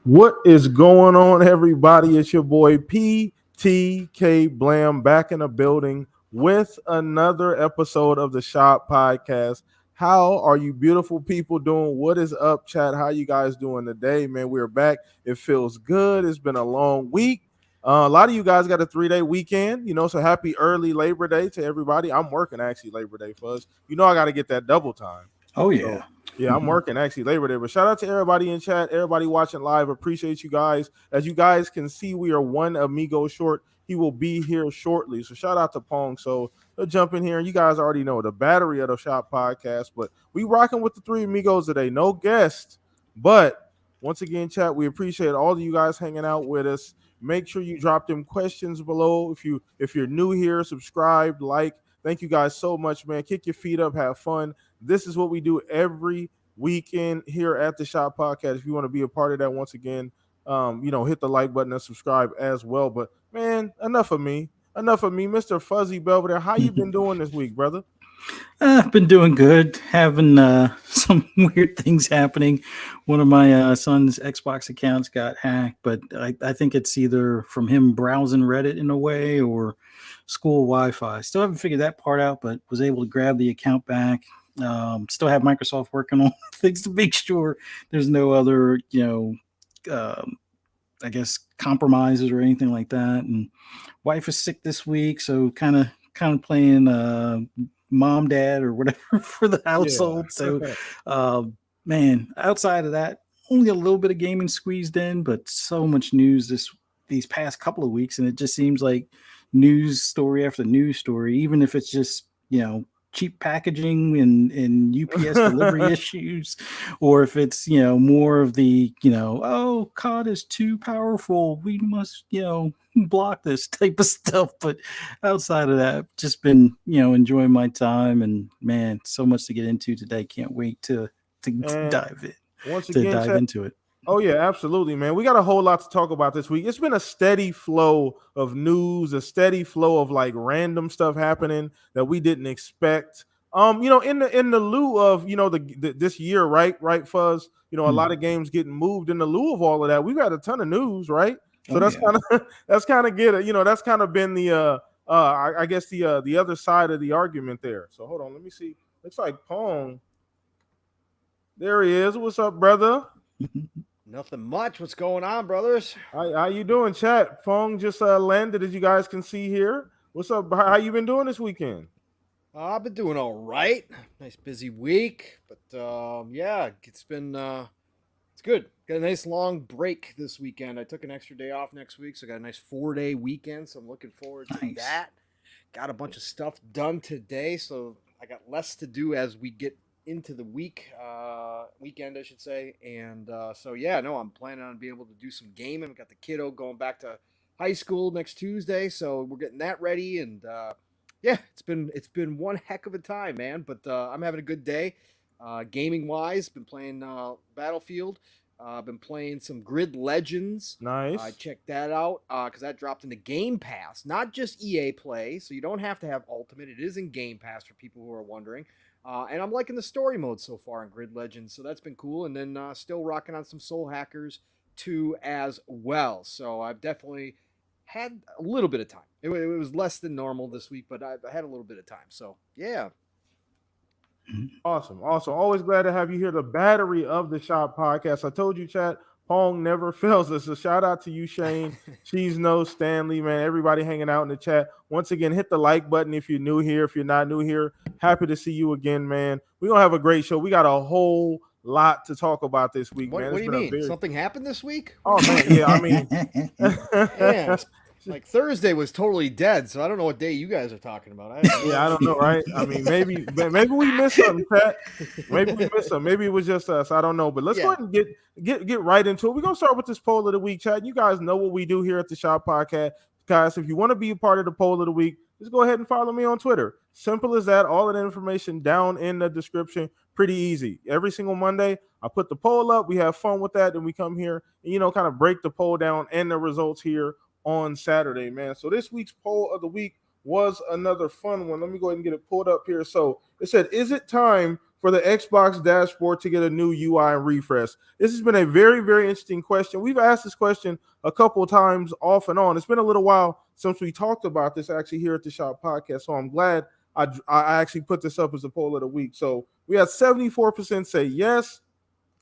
What is going on, everybody? It's your boy PTK Blam back in the building with another episode of the Shop Podcast. How are you beautiful people doing? What is up, chat? How you guys doing today, man? We're back. It feels good. It's been a long week. A lot of you guys got a 3-day weekend, so happy early Labor Day to everybody. I'm working actually Labor Day, Fuzz. I got to get that double time. Oh, yeah. So, yeah, I'm working actually Labor Day, but shout out to everybody in chat, everybody watching live. Appreciate you guys. As you guys can see, we are one amigo short. He will be here shortly. So shout out to Pong Soul. He'll jump in here, and you guys already know the battery of the Shop Podcast. But we rocking with the three amigos today. No guests, but once again, chat, we appreciate all of you guys hanging out with us. Make sure you drop them questions below. If you're new here, subscribe, like. Thank you guys so much, man. Kick your feet up, have fun. This is what we do every weekend here at the Shop Podcast. If you want to be a part of that, once again, hit the like button and subscribe as well. But man, enough of me, Mr. Fuzzy Belvedere. How you been doing this week, brother? I've been doing good. Having some weird things happening. One of my son's Xbox accounts got hacked, but I think it's either from him browsing Reddit in a way or school Wi-Fi. Still haven't figured that part out, but was able to grab the account back. Still have Microsoft working on things to make sure there's no other, I guess compromises or anything like that. And wife is sick this week, so kind of playing mom, dad, or whatever for the household. Yeah. So, man, outside of that, only a little bit of gaming squeezed in, but so much news these past couple of weeks, and it just seems like news story after news story, even if it's just cheap packaging and UPS delivery issues, or if it's more of the COD is too powerful, we must block this type of stuff. But outside of that, just been enjoying my time, and man, so much to get into today. Can't wait to dive into it. Oh, yeah, absolutely, man. We got a whole lot to talk about this week. It's been a steady flow of news, a steady flow of like random stuff happening that we didn't expect. In the lieu of, this year, right, Fuzz? A lot of games getting moved in the lieu of all of that. We've got a ton of news, right? So that's kind of that's kind of been the I guess the other side of the argument there. So hold on, let me see. Looks like Pong. There he is. What's up, brother? Nothing much. What's going on, brothers? How you doing, chat? Pong just landed, as you guys can see here. What's up? How you been doing this weekend? I've been doing all right. Nice busy week, but yeah, it's been it's good. Got a nice long break this weekend. I took an extra day off next week, so I got a nice 4-day weekend. So I'm looking forward to that. Got a bunch of stuff done today, so I got less to do as we get into the weekend, I should say. And so yeah, no, I'm planning on being able to do some gaming. Got the kiddo going back to high school next Tuesday, so we're getting that ready. And yeah, it's been one heck of a time, man. But I'm having a good day. Gaming wise, been playing Battlefield. Been playing some Grid Legends. Nice. I checked that out because that dropped into Gamepass, not just EA Play, so you don't have to have Ultimate. It is in Gamepass for people who are wondering. And I'm liking the story mode so far in Grid Legends, so that's been cool. And then still rocking on some Soul Hackers 2 as well. So I've definitely had a little bit of time. It was less than normal this week, but I've had a little bit of time. So yeah. Awesome. Always glad to have you here. The battery of the Shop Podcast. I told you, chat, Pong never fails us. So shout out to you, Shane, Cheese Nose, Stanley, man. Everybody hanging out in the chat. Once again, hit the like button if you're new here. If you're not new here, happy to see you again, man. We're going to have a great show. We got a whole lot to talk about this week, man. What do you mean? Something happened this week? Oh, man, yeah, I mean. Yeah. Like Thursday was totally dead, so I don't know what day you guys are talking about. I don't know, right? I mean, maybe we missed something, Pat. Maybe we missed something. Maybe it was just us. I don't know. But let's go ahead and get right into it. We're gonna start with this poll of the week, chat. You guys know what we do here at the Shop Podcast. Guys, if you want to be a part of the poll of the week, just go ahead and follow me on Twitter. Simple as that. All of the information down in the description. Pretty easy. Every single Monday, I put the poll up. We have fun with that, and we come here and kind of break the poll down and the results here on Saturday, man. So this week's poll of the week was another fun one. Let me go ahead and get it pulled up here. So it said, is it time for the Xbox dashboard to get a new UI and refresh? This has been a very, very interesting question. We've asked this question a couple of times off and on. It's been a little while since we talked about this actually here at the Shop Podcast, so I'm glad I actually put this up as a poll of the week. So we had 74% say yes,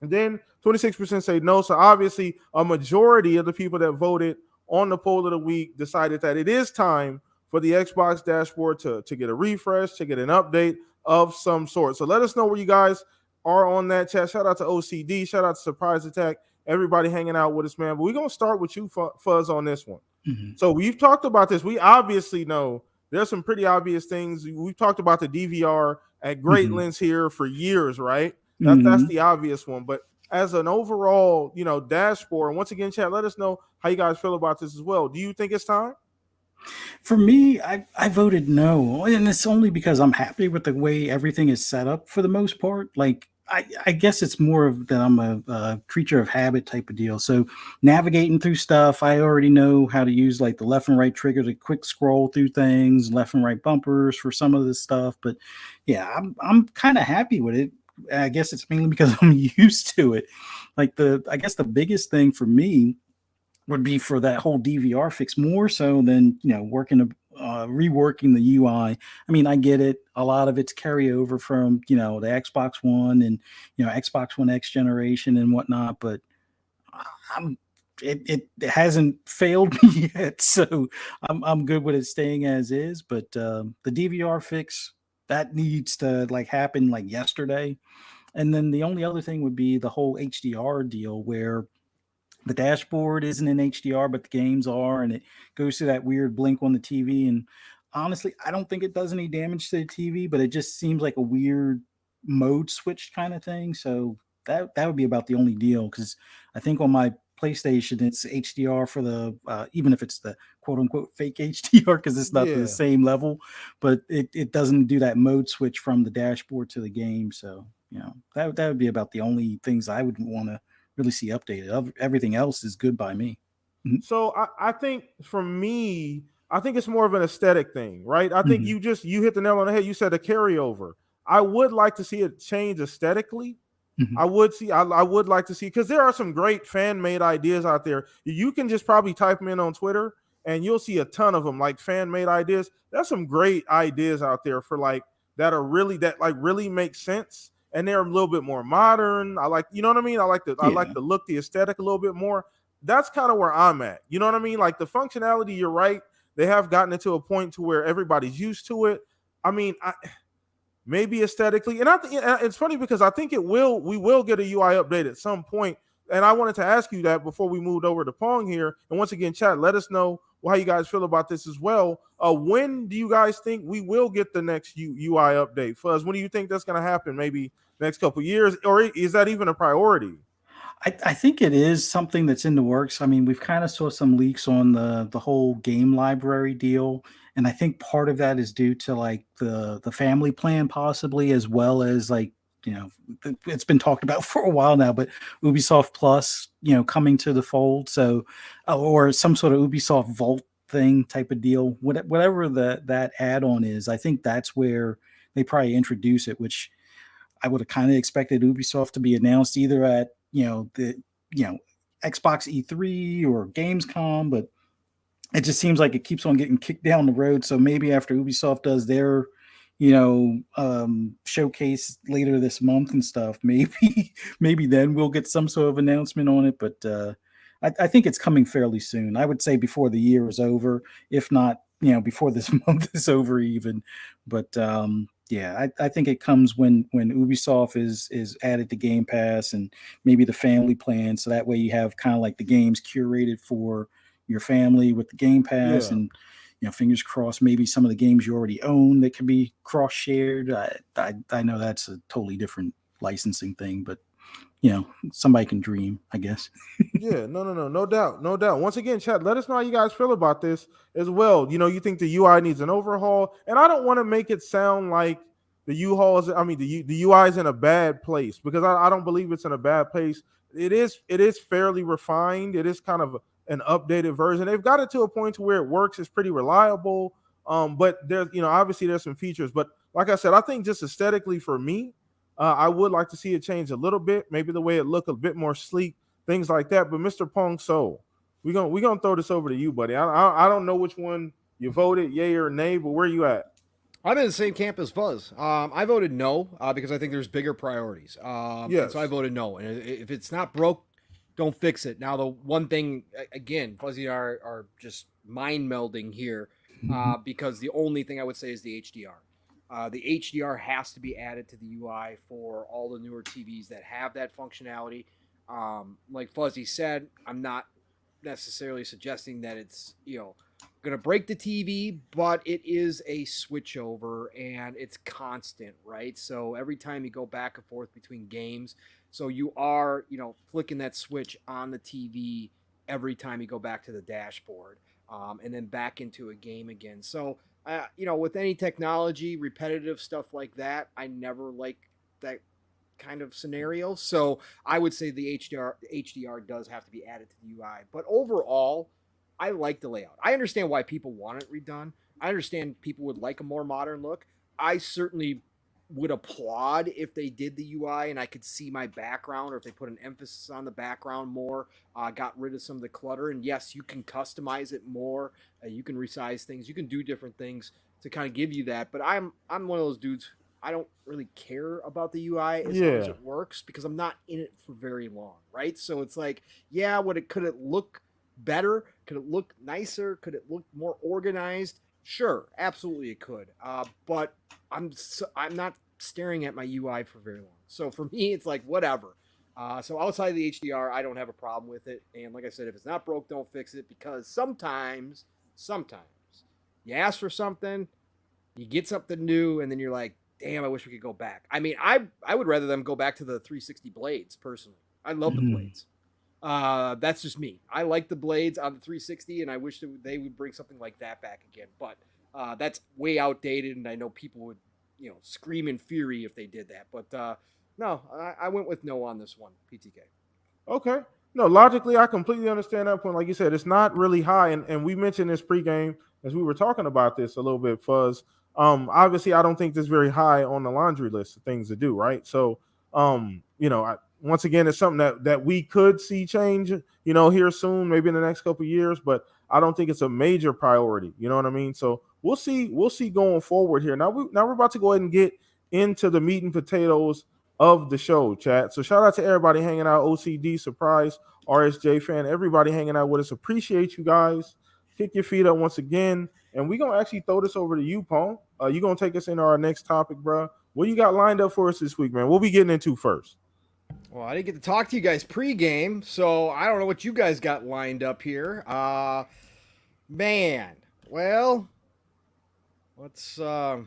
and then 26% say no. So obviously, a majority of the people that voted on the poll of the week decided that it is time for the Xbox dashboard to get a refresh, to get an update of some sort. So let us know where you guys are on that chat. Shout out to OCD. Shout out to Surprise Attack. Everybody hanging out with us, man. But we're going to start with you, Fuzz, on this one. Mm-hmm. So we've talked about this. We obviously know there's some pretty obvious things. We've talked about the DVR at great lengths here for years, right? That's the obvious one. But as an overall, dashboard, and once again, chat, let us know how you guys feel about this as well. Do you think it's time? For me, I voted no, and it's only because I'm happy with the way everything is set up for the most part. Like, I guess it's more of that I'm a creature of habit type of deal. So navigating through stuff, I already know how to use like the left and right trigger to quick scroll through things, left and right bumpers for some of this stuff. But yeah, I'm kind of happy with it. I guess it's mainly because I'm used to it. Like I guess the biggest thing for me would be for that whole DVR fix more so than reworking the UI. I mean, I get it. A lot of it's carryover from the Xbox One and Xbox One X generation and whatnot, but it hasn't failed me yet, so I'm good with it staying as is. But the DVR fix that needs to happen yesterday. And then the only other thing would be the whole HDR deal where the dashboard isn't in HDR, but the games are, and it goes through that weird blink on the TV. And honestly, I don't think it does any damage to the TV, but it just seems like a weird mode switch kind of thing. So that would be about the only deal, because I think on my PlayStation it's HDR for the even if it's the quote unquote fake HDR, because it's not the same level, but it doesn't do that mode switch from the dashboard to the game. So that would be about the only things I would want to really see updated. Everything else is good by me. So I think for me, I think it's more of an aesthetic thing, right? I think you hit the nail on the head. You said a carryover. I would like to see it change aesthetically. I would like to see, because there are some great fan-made ideas out there. You can just probably type them in on Twitter and you'll see a ton of them, like fan-made ideas. There's some great ideas out there for that really make sense, and they're a little bit more modern. I like, you know what I mean? I like the look, the aesthetic a little bit more. That's kind of where I'm at. You know what I mean? Like the functionality, you're right. They have gotten it to a point to where everybody's used to it. I mean, maybe aesthetically, and I think it's funny because I think we will get a UI update at some point. And I wanted to ask you that before we moved over to Pong here. And once again, chat, let us know how you guys feel about this as well. When do you guys think we will get the next UI update? Fuzz, when do you think that's going to happen? Maybe next couple of years, or is that even a priority? I think it is something that's in the works. I mean, we've kind of saw some leaks on the whole game library deal, and I think part of that is due to the family plan possibly, as well as it's been talked about for a while now, but Ubisoft Plus, coming to the fold. So, or some sort of Ubisoft Vault thing type of deal, whatever that add-on is. I think that's where they probably introduce it, which I would have kind of expected Ubisoft to be announced either at the Xbox E3 or Gamescom, but it just seems like it keeps on getting kicked down the road. So maybe after Ubisoft does their showcase later this month and stuff, maybe then we'll get some sort of announcement on it. But I think it's coming fairly soon. I would say before the year is over, if not before this month is over even. But I think it comes when Ubisoft is added to Game Pass, and maybe the family plan, so that way you have kind of like the games curated for your family with the Game Pass, and fingers crossed, maybe some of the games you already own that can be cross shared. I know that's a totally different licensing thing, but somebody can dream, I guess. No doubt. Once again, chat, let us know how you guys feel about this as well. You think the UI needs an overhaul, and I don't want to make it sound like the UI is in a bad place, because I don't believe it's in a bad place. It is fairly refined. It is kind of an updated version. They've got it to a point to where it works. It's pretty reliable. But there's obviously there's some features, but like I said, I think just aesthetically for me, I would like to see it change a little bit, maybe the way it look a bit more sleek, things like that. But Mr. Pong Soul, we gonna throw this over to you, buddy. I don't know which one you voted, yay or nay, but where you at? I'm in the same camp as Fuzz. I voted no because I think there's bigger priorities, and so I Yes. voted no. And if it's not broke, don't fix it. Now, the one thing again, Fuzzy are just mind melding here because the only thing I would say is the HDR. The HDR has to be added to the UI for all the newer TVs that have that functionality. Like Fuzzy said, I'm not necessarily suggesting that it's gonna break the TV, but it is a switchover and it's constant, right? So every time you go back and forth between games, so you are flicking that switch on the TV every time you go back to the dashboard, and then back into a game again. So with any technology, repetitive stuff like that, I never like that kind of scenario. So I would say the HDR does have to be added to the UI. But overall, I like the layout. I understand why people want it redone. I understand people would like a more modern look. I certainly would applaud if they did the UI and I could see my background, or if they put an emphasis on the background more, got rid of some of the clutter. And yes, you can customize it more. You can resize things. You can do different things to kind of give you that. But I'm one of those dudes. I don't really care about the UI as long as Yeah. it works, because I'm not in it for very long, right? So it's like, yeah, could it look better? Could it look nicer? Could it look more organized? Sure, absolutely it could. But I'm not staring at my UI for very long. So for me, it's like whatever. So outside of the HDR, I don't have a problem with it. And like I said, if it's not broke, don't fix it, because sometimes you ask for something, you get something new, and then you're like, damn, I wish we could go back. I mean, I would rather them go back to the 360 blades personally. I love the blades. That's just me. I like the blades on the 360, and I wish that they would bring something like that back again. But that's way outdated, and I know people would, scream in fury if they did that. But no, I went with no on this one, PTK. Okay. No, logically, I completely understand that point. Like you said, it's not really high, and we mentioned this pregame as we were talking about this a little bit. Fuzz. Obviously, I don't think this very high on the laundry list of things to do. Right. So, once again, it's something that we could see change. Here soon, maybe in the next couple of years, but I don't think it's a major priority. You know what I mean? So we'll see. We'll see going forward here. Now we're about to go ahead and get into the meat and potatoes of the show, chat. So shout out to everybody hanging out, OCD, Surprise, RSJ fan, everybody hanging out with us. Appreciate you guys. Kick your feet up once again. And we're going to actually throw this over to you, Pong. You're going to take us into our next topic, bro. What you got lined up for us this week, man? We'll be getting into first. Well, I didn't get to talk to you guys pregame, so I don't know what you guys got lined up here. Man, well, let's I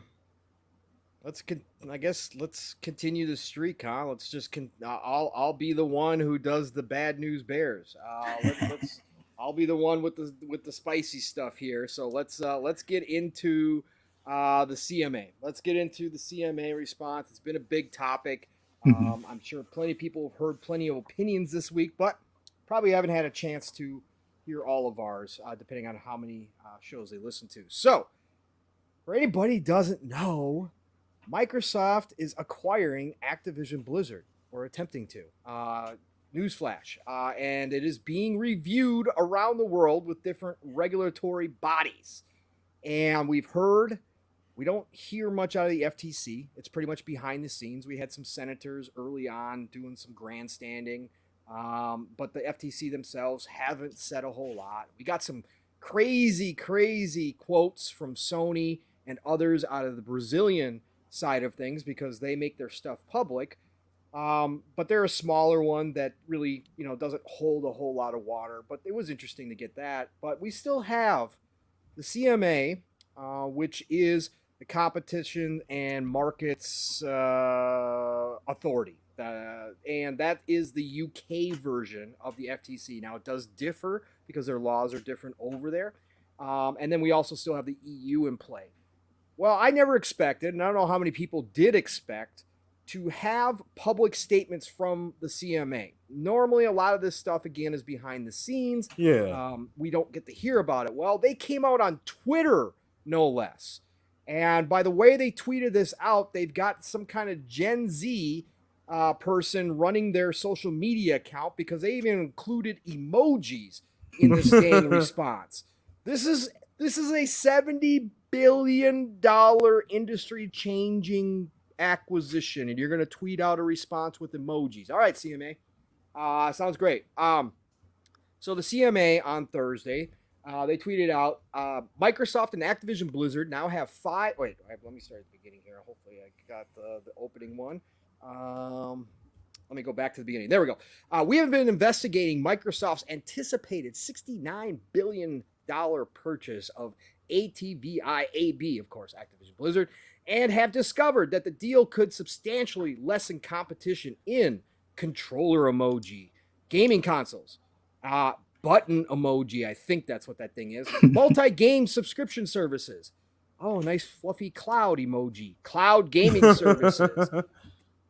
guess let's continue the streak, huh? Let's just I'll be the one who does the bad news bears. Let's I'll be the one with the spicy stuff here. So let's get into the CMA. Let's get into the CMA response. It's been a big topic. I'm sure plenty of people have heard plenty of opinions this week, but probably haven't had a chance to hear all of ours, depending on how many shows they listen to. So, for anybody who doesn't know, Microsoft is acquiring Activision Blizzard, or attempting to. Newsflash. And it is being reviewed around the world with different regulatory bodies. And we don't hear much out of the FTC. It's pretty much behind the scenes. We had some senators early on doing some grandstanding, but the FTC themselves haven't said a whole lot. We got some crazy quotes from Sony and others out of the Brazilian side of things, because they make their stuff public. But they're a smaller one that really, doesn't hold a whole lot of water. But it was interesting to get that. But we still have the CMA, which is the Competition and Markets Authority. And that is the UK version of the FTC. Now, it does differ because their laws are different over there. And then we also still have the EU in play. Well, I never expected, and I don't know how many people did expect, to have public statements from the CMA. Normally, a lot of this stuff, again, is behind the scenes. Yeah. We don't get to hear about it. Well, they came out on Twitter, no less. And by the way they tweeted this out, they've got some kind of Gen Z person running their social media account because they even included emojis in the scathing response. This is a $70 billion industry changing acquisition, and you're going to tweet out a response with emojis. All right, CMA. Sounds great. So the CMA on Thursday, they tweeted out Microsoft and Activision Blizzard now have 5. Wait, let me start at the beginning here. Hopefully, I got the opening one. Let me go back to the beginning. There we go. We have been investigating Microsoft's anticipated $69 billion purchase of ATVIAB, of course, Activision Blizzard, and have discovered that the deal could substantially lessen competition in controller emoji, gaming consoles, button emoji, I think that's what that thing is, multi-game subscription services. Oh, nice fluffy cloud emoji, cloud gaming services.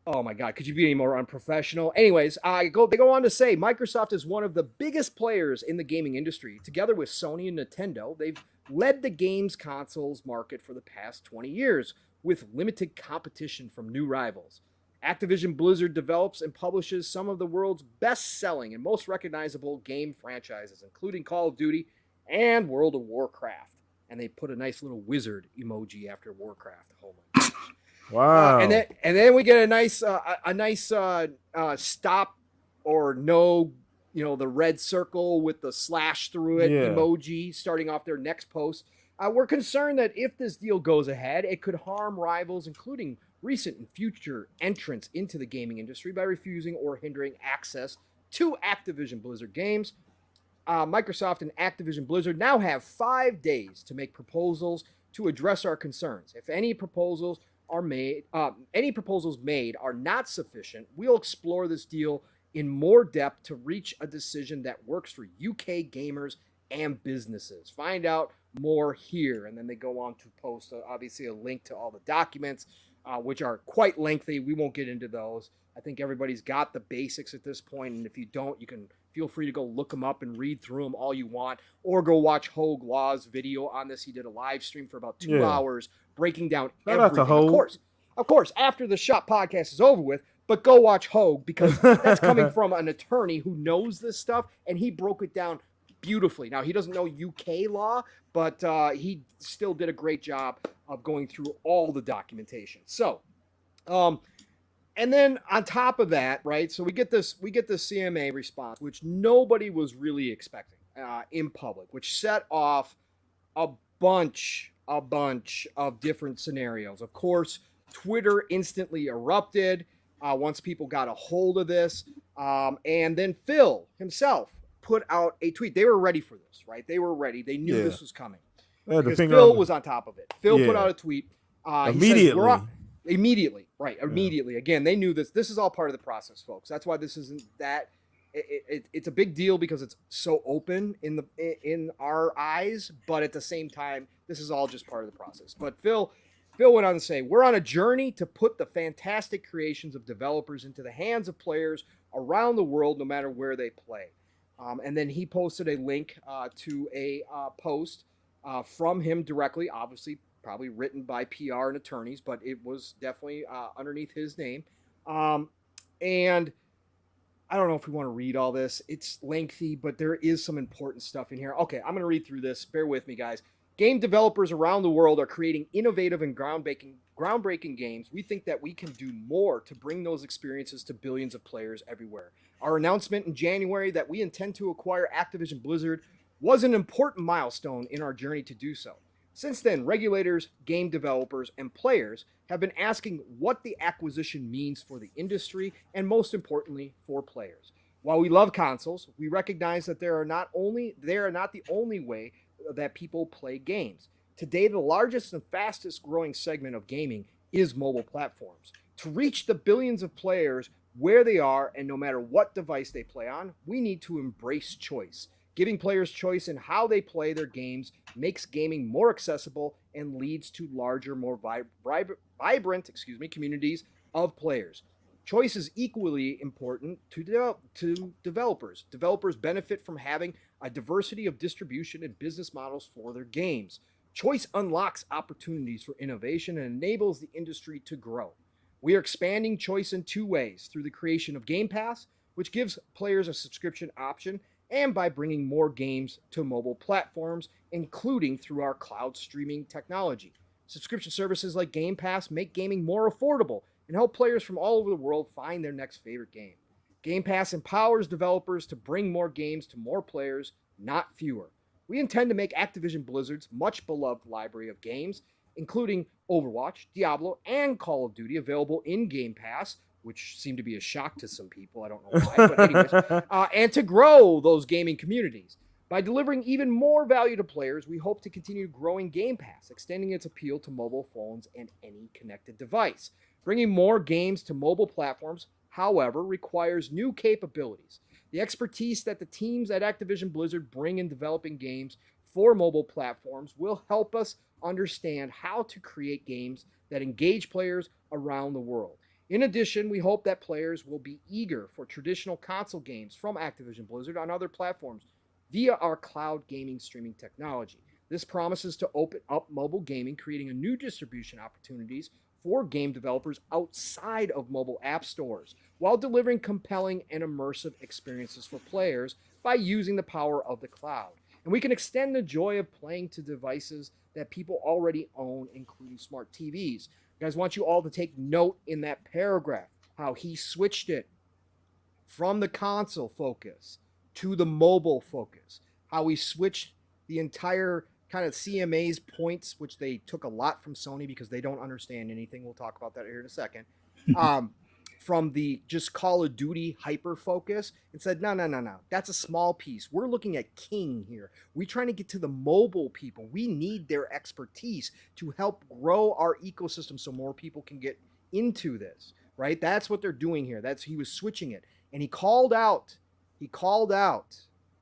Oh my God, could you be any more unprofessional? Anyways, they go on to say Microsoft is one of the biggest players in the gaming industry. Together with Sony and Nintendo, they've led the games consoles market for the past 20 years with limited competition from new rivals. Activision Blizzard develops and publishes some of the world's best-selling and most recognizable game franchises, including Call of Duty and World of Warcraft. And they put a nice little wizard emoji after Warcraft. Oh my gosh. Wow. And then we get a nice stop or no, the red circle with the slash through it emoji starting off their next post. We're concerned that if this deal goes ahead, it could harm rivals, including recent and future entrants into the gaming industry by refusing or hindering access to Activision Blizzard games. Microsoft and Activision Blizzard now have 5 days to make proposals to address our concerns. If any proposals made are not sufficient, we'll explore this deal in more depth to reach a decision that works for UK gamers and businesses. Find out more here. And then they go on to post, obviously, a link to all the documents, which are quite lengthy. We won't get into those. I think everybody's got the basics at this point, and if you don't, you can feel free to go look them up and read through them all you want, or go watch Hogue Law's video on this. He did a live stream for about 2 hours breaking down everything. Of course, after the Shop podcast is over with, but go watch Hogue because that's coming from an attorney who knows this stuff, and he broke it down beautifully. Now, he doesn't know UK law, but he still did a great job of going through all the documentation. So, and then on top of that, right, so we get this CMA response, which nobody was really expecting in public, which set off a bunch of different scenarios. Of course, Twitter instantly erupted once people got a hold of this. And then Phil himself put out a tweet. They were ready for this, right? They were ready. They knew this was coming. Because Phil was on top of it. Phil put out a tweet. Immediately. Immediately. Again, they knew this. This is all part of the process, folks. That's why this isn't that. It's a big deal because it's so open in our eyes, but at the same time, this is all just part of the process. But Phil went on to say, we're on a journey to put the fantastic creations of developers into the hands of players around the world, no matter where they play. And then he posted a link to a post from him directly, obviously probably written by PR and attorneys, but it was definitely underneath his name. And I don't know if we want to read all this. It's lengthy, but there is some important stuff in here. Okay, I'm going to read through this. Bear with me, guys. Game developers around the world are creating innovative and groundbreaking games. We think that we can do more to bring those experiences to billions of players everywhere. Our announcement in January that we intend to acquire Activision Blizzard was an important milestone in our journey to do so. Since then, regulators, game developers, and players have been asking what the acquisition means for the industry and, most importantly, for players. While we love consoles, we recognize that they are not the only way that people play games. Today, the largest and fastest growing segment of gaming is mobile platforms. To reach the billions of players where they are and no matter what device they play on, we need to embrace choice. Giving players choice in how they play their games makes gaming more accessible and leads to larger, more vibrant communities of players. Choice is equally important to developers. Developers benefit from having a diversity of distribution and business models for their games. Choice unlocks opportunities for innovation and enables the industry to grow. We are expanding choice in two ways: through the creation of Gamepass, which gives players a subscription option, and by bringing more games to mobile platforms, including through our cloud streaming technology. Subscription services like Game Pass make gaming more affordable and help players from all over the world find their next favorite game. Game Pass empowers developers to bring more games to more players, not fewer. We intend to make Activision Blizzard's much beloved library of games, including Overwatch, Diablo, and Call of Duty, available in Game Pass, which seemed to be a shock to some people. I don't know why, but anyways, and to grow those gaming communities. By delivering even more value to players, we hope to continue growing Game Pass, extending its appeal to mobile phones and any connected device. Bringing more games to mobile platforms, however, requires new capabilities. The expertise that the teams at Activision Blizzard bring in developing games for mobile platforms will help us understand how to create games that engage players around the world. In addition, we hope that players will be eager for traditional console games from Activision Blizzard on other platforms via our cloud gaming streaming technology. This promises to open up mobile gaming, creating a new distribution opportunities for game developers outside of mobile app stores, while delivering compelling and immersive experiences for players by using the power of the cloud. And we can extend the joy of playing to devices that people already own, including smart TVs. Guys, I want you all to take note in that paragraph how he switched it from the console focus to the mobile focus, how we switched the entire kind of CMA's points, which they took a lot from Sony because they don't understand anything. We'll talk about that here in a second. From the just Call of Duty hyper focus, and said, no. That's a small piece. We're looking at King here. We're trying to get to the mobile people. We need their expertise to help grow our ecosystem so more people can get into this, right? That's what they're doing here. He was switching it. And he called out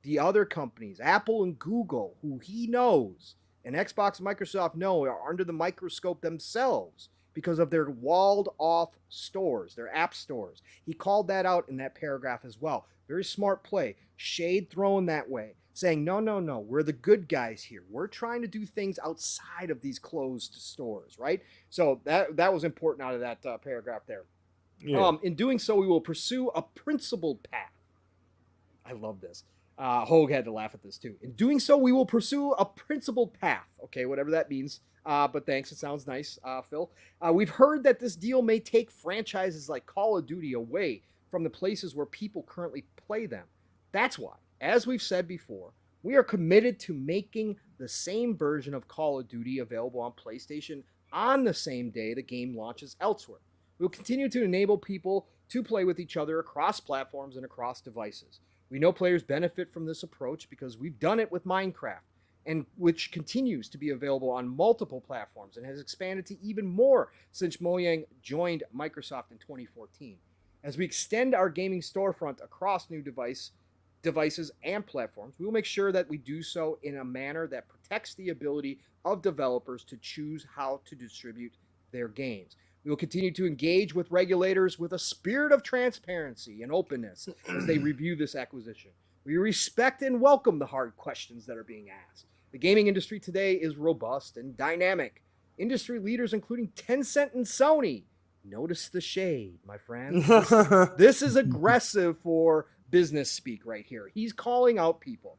the other companies, Apple and Google, who he knows, and Xbox and Microsoft know are under the microscope themselves because of their walled off stores, their app stores. He called that out in that paragraph as well. Very smart play. Shade thrown that way, saying, no, we're the good guys here. We're trying to do things outside of these closed stores, right? So that was important out of that paragraph there. Yeah. In doing so, we will pursue a principled path. I love this. Hogue had to laugh at this too. In doing so, we will pursue a principled path. Okay, whatever that means. But thanks. It sounds nice, Phil. We've heard that this deal may take franchises like Call of Duty away from the places where people currently play them. That's why, as we've said before, we are committed to making the same version of Call of Duty available on PlayStation on the same day the game launches elsewhere. We will continue to enable people to play with each other across platforms and across devices. We know players benefit from this approach because we've done it with Minecraft, and which continues to be available on multiple platforms and has expanded to even more since Mojang joined Microsoft in 2014. As we extend our gaming storefront across new devices and platforms, we will make sure that we do so in a manner that protects the ability of developers to choose how to distribute their games. We will continue to engage with regulators with a spirit of transparency and openness as they review this acquisition. We respect and welcome the hard questions that are being asked. The gaming industry today is robust and dynamic. Industry leaders, including Tencent and Sony, notice the shade, my friends. This is aggressive for business speak right here. He's calling out people,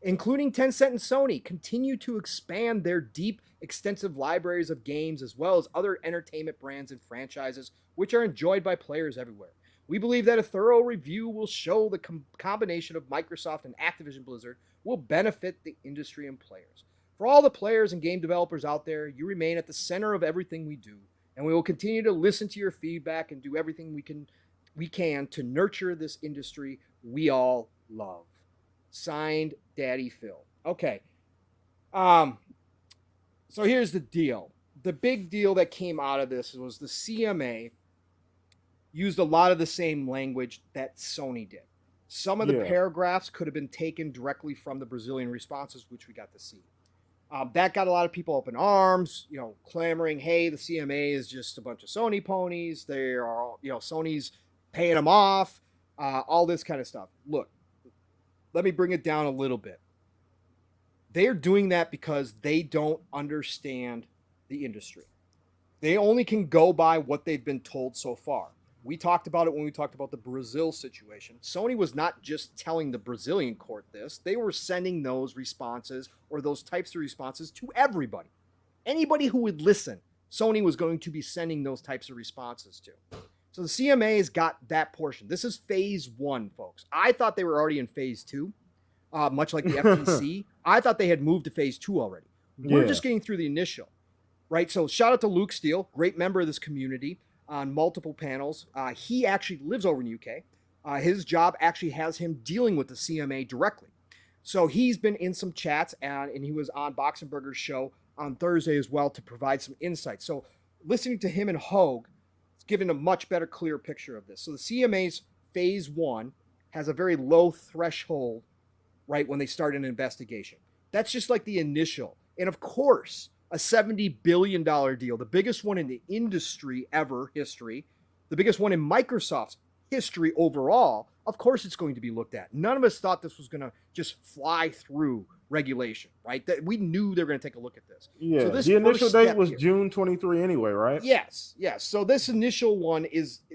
including Tencent and Sony, continue to expand their deep, extensive libraries of games as well as other entertainment brands and franchises, which are enjoyed by players everywhere. We believe that a thorough review will show the combination of Microsoft and Activision Blizzard will benefit the industry and players. For all the players and game developers out there, you remain at the center of everything we do, and we will continue to listen to your feedback and do everything we can to nurture this industry we all love. Signed, Daddy Phil. Okay. So here's the deal. The big deal that came out of this was the CMA used a lot of the same language that Sony did. Some of the paragraphs could have been taken directly from the Brazilian responses, which we got to see. That got a lot of people up in arms, clamoring, hey, the CMA is just a bunch of Sony ponies. They are, Sony's paying them off, all this kind of stuff. Look, let me bring it down a little bit. They're doing that because they don't understand the industry. They only can go by what they've been told so far. We talked about it when we talked about the Brazil situation. Sony was not just telling the Brazilian court this, they were sending those responses or those types of responses to everybody. Anybody who would listen, Sony was going to be sending those types of responses to. So the CMA has got that portion. This is phase 1, folks. I thought they were already in phase 2, much like the FTC. I thought they had moved to phase 2 already. We're just getting through the initial, right? So shout out to Luke Steele, great member of this community on multiple panels. He actually lives over in the UK. His job actually has him dealing with the CMA directly. So he's been in some chats, and he was on Boxenberger's show on Thursday as well to provide some insights. So listening to him and Hogue, it's given a much better, clear picture of this. So the CMA's phase 1 has a very low threshold, right, when they start an investigation. That's just like the initial. And of course, a $70 billion deal, the biggest one in the industry ever history, the biggest one in Microsoft's history overall, of course it's going to be looked at. None of us thought this was going to just fly through regulation, right? That we knew they were going to take a look at this. Yeah, so this the initial date was here, June 23 anyway, right? Yes. So this initial one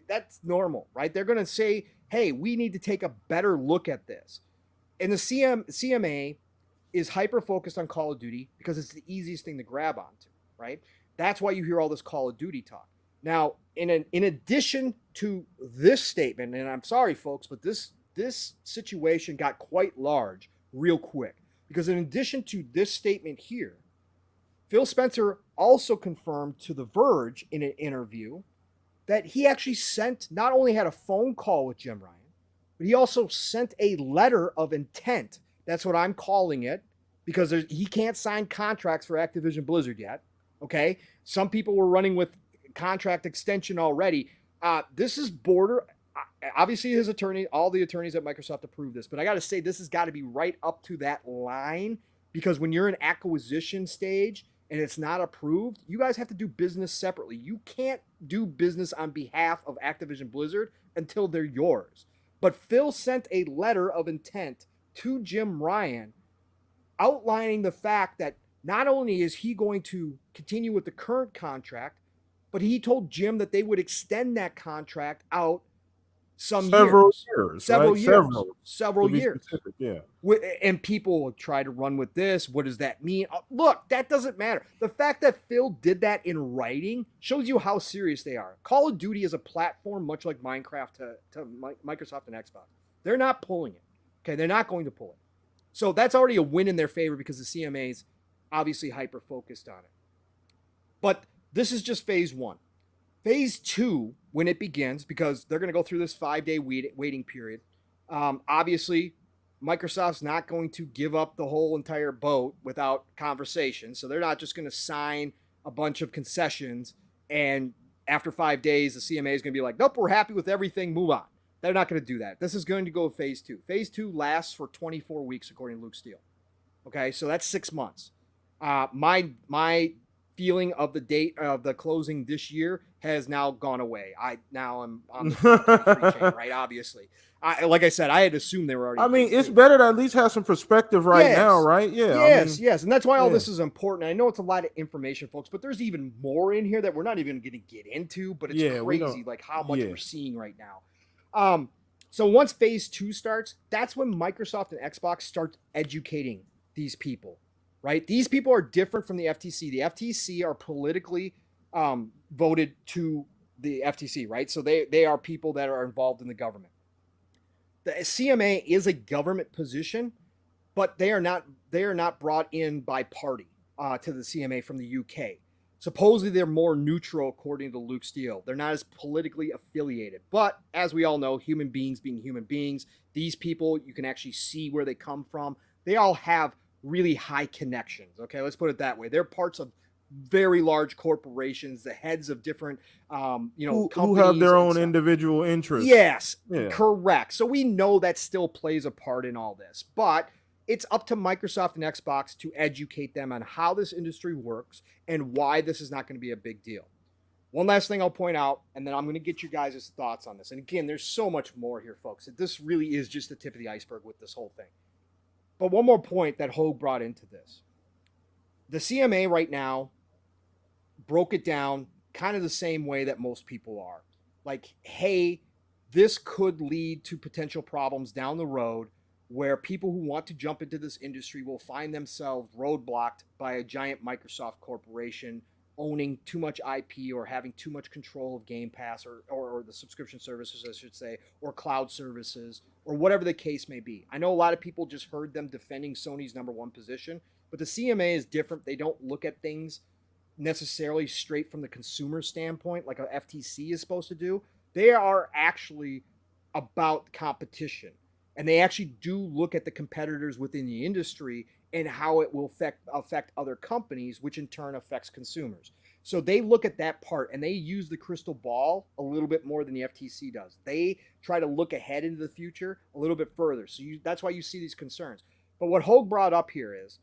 that's normal, right? They're going to say, hey, we need to take a better look at this. And the CMA is hyper-focused on Call of Duty because it's the easiest thing to grab onto, right? That's why you hear all this Call of Duty talk. Now, in addition to this statement, and I'm sorry, folks, but this situation got quite large real quick. Because in addition to this statement here, Phil Spencer also confirmed to The Verge in an interview that he actually not only had a phone call with Jim Ryan, but he also sent a letter of intent. That's what I'm calling it, because he can't sign contracts for Activision Blizzard yet. Okay, some people were running with contract extension already. This is border. Obviously, his attorney, all the attorneys at Microsoft approved this, but I got to say, this has got to be right up to that line, because when you're in acquisition stage and it's not approved, you guys have to do business separately. You can't do business on behalf of Activision Blizzard until they're yours. But Phil sent a letter of intent to Jim Ryan outlining the fact that not only is he going to continue with the current contract, but he told Jim that they would extend that contract out several years. Several years. Specific, yeah. And people will try to run with this. What does that mean? Look, that doesn't matter. The fact that Phil did that in writing shows you how serious they are. Call of Duty is a platform much like Minecraft to Microsoft and Xbox. They're not pulling it. Okay, they're not going to pull it. So that's already a win in their favor because the CMA's obviously hyper-focused on it. But this is just phase 1. Phase 2, when it begins, because they're going to go through this 5-day waiting period, obviously, Microsoft's not going to give up the whole entire boat without conversation. So they're not just going to sign a bunch of concessions and after 5 days, the CMA is going to be like, nope, we're happy with everything, move on. They're not going to do that. This is going to go phase 2. Phase 2 lasts for 24 weeks, according to Luke Steele. Okay, so that's 6 months. My feeling of the date of the closing this year has now gone away. I'm on the free chain, right? Obviously, like I said, I had assumed they were already. I mean, it's better to at least have some perspective now, right? Yeah. Yes, and that's why all this is important. I know it's a lot of information, folks, but there's even more in here that we're not even going to get into. But it's crazy, like how much we're seeing right now. So once phase 2 starts, that's when Microsoft and Xbox start educating these people. Right? These people are different from the FTC. The FTC are politically voted to the FTC, right? So they are people that are involved in the government. The CMA is a government position, but they are not brought in by party to the CMA from the UK. Supposedly they're more neutral, according to Luke Steele. They're not as politically affiliated. But as we all know, human beings being human beings, these people, you can actually see where they come from. They all have really high connections. Okay, let's put it that way. They're parts of very large corporations, the heads of different, companies who have their own individual interests. Yes, correct. So we know that still plays a part in all this, but it's up to Microsoft and Xbox to educate them on how this industry works and why this is not going to be a big deal. One last thing I'll point out, and then I'm going to get you guys' thoughts on this. And again, there's so much more here, folks. This really is just the tip of the iceberg with this whole thing. But one more point that Hogue brought into this. The CMA right now broke it down kind of the same way that most people are. Like, hey, this could lead to potential problems down the road where people who want to jump into this industry will find themselves roadblocked by a giant Microsoft corporation owning too much IP or having too much control of Game Pass or the subscription services, I should say, or cloud services, or whatever the case may be. I know a lot of people just heard them defending Sony's number one position, but the CMA is different. They don't look at things necessarily straight from the consumer standpoint like a FTC is supposed to do. They are actually about competition, and they actually do look at the competitors within the industry and how it will affect other companies, which in turn affects consumers. So they look at that part and they use the crystal ball a little bit more than the FTC does. They try to look ahead into the future a little bit further. So that's why you see these concerns. But what Hogue brought up here is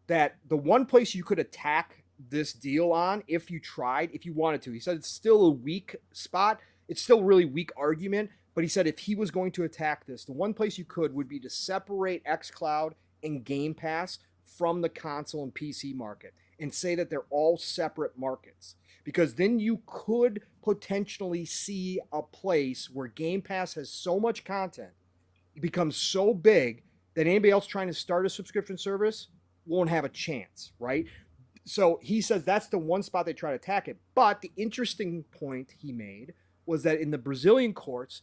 that the one place you could attack this deal on, if you tried, if you wanted to, he said it's still a weak spot. It's still really weak argument. But he said if he was going to attack this, the one place you could would be to separate xCloud and Game Pass from the console and PC market and say that they're all separate markets. Because then you could potentially see a place where Game Pass has so much content, it becomes so big that anybody else trying to start a subscription service won't have a chance, right? So he says that's the one spot they try to attack it. But the interesting point he made was that in the Brazilian courts,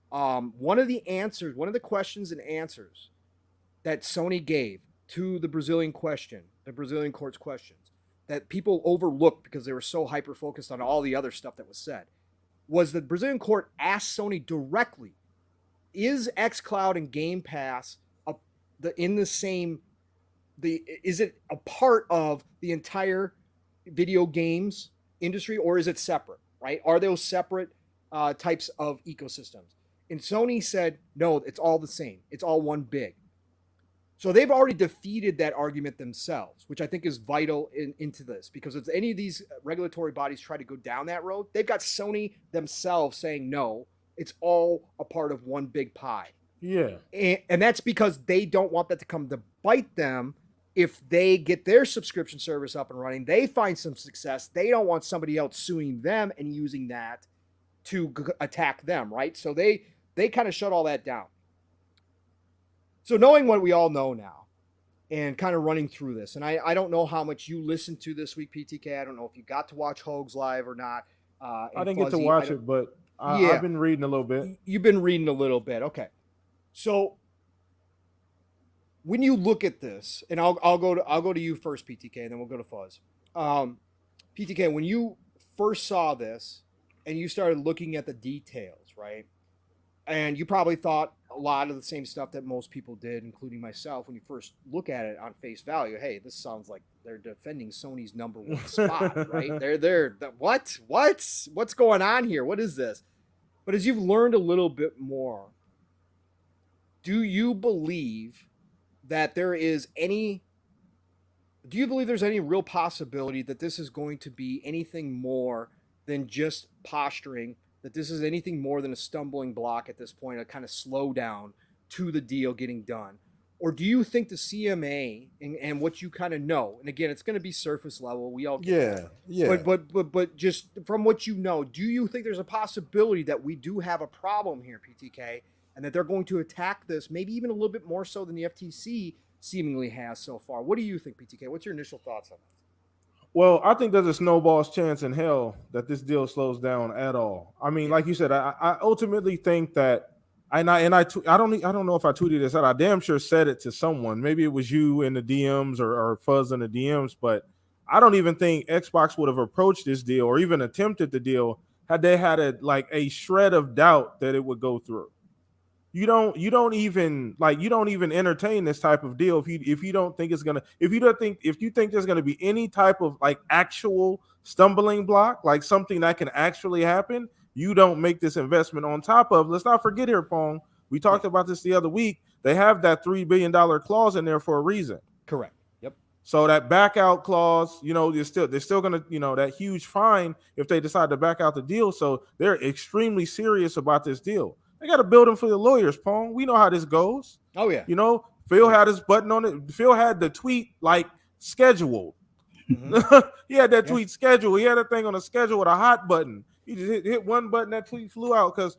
one of the questions and answers that Sony gave to the Brazilian court's questions, that people overlooked because they were so hyper focused on all the other stuff that was said, was the Brazilian court asked Sony directly, is xCloud and Game Pass is it a part of the entire video games industry, or is it separate, right? Are those separate types of ecosystems? And Sony said, no, it's all the same. It's all one big. So they've already defeated that argument themselves, which I think is vital into this, because if any of these regulatory bodies try to go down that road, they've got Sony themselves saying, no, it's all a part of one big pie. Yeah. And that's because they don't want that to come to bite them. If they get their subscription service up and running, they find some success. They don't want somebody else suing them and using that to attack them, right? So they kind of shut all that down. So knowing what we all know now and kind of running through this, and I don't know how much you listened to this week, PTK. I don't know if you got to watch Hogue's live or not. I didn't get to watch it, but I've been reading a little bit. You've been reading a little bit. Okay. So when you look at this, and I'll go to you first, PTK, and then we'll go to Fuzz. PTK, when you first saw this and you started looking at the details, right? And you probably thought a lot of the same stuff that most people did, including myself, when you first look at it on face value. Hey, this sounds like they're defending Sony's number one spot, right? What's going on here? What is this? But as you've learned a little bit more, do you believe there's any real possibility that this is going to be anything more than just posturing, that this is anything more than a stumbling block at this point, a kind of slowdown to the deal getting done? Or do you think the CMA and what you kind of know, and again, it's going to be surface level, we all get that. But just from what you know, do you think there's a possibility that we do have a problem here, PTK, and that they're going to attack this maybe even a little bit more so than the FTC seemingly has so far? What do you think, PTK? What's your initial thoughts on this? Well, I think there's a snowball's chance in hell that this deal slows down at all. I mean, like you said, I ultimately think that, I don't know if I tweeted this out. I damn sure said it to someone. Maybe it was you in the DMs or Fuzz in the DMs, but I don't even think Xbox would have approached this deal or even attempted the deal had they had a shred of doubt that it would go through. You don't even entertain this type of deal if you think there's gonna be any type of like actual stumbling block, like something that can actually happen. You don't make this investment. On top of, let's not forget here, Pong, we talked about this the other week. They have that $3 billion clause in there for a reason. Correct. Yep. So that back out clause, they're still gonna, that huge fine if they decide to back out the deal. So they're extremely serious about this deal. They got to build them for the lawyers, Pong. We know how this goes. Oh, yeah. Phil had his button on it. Phil had the tweet like scheduled. He had that tweet scheduled. He had a thing on a schedule with a hot button. He just hit one button, that tweet flew out because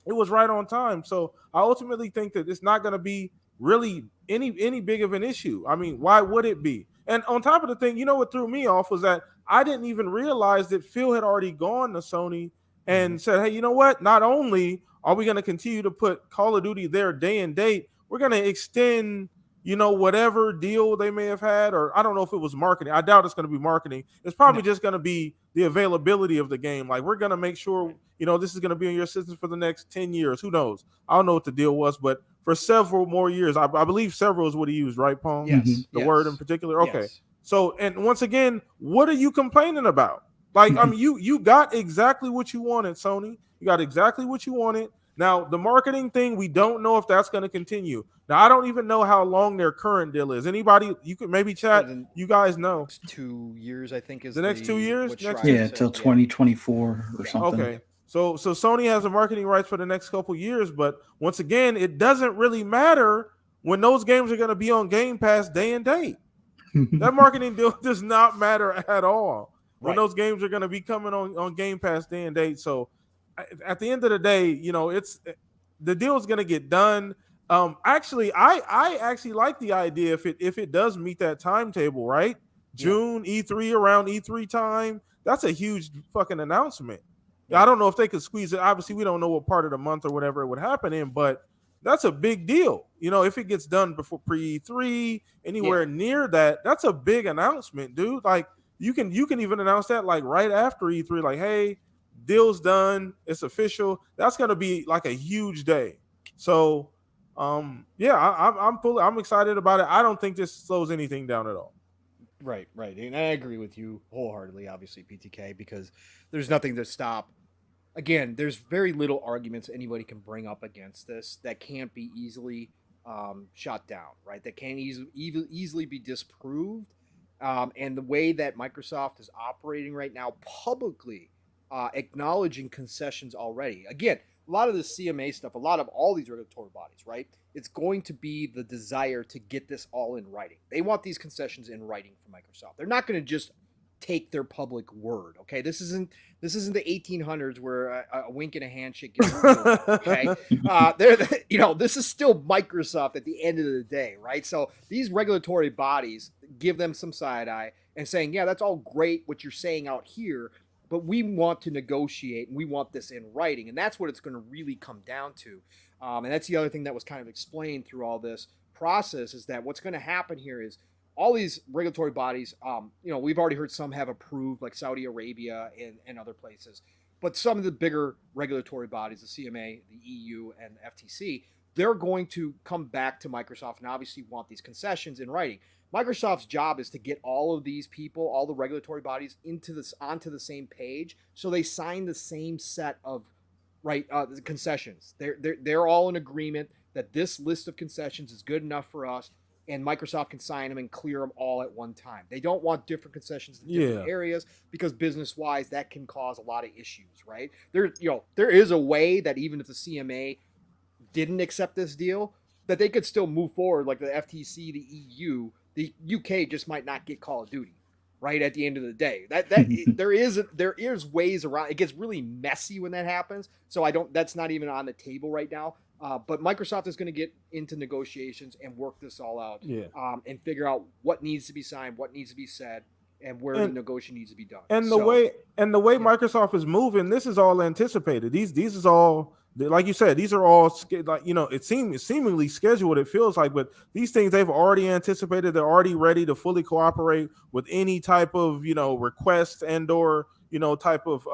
it was right on time. So I ultimately think that it's not going to be really any big of an issue. I mean, why would it be? And on top of the thing, what threw me off was that I didn't even realize that Phil had already gone to Sony and said, hey, you know what? Not only are we going to continue to put Call of Duty there day and date, we're going to extend whatever deal they may have had, or I don't know if it was marketing. I doubt it's going to be marketing. It's probably just going to be the availability of the game. Like, we're going to make sure, this is going to be in your system for the next 10 years. Who knows? I don't know what the deal was, but for several more years, I believe several is what he used, right, Pong? Yes. The word in particular? Okay. Yes. So, and once again, what are you complaining about? Like, I mean, you got exactly what you wanted, Sony. You got exactly what you wanted. Now, the marketing thing, we don't know if that's going to continue. Now, I don't even know how long their current deal is. Anybody, you could maybe chat, you guys know. Next 2 years, I think, is the next 2 years? Till 2024 or something. Okay. So Sony has the marketing rights for the next couple years, but once again, it doesn't really matter when those games are going to be on Game Pass day and date. That marketing deal does not matter at all when those games are going to be coming on Game Pass day and date. So at the end of the day, it's the deal is going to get done. Actually, I actually like the idea if it does meet that timetable, right? June E3, around E3 time. That's a huge fucking announcement. I don't know if they could squeeze it. Obviously, we don't know what part of the month or whatever it would happen in, but that's a big deal. If it gets done before pre-E3, anywhere near that, that's a big announcement, dude. Like, you can even announce that like right after E3, like, hey, deal's done, it's official. That's gonna be like a huge day. So, I'm excited about it. I don't think this slows anything down at all. Right. And I agree with you wholeheartedly, obviously, PTK, because there's nothing to stop. Again, there's very little arguments anybody can bring up against this that can't be easily shot down, right? That can't easily be disproved. And the way that Microsoft is operating right now, publicly acknowledging concessions already. Again, a lot of the CMA stuff, a lot of all these regulatory bodies, right? It's going to be the desire to get this all in writing. They want these concessions in writing from Microsoft. They're not going to just take their public word. Okay, this isn't the 1800s where a wink and a handshake gets okay. This is still Microsoft at the end of the day, right? So these regulatory bodies give them some side eye and saying, yeah, that's all great what you're saying out here, but we want to negotiate and we want this in writing, and that's what it's going to really come down to. And that's the other thing that was kind of explained through all this process, is that what's going to happen here is all these regulatory bodies, we've already heard some have approved, like Saudi Arabia and other places, but some of the bigger regulatory bodies, the CMA, the EU, and FTC, they're going to come back to Microsoft and obviously want these concessions in writing. Microsoft's job is to get all of these people, all the regulatory bodies, onto the same page, so they sign the same set of concessions. They're all in agreement that this list of concessions is good enough for us, and Microsoft can sign them and clear them all at one time. They don't want different concessions in different areas, because business-wise, that can cause a lot of issues, right? There is a way that even if the CMA didn't accept this deal, that they could still move forward, like the FTC, the EU, the UK just might not get Call of Duty, right? At the end of the day, there is ways around. It gets really messy when that happens. So that's not even on the table right now. But Microsoft is going to get into negotiations and work this all out, and figure out what needs to be signed, what needs to be said, and where the negotiation needs to be done. And the way Microsoft is moving, this is all anticipated. These is all, like you said, these are all it's seemingly scheduled. It feels like, but these things they've already anticipated. They're already ready to fully cooperate with any type of request and or type of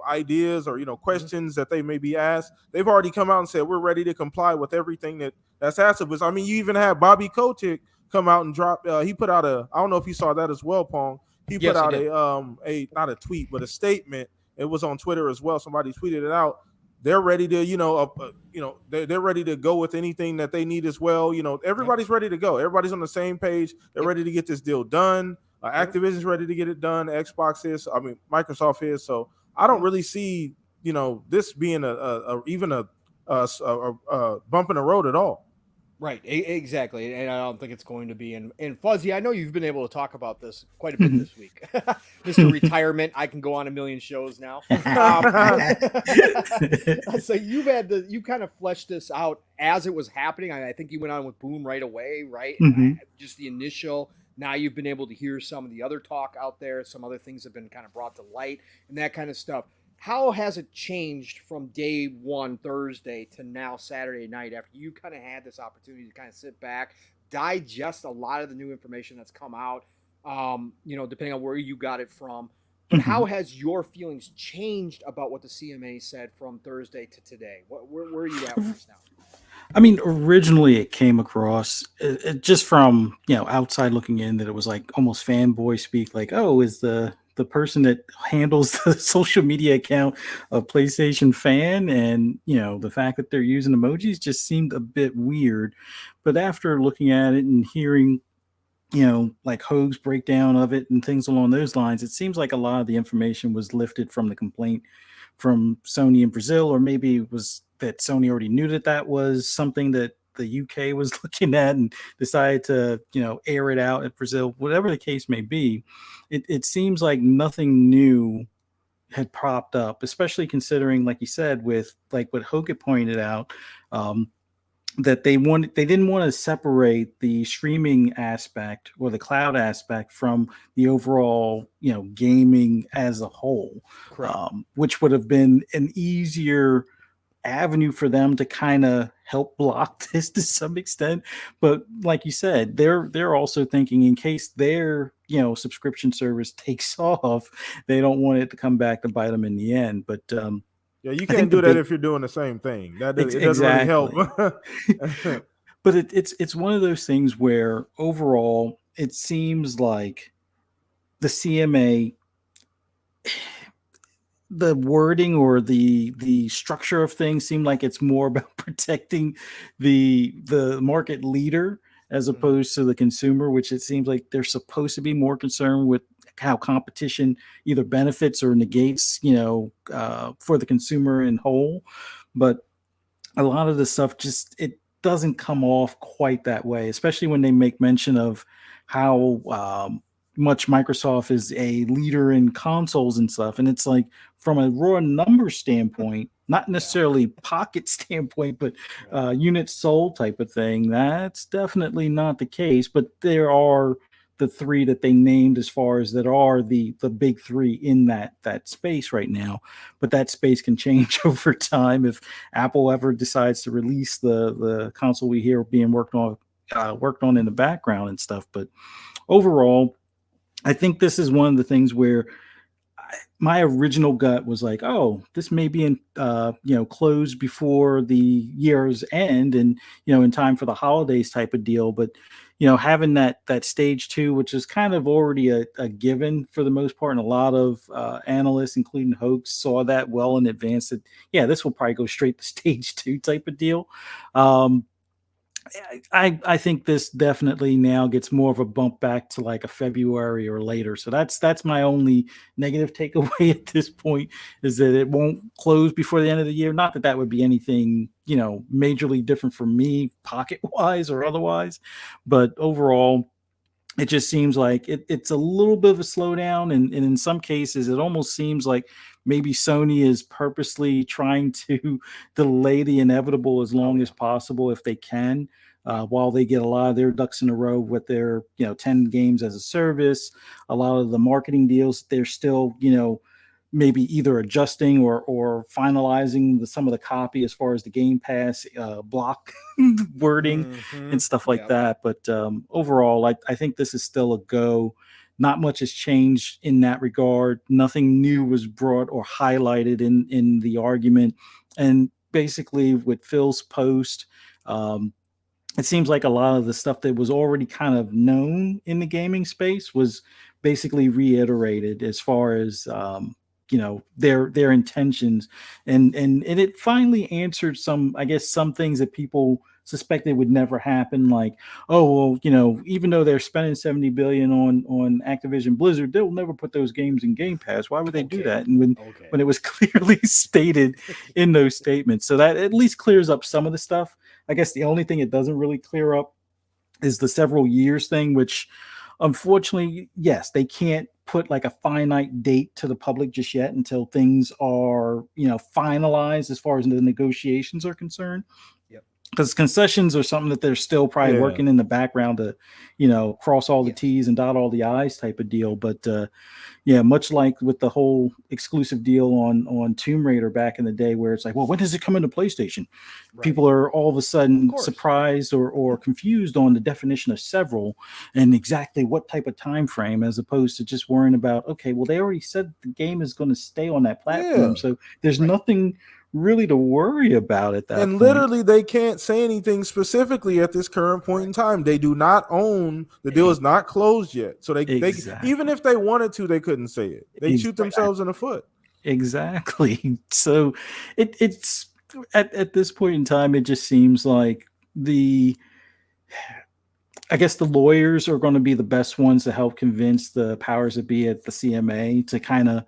ideas or questions that they may be asked. They've already come out and said we're ready to comply with everything that's asked of us. I mean, you even have Bobby Kotick come out and drop. He put out I don't know if you saw that as well, Pong. He put out a not a tweet but a statement. It was on Twitter as well. Somebody tweeted it out. They're ready to they're ready to go with anything that they need as well. Everybody's ready to go. Everybody's on the same page. They're ready to get this deal done. Activision's ready to get it done. Xbox is. I mean, Microsoft is. So I don't really see this being even a bump in the road at all. Right, exactly, and I don't think it's going to be. And Fuzzy, I know you've been able to talk about this quite a bit Mhm. this week, Mister Retirement. I can go on a million shows now. So you kind of fleshed this out as it was happening. I think you went on with Boom right away, right? And Mhm. just the initial. Now you've been able to hear some of the other talk out there. Some other things have been kind of brought to light and that kind of stuff. How has it changed from day one, Thursday, to now Saturday night after you kind of had this opportunity to kind of sit back, digest a lot of the new information that's come out, depending on where you got it from? But how Mhm. has your feelings changed about what the CMA said from Thursday to today? Where are you at with this now? I mean, originally it came across just from outside looking in that it was like almost fanboy speak, like, oh, is the person that handles the social media account a PlayStation fan? And the fact that they're using emojis just seemed a bit weird. But after looking at it and hearing like Hoag's breakdown of it and things along those lines, it seems like a lot of the information was lifted from the complaint from Sony in Brazil, or maybe it was that Sony already knew that that was something that the UK was looking at and decided to, air it out at Brazil. Whatever the case may be, it seems like nothing new had popped up, especially considering, like you said, with like what Hogan pointed out, um, that they didn't want to separate the streaming aspect or the cloud aspect from the overall gaming as a whole, Correct. which would have been an easier avenue for them to kind of help block this to some extent. But like you said, they're also thinking in case their subscription service takes off, they don't want it to come back to bite them in the end. But Yeah, you I can't think the do that big if you're doing the same thing. It doesn't really help. exactly. But it's one of those things where overall it seems like the CMA, the wording or the structure of things seem like it's more about protecting the market leader as Mhm. opposed to the consumer, which it seems like they're supposed to be more concerned with how competition either benefits or negates, for the consumer in whole. But a lot of the stuff just it doesn't come off quite that way, especially when they make mention of how much Microsoft is a leader in consoles and stuff. And it's like from a raw number standpoint, not Yeah. necessarily pocket standpoint, but Right. units sold type of thing. That's definitely not the case. But there are the three that they named as far as that are the big three in that space right now. But that space can change over time if Apple ever decides to release the console we hear being worked on in the background and stuff. But overall, I think this is one of the things where my original gut was like, oh, this may be in closed before the year's end and in time for the holidays type of deal. But having that stage two, which is kind of already a given for the most part, and a lot of analysts, including Hoax, saw that well in advance. That yeah, this will probably go straight to stage two type of deal. Um, I think this definitely now gets more of a bump back to like a February or later. So that's my only negative takeaway at this point is that it won't close before the end of the year. Not that that would be anything majorly different for me pocket wise or otherwise, but overall it just seems like it's a little bit of a slowdown, and in some cases it almost seems like maybe Sony is purposely trying to delay the inevitable as Oh long as yeah. possible if they can, while they get a lot of their ducks in a row with their 10 games as a service, a lot of the marketing deals they're still maybe either adjusting or finalizing some of the copy as far as the Game Pass block wording Hmm. and stuff like Yeah. that. But overall, I think this is still a go. Not much has changed in that regard. Nothing new was brought or highlighted in the argument. And basically, with Phil's post, it seems like a lot of the stuff that was already kind of known in the gaming space was basically reiterated as far as their intentions, and it finally answered some, I guess, some things that people suspect it would never happen. Like, oh well, even though they're spending 70 billion on Activision Blizzard, they'll never put those games in Game Pass. Why would they do that? And when it was clearly stated in those statements, so that at least clears up some of the stuff. I guess the only thing it doesn't really clear up is the several years thing, which unfortunately, yes, they can't put like a finite date to the public just yet until things are, finalized as far as the negotiations are concerned. Yep. Because concessions are something that they're still probably working in the background to, cross all the T's and dot all the I's type of deal. But yeah, much like with the whole exclusive deal on Tomb Raider back in the day, where it's like, well, when does it come into PlayStation? Right. People are all of a sudden surprised or confused on the definition of several and exactly what type of time frame, as opposed to just worrying about, okay, well, they already said the game is going to stay on that platform, so there's nothing really to worry about at that point. And literally, they can't say anything specifically at this current point in time. They do not own, the deal is not closed yet. So they even if they wanted to, they couldn't say it. They shoot themselves in the foot. Exactly. So it's at this point in time, it just seems like I guess the lawyers are going to be the best ones to help convince the powers that be at the CMA to kind of,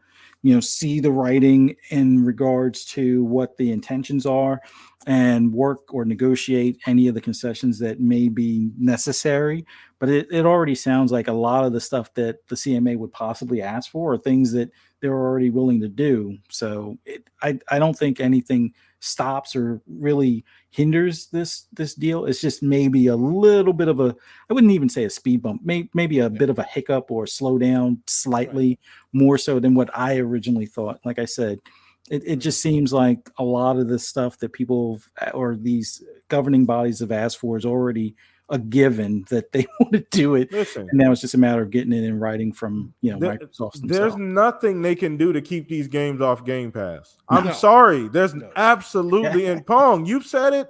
see the writing in regards to what the intentions are and work or negotiate any of the concessions that may be necessary. But it already sounds like a lot of the stuff that the CMA would possibly ask for are things that they're already willing to do. So I don't think anything stops or really hinders this deal. It's just maybe a little bit of I wouldn't even say a speed bump, maybe a bit of a hiccup or slow down slightly more so than what I originally thought. Like I said, it just seems like a lot of the stuff that people or these governing bodies have asked for is already a given that they want to do it. Listen, and now it's just a matter of getting it in writing from Microsoft themselves. There's nothing they can do to keep these games off Game Pass. I'm sorry. There's absolutely, and Pong, you've said it.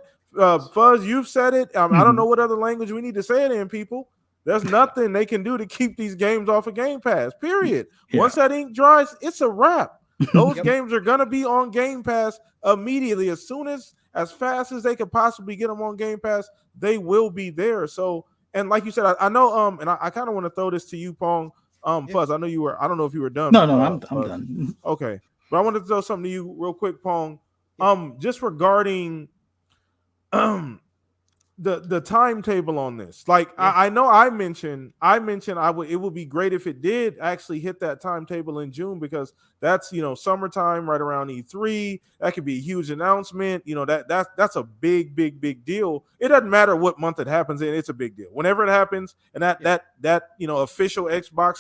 Fuzz, you've said it. I don't know what other language we need to say it in, people. There's nothing they can do to keep these games off of Game Pass, period. Once that ink dries, it's a wrap. Those games are going to be on Game Pass immediately. As fast as they could possibly get them on Game Pass, they will be there. So, and like you said, I know, and I kind of want to throw this to you, Pong. Fuzz, I know you were, I don't know if you were done. No, I'm done. Okay. But I wanted to throw something to you real quick, Pong. Just regarding the timetable on this. Like I know I mentioned it would be great if it did actually hit that timetable in June, because that's summertime right around E3. That could be a huge announcement. That's a big deal. It doesn't matter what month it happens in, it's a big deal. Whenever it happens and that official Xbox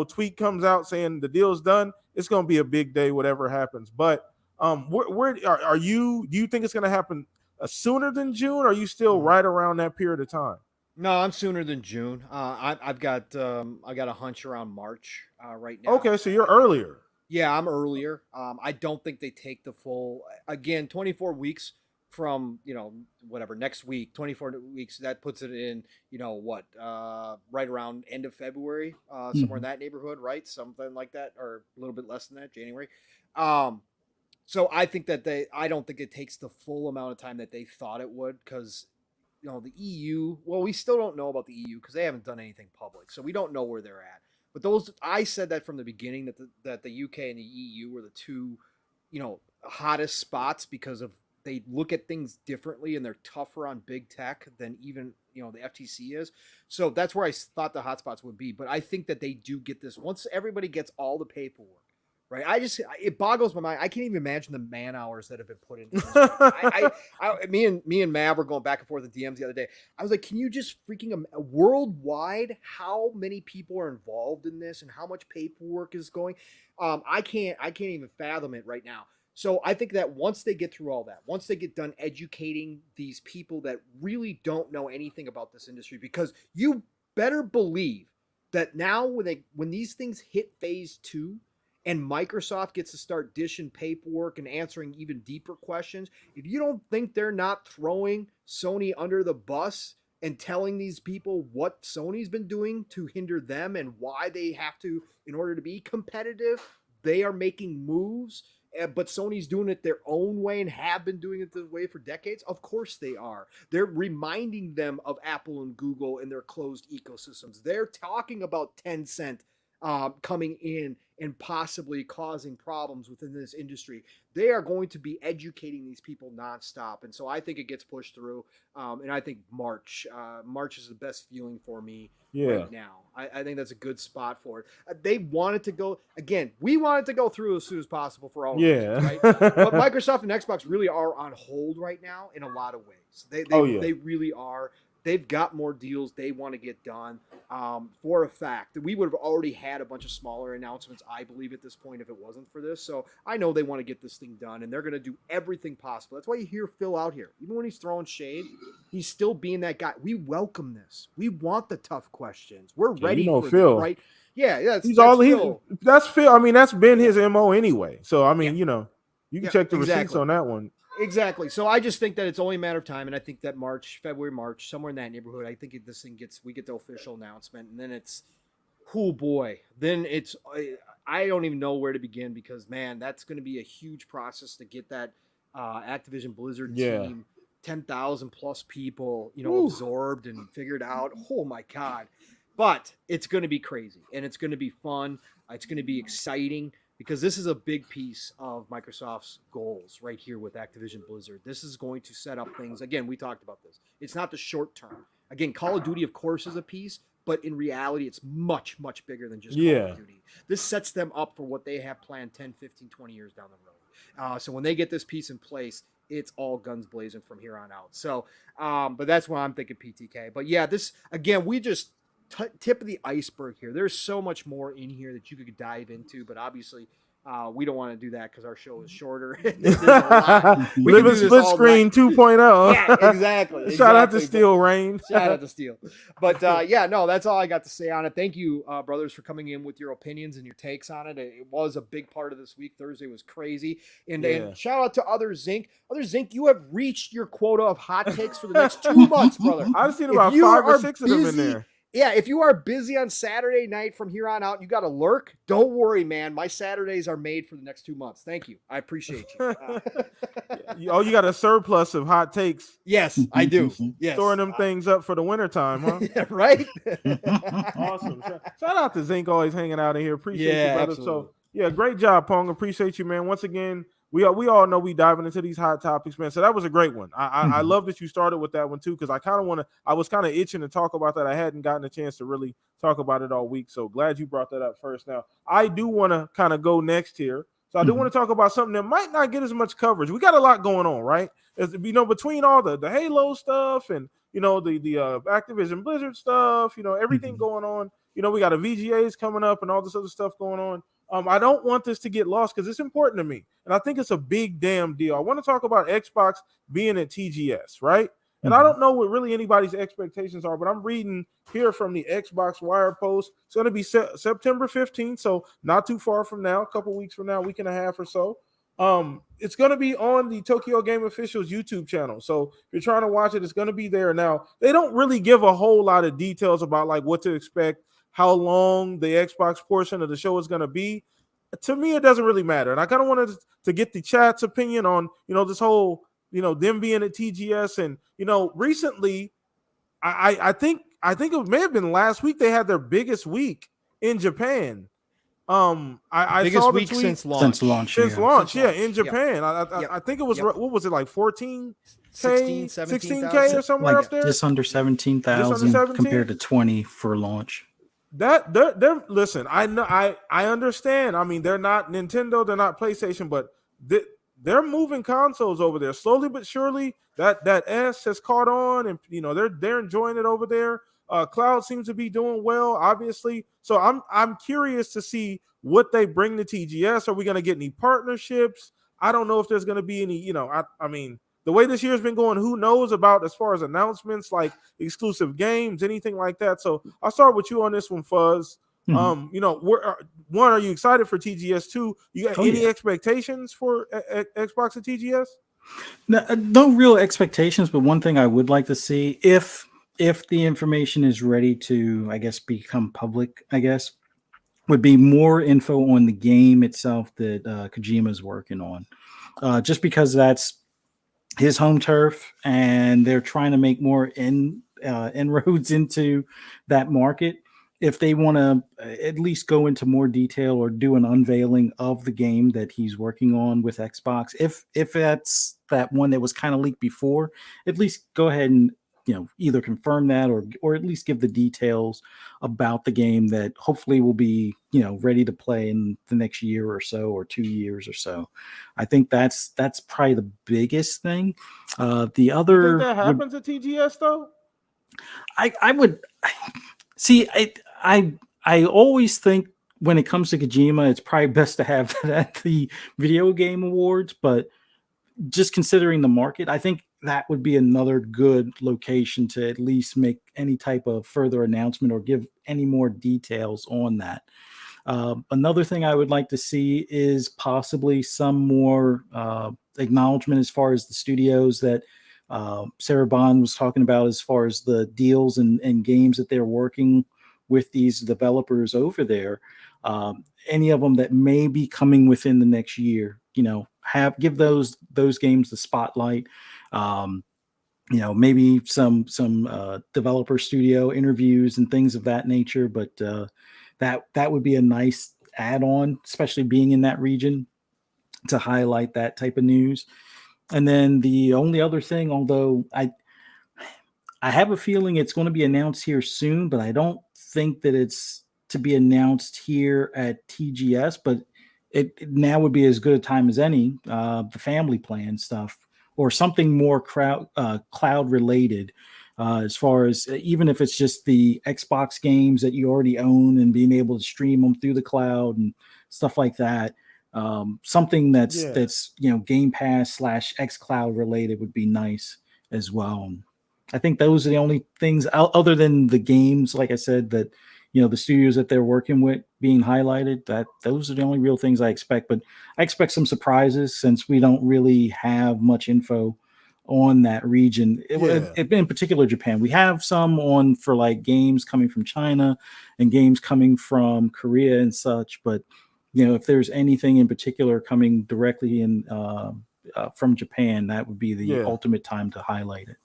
tweet comes out saying the deal's done, it's gonna be a big day, whatever happens. But where are you? Do you think it's gonna happen sooner than June? Or are you still right around that period of time? No, I'm sooner than June. I've got a hunch around March right now. Okay, so you're earlier. Yeah, I'm earlier. I don't think they take the full 24 weeks from whatever next week. 24 weeks, that puts it in right around end of February, somewhere in that neighborhood, right? Something like that, or a little bit less than that, January. So I think that I don't think it takes the full amount of time that they thought it would, because the EU, well, we still don't know about the EU because they haven't done anything public, so we don't know where they're at. But I said that from the beginning, that the UK and the EU were the two hottest spots, because of they look at things differently and they're tougher on big tech than even the FTC is. So that's where I thought the hotspots would be. But I think that they do get this once everybody gets all the paperwork. Right, it boggles my mind. I can't even imagine the man hours that have been put into this. Me and Mav were going back and forth with DMs the other day. I was like, can you just freaking worldwide, how many people are involved in this and how much paperwork is going? I can't even fathom it right now. So I think that once they get through all that, once they get done educating these people that really don't know anything about this industry, because you better believe that now when these things hit phase 2. And Microsoft gets to start dishing paperwork and answering even deeper questions, if you don't think they're not throwing Sony under the bus and telling these people what Sony's been doing to hinder them and why they have to, in order to be competitive, they are making moves But Sony's doing it their own way and have been doing it the way for decades. Of course they are. They're reminding them of Apple and Google and their closed ecosystems. They're talking about Tencent coming in and possibly causing problems within this industry. They are going to be educating these people nonstop, and so I think it gets pushed through. And I think March is the best feeling for me right now. I think that's a good spot for it. They wanted to go again. We wanted to go through as soon as possible for all reasons, right? But Microsoft and Xbox really are on hold right now in a lot of ways. They really are. They've got more deals they want to get done. For a fact, we would have already had a bunch of smaller announcements, I believe, at this point if it wasn't for this. So I know they want to get this thing done, and they're going to do everything possible. That's why you hear Phil out here. Even when he's throwing shade, he's still being that guy. We welcome this. We want the tough questions. We're ready for Phil. Right? Yeah, that's Phil. That's Phil. I mean, that's been his MO anyway. So I mean, you can check the receipts on that one. Exactly. So I just think that it's only a matter of time, and I think that February, March, somewhere in that neighborhood, I think this thing we get the official announcement, and then it's, oh boy, then it's, I don't even know where to begin because man, that's going to be a huge process to get that Activision Blizzard team, 10,000 plus people, absorbed and figured out. Oh my God. But it's going to be crazy, and it's going to be fun. It's going to be exciting. Because this is a big piece of Microsoft's goals right here with Activision Blizzard. This is going to set up things. Again, we talked about this. It's not the short term. Again, Call of Duty, of course, is a piece, but in reality, it's much, much bigger than just Call of Duty. This sets them up for what they have planned 10, 15, 20 years down the road. So when they get this piece in place, it's all guns blazing from here on out. So, but that's why I'm thinking PTK. But yeah, this, again, we just tip of the iceberg here. There's so much more in here that you could dive into, but obviously we don't want to do that because our show is shorter. Living split screen 2.0. Yeah, exactly. Shout out to Steel Rain. Shout out to Steel. But that's all I got to say on it. Thank you, brothers, for coming in with your opinions and your takes on it. It was a big part of this week. Thursday was crazy. And shout out to Other Zinc. Other Zinc, you have reached your quota of hot takes for the next 2 months, brother. I've seen about 5 or 6 of them in there. Yeah, if you are busy on Saturday night from here on out, you got to lurk. Don't worry, man. My Saturdays are made for the next 2 months. Thank you. I appreciate you. You got a surplus of hot takes. Yes, I do. Yes. Storing them things up for the wintertime, huh? Yeah, right? Awesome. Shout out to Zink always hanging out in here. Appreciate you, brother. Absolutely. So, great job, Pong. Appreciate you, man. Once again, we all know we diving into these hot topics, man. So that was a great one. I love that you started with that one too, because I was kind of itching to talk about that. I hadn't gotten a chance to really talk about it all week. So glad you brought that up first. Now, I do want to kind of go next here. So I do want to talk about something that might not get as much coverage. We got a lot going on, right? Between all the Halo stuff and the Activision Blizzard stuff, everything going on. We got a VGAs coming up and all this other stuff going on. I don't want this to get lost because it's important to me. And I think it's a big damn deal. I want to talk about Xbox being at TGS, right? And I don't know what really anybody's expectations are, but I'm reading here from the Xbox Wire post. It's going to be September 15th, so not too far from now, a couple weeks from now, week and a half or so. It's going to be on the Tokyo Game Officials YouTube channel. So if you're trying to watch it, it's going to be there. Now, they don't really give a whole lot of details about like what to expect, how long the Xbox portion of the show is going to be. To me, it doesn't really matter. And I kind of wanted to get the chat's opinion on, this whole, them being at TGS. And, recently, I think it may have been last week, they had their biggest week in Japan. I biggest saw the week tweet since launch. Since launch, in Japan. I think it was, what was it, like 14K, 16K or somewhere like up there? Just under 17,000 compared to 20 for launch. They're listen, I know, I understand. I mean, they're not Nintendo, they're not PlayStation, but they're moving consoles over there slowly but surely. That S has caught on, and they're enjoying it over there. Cloud seems to be doing well, obviously. So I'm curious to see what they bring to TGS. Are we going to get any partnerships? I don't know if there's going to be any. I mean, the way this year's been going, who knows about as far as announcements like exclusive games, anything like that. So I'll start with you on this one, Fuzz. One, are you excited for TGS? 2, you got any expectations for Xbox and TGS? No real expectations, but one thing I would like to see, if the information is ready to, I guess, become public, would be more info on the game itself that Kojima's working on. Just because that's his home turf, and they're trying to make more inroads into that market. If they want to at least go into more detail or do an unveiling of the game that he's working on with Xbox, if that's that one that was kind of leaked before, at least go ahead and either confirm that or at least give the details about the game that hopefully will be ready to play in the next year or so or 2 years or so. I think that's probably the biggest thing. The You think other that would happens at TGS though? I would see I always think when it comes to Kojima, it's probably best to have that at the video game awards, but just considering the market, I think that would be another good location to at least make any type of further announcement or give any more details on that. Another thing I would like to see is possibly some more acknowledgement as far as the studios that Sarah Bond was talking about, as far as the deals and games that they're working with these developers over there. Any of them that may be coming within the next year, give those games the spotlight. Um, maybe some developer studio interviews and things of that nature, but that would be a nice add-on, especially being in that region, to highlight that type of news. And then the only other thing, although I have a feeling it's going to be announced here soon, but I don't think that it's to be announced here at TGS. But it now would be as good a time as any. The family plan stuff or something more cloud related, as far as even if it's just the Xbox games that you already own and being able to stream them through the cloud and stuff like that. Something that's Game Pass / X Cloud related would be nice as well. I think those are the only things other than the games, like I said, that the studios that they're working with being highlighted. That those are the only real things I expect. But I expect some surprises since we don't really have much info on that region. In particular, Japan. We have some on for like games coming from China and games coming from Korea and such. But if there's anything in particular coming directly in from Japan, that would be the ultimate time to highlight it.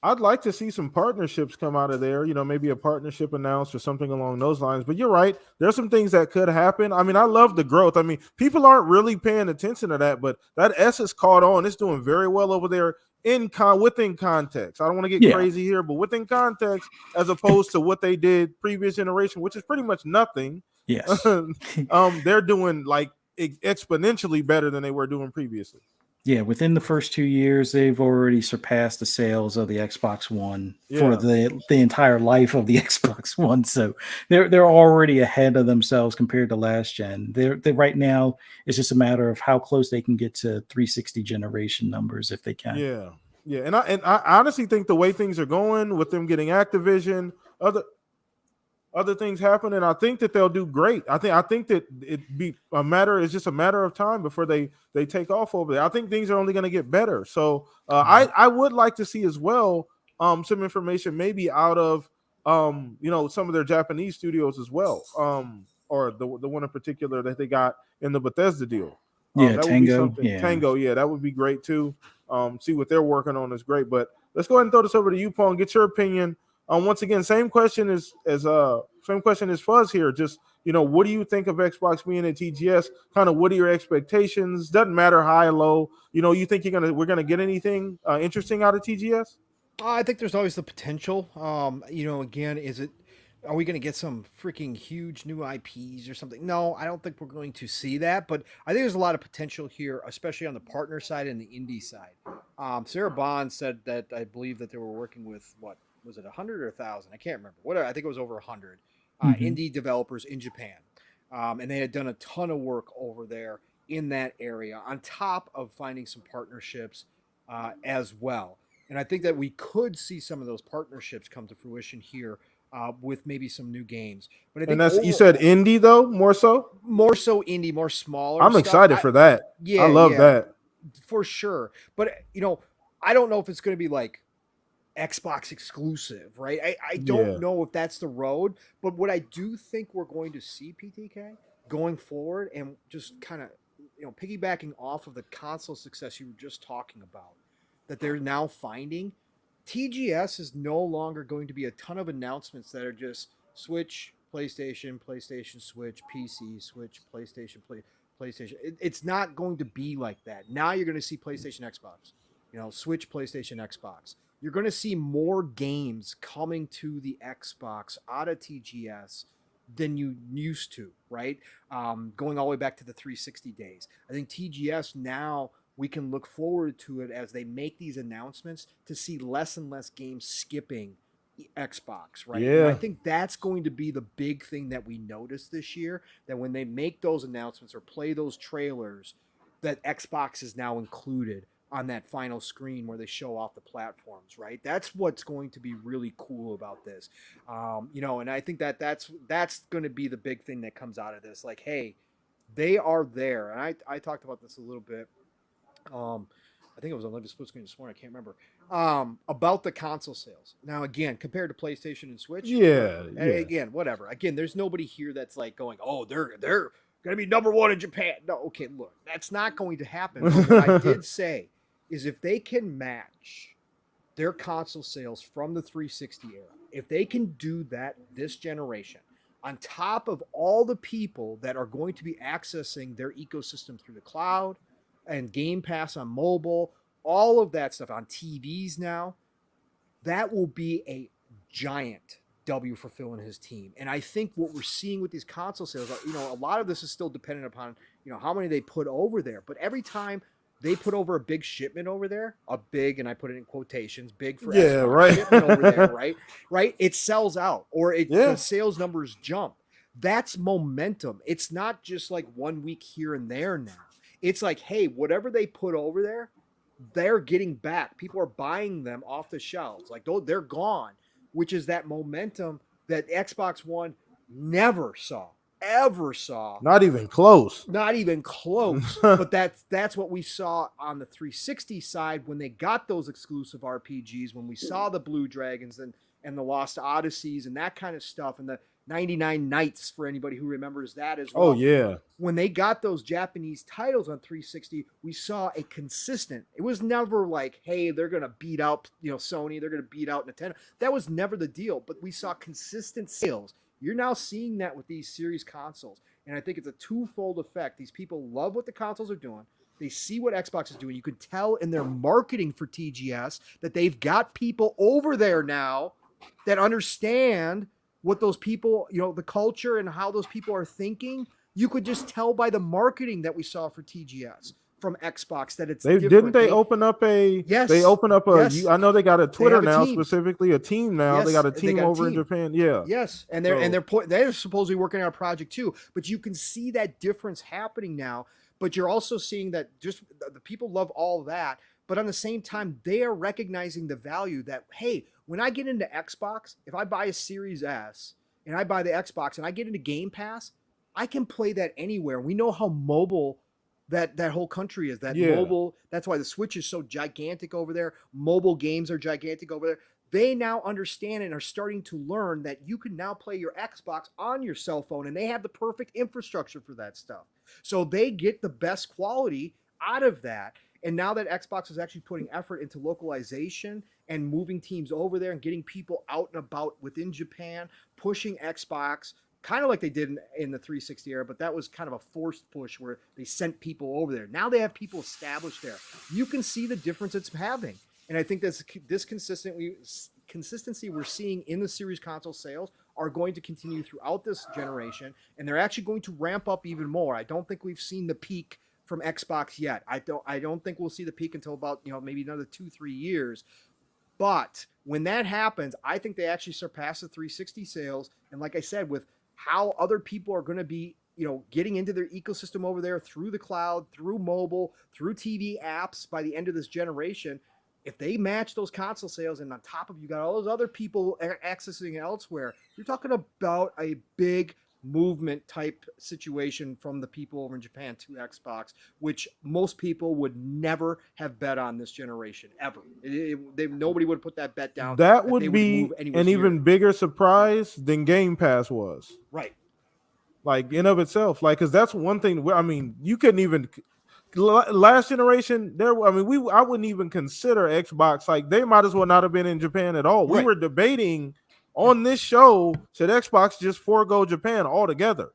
I'd like to see some partnerships come out of there, maybe a partnership announced or something along those lines. But you're right. There's some things that could happen. I mean, I love the growth. I mean, people aren't really paying attention to that, but that S is caught on. It's doing very well over there within context. I don't want to get crazy here, but within context, as opposed to what they did previous generation, which is pretty much nothing. Yes. They're doing like exponentially better than they were doing previously. Yeah, within the first 2 years, they've already surpassed the sales of the Xbox One for the entire life of the Xbox One. So they're already ahead of themselves compared to last gen. They're right now. It's just a matter of how close they can get to 360 generation numbers if they can. Yeah, and I honestly think the way things are going with them getting Activision, other things happen, and I think that they'll do great. I think that it's just a matter of time before they take off over there. I think things are only going to get better. So I would like to see as well some information maybe out of some of their Japanese studios as well, or the one in particular that they got in the Bethesda deal. That Tango. Would be something. Tango, that would be great too. See what they're working on is great. But let's go ahead and throw this over to you, Pong. Get your opinion. Once again, same question as Fuzz here. Just what do you think of Xbox being at TGS? Kind of what are your expectations? Doesn't matter high or low. You think we're gonna get anything interesting out of TGS? I think there's always the potential. Again, are we going to get some freaking huge new IPs or something? No, I don't think we're going to see that. But I think there's a lot of potential here, especially on the partner side and the indie side. Sarah Bond said that I believe that they were working with what was it 100 or 1,000? I can't remember. Whatever. I think it was over 100 indie developers in Japan, and they had done a ton of work over there in that area. On top of finding some partnerships as well, and I think that we could see some of those partnerships come to fruition here with maybe some new games. But I think you said indie though, more so indie, more smaller. I'm excited for that. I love that for sure. But I don't know if it's going to be like Xbox exclusive, right? I don't know if that's the road, but what I do think we're going to see, PTK, going forward, and just kind of, piggybacking off of the console success you were just talking about, that they're now finding, TGS is no longer going to be a ton of announcements that are just Switch, PlayStation, PlayStation, Switch, PC, Switch, PlayStation. It's not going to be like that. Now you're going to see PlayStation, Xbox, Switch, PlayStation, Xbox. You're going to see more games coming to the Xbox out of TGS than you used to, right? Going all the way back to the 360 days. I think TGS now, we can look forward to it as they make these announcements to see less and less games skipping Xbox, right? Yeah. And I think that's going to be the big thing that we notice this year, that when they make those announcements or play those trailers, that Xbox is now included on that final screen where they show off the platforms, right? That's what's going to be really cool about this. And I think that's going to be the big thing that comes out of this. Like, hey, they are there. And I talked about this a little bit. I think it was on Live Split Screen this morning. I can't remember. About the console sales. Now, again, compared to PlayStation and Switch. Yeah. Again, whatever. Again, there's nobody here that's like going, oh, they're going to be number one in Japan. No, okay, look, that's not going to happen. But what I did say is if they can match their console sales from the 360 era, if they can do that this generation, on top of all the people that are going to be accessing their ecosystem through the cloud and Gamepass on mobile, all of that stuff on TVs now, that will be a giant W for Phil and his team. And I think what we're seeing with these console sales, a lot of this is still dependent upon, how many they put over there. But every time they put over a big shipment over there, and I put it in quotations, big for Xbox, right. shipment over there, right? It sells out, or the sales numbers jump. That's momentum. It's not just like 1 week here and there now. It's like, hey, whatever they put over there, they're getting back. People are buying them off the shelves. Like, they're gone, which is that momentum that Xbox One ever saw. Not even close. But that's what we saw on the 360 side when they got those exclusive RPGs, when we saw the Blue Dragons and the Lost Odysseys and that kind of stuff, and the 99 Nights, for anybody who remembers that as well. Oh, yeah. When they got those Japanese titles on 360, we saw a consistent. It was never like, hey, they're going to beat out, Sony, they're going to beat out Nintendo. That was never the deal, but we saw consistent sales. You're now seeing that with these series consoles, and I think it's a twofold effect. These people love what the consoles are doing. They see what Xbox is doing. You can tell in their marketing for TGS that they've got people over there now that understand what those people, the culture and how those people are thinking. You could just tell by the marketing that we saw for TGS from Xbox that it's different. Didn't they open up a? Yes. They open up a. Yes. I know they got a Twitter now, team. specifically a team now. Yes, they got a team over in Japan. Yeah. Yes, and they're supposedly working on a project too. But you can see that difference happening now. But you're also seeing that just the people love all that. But on the same time, they are recognizing the value that, hey, when I get into Xbox, if I buy a Series S and I buy the Xbox and I get into Game Pass, I can play that anywhere. We know how mobile that whole country is. Mobile, that's why the Switch is so gigantic over there. Mobile games are gigantic over there. They now understand and are starting to learn that you can now play your Xbox on your cell phone, and they have the perfect infrastructure for that stuff. So they get the best quality out of that. And now that Xbox is actually putting effort into localization and moving teams over there and getting people out and about within Japan, pushing Xbox, kind of like they did in the 360 era, but that was kind of a forced push where they sent people over there. Now they have people established there. You can see the difference it's having. And I think this consistency we're seeing in the series console sales are going to continue throughout this generation, and they're actually going to ramp up even more. I don't think we've seen the peak from Xbox yet. I don't think we'll see the peak until about, maybe another 2-3 years. But when that happens, I think they actually surpass the 360 sales. And like I said, with how other people are going to be, getting into their ecosystem over there through the cloud, through mobile, through TV apps by the end of this generation, if they match those console sales and on top of you got all those other people accessing elsewhere, you're talking about a big movement type situation from the people over in Japan to Xbox, which most people would never have bet on this generation ever. Nobody would put that bet down That that they would would move be anywhere an near even it. bigger surprise than Game Pass was. Right. Like in of itself, like because that's one thing. I mean, you couldn't even last generation. There, I mean, I wouldn't even consider Xbox. Like they might as well not have been in Japan at all. We Right. were debating on this show, should Xbox just forego Japan altogether?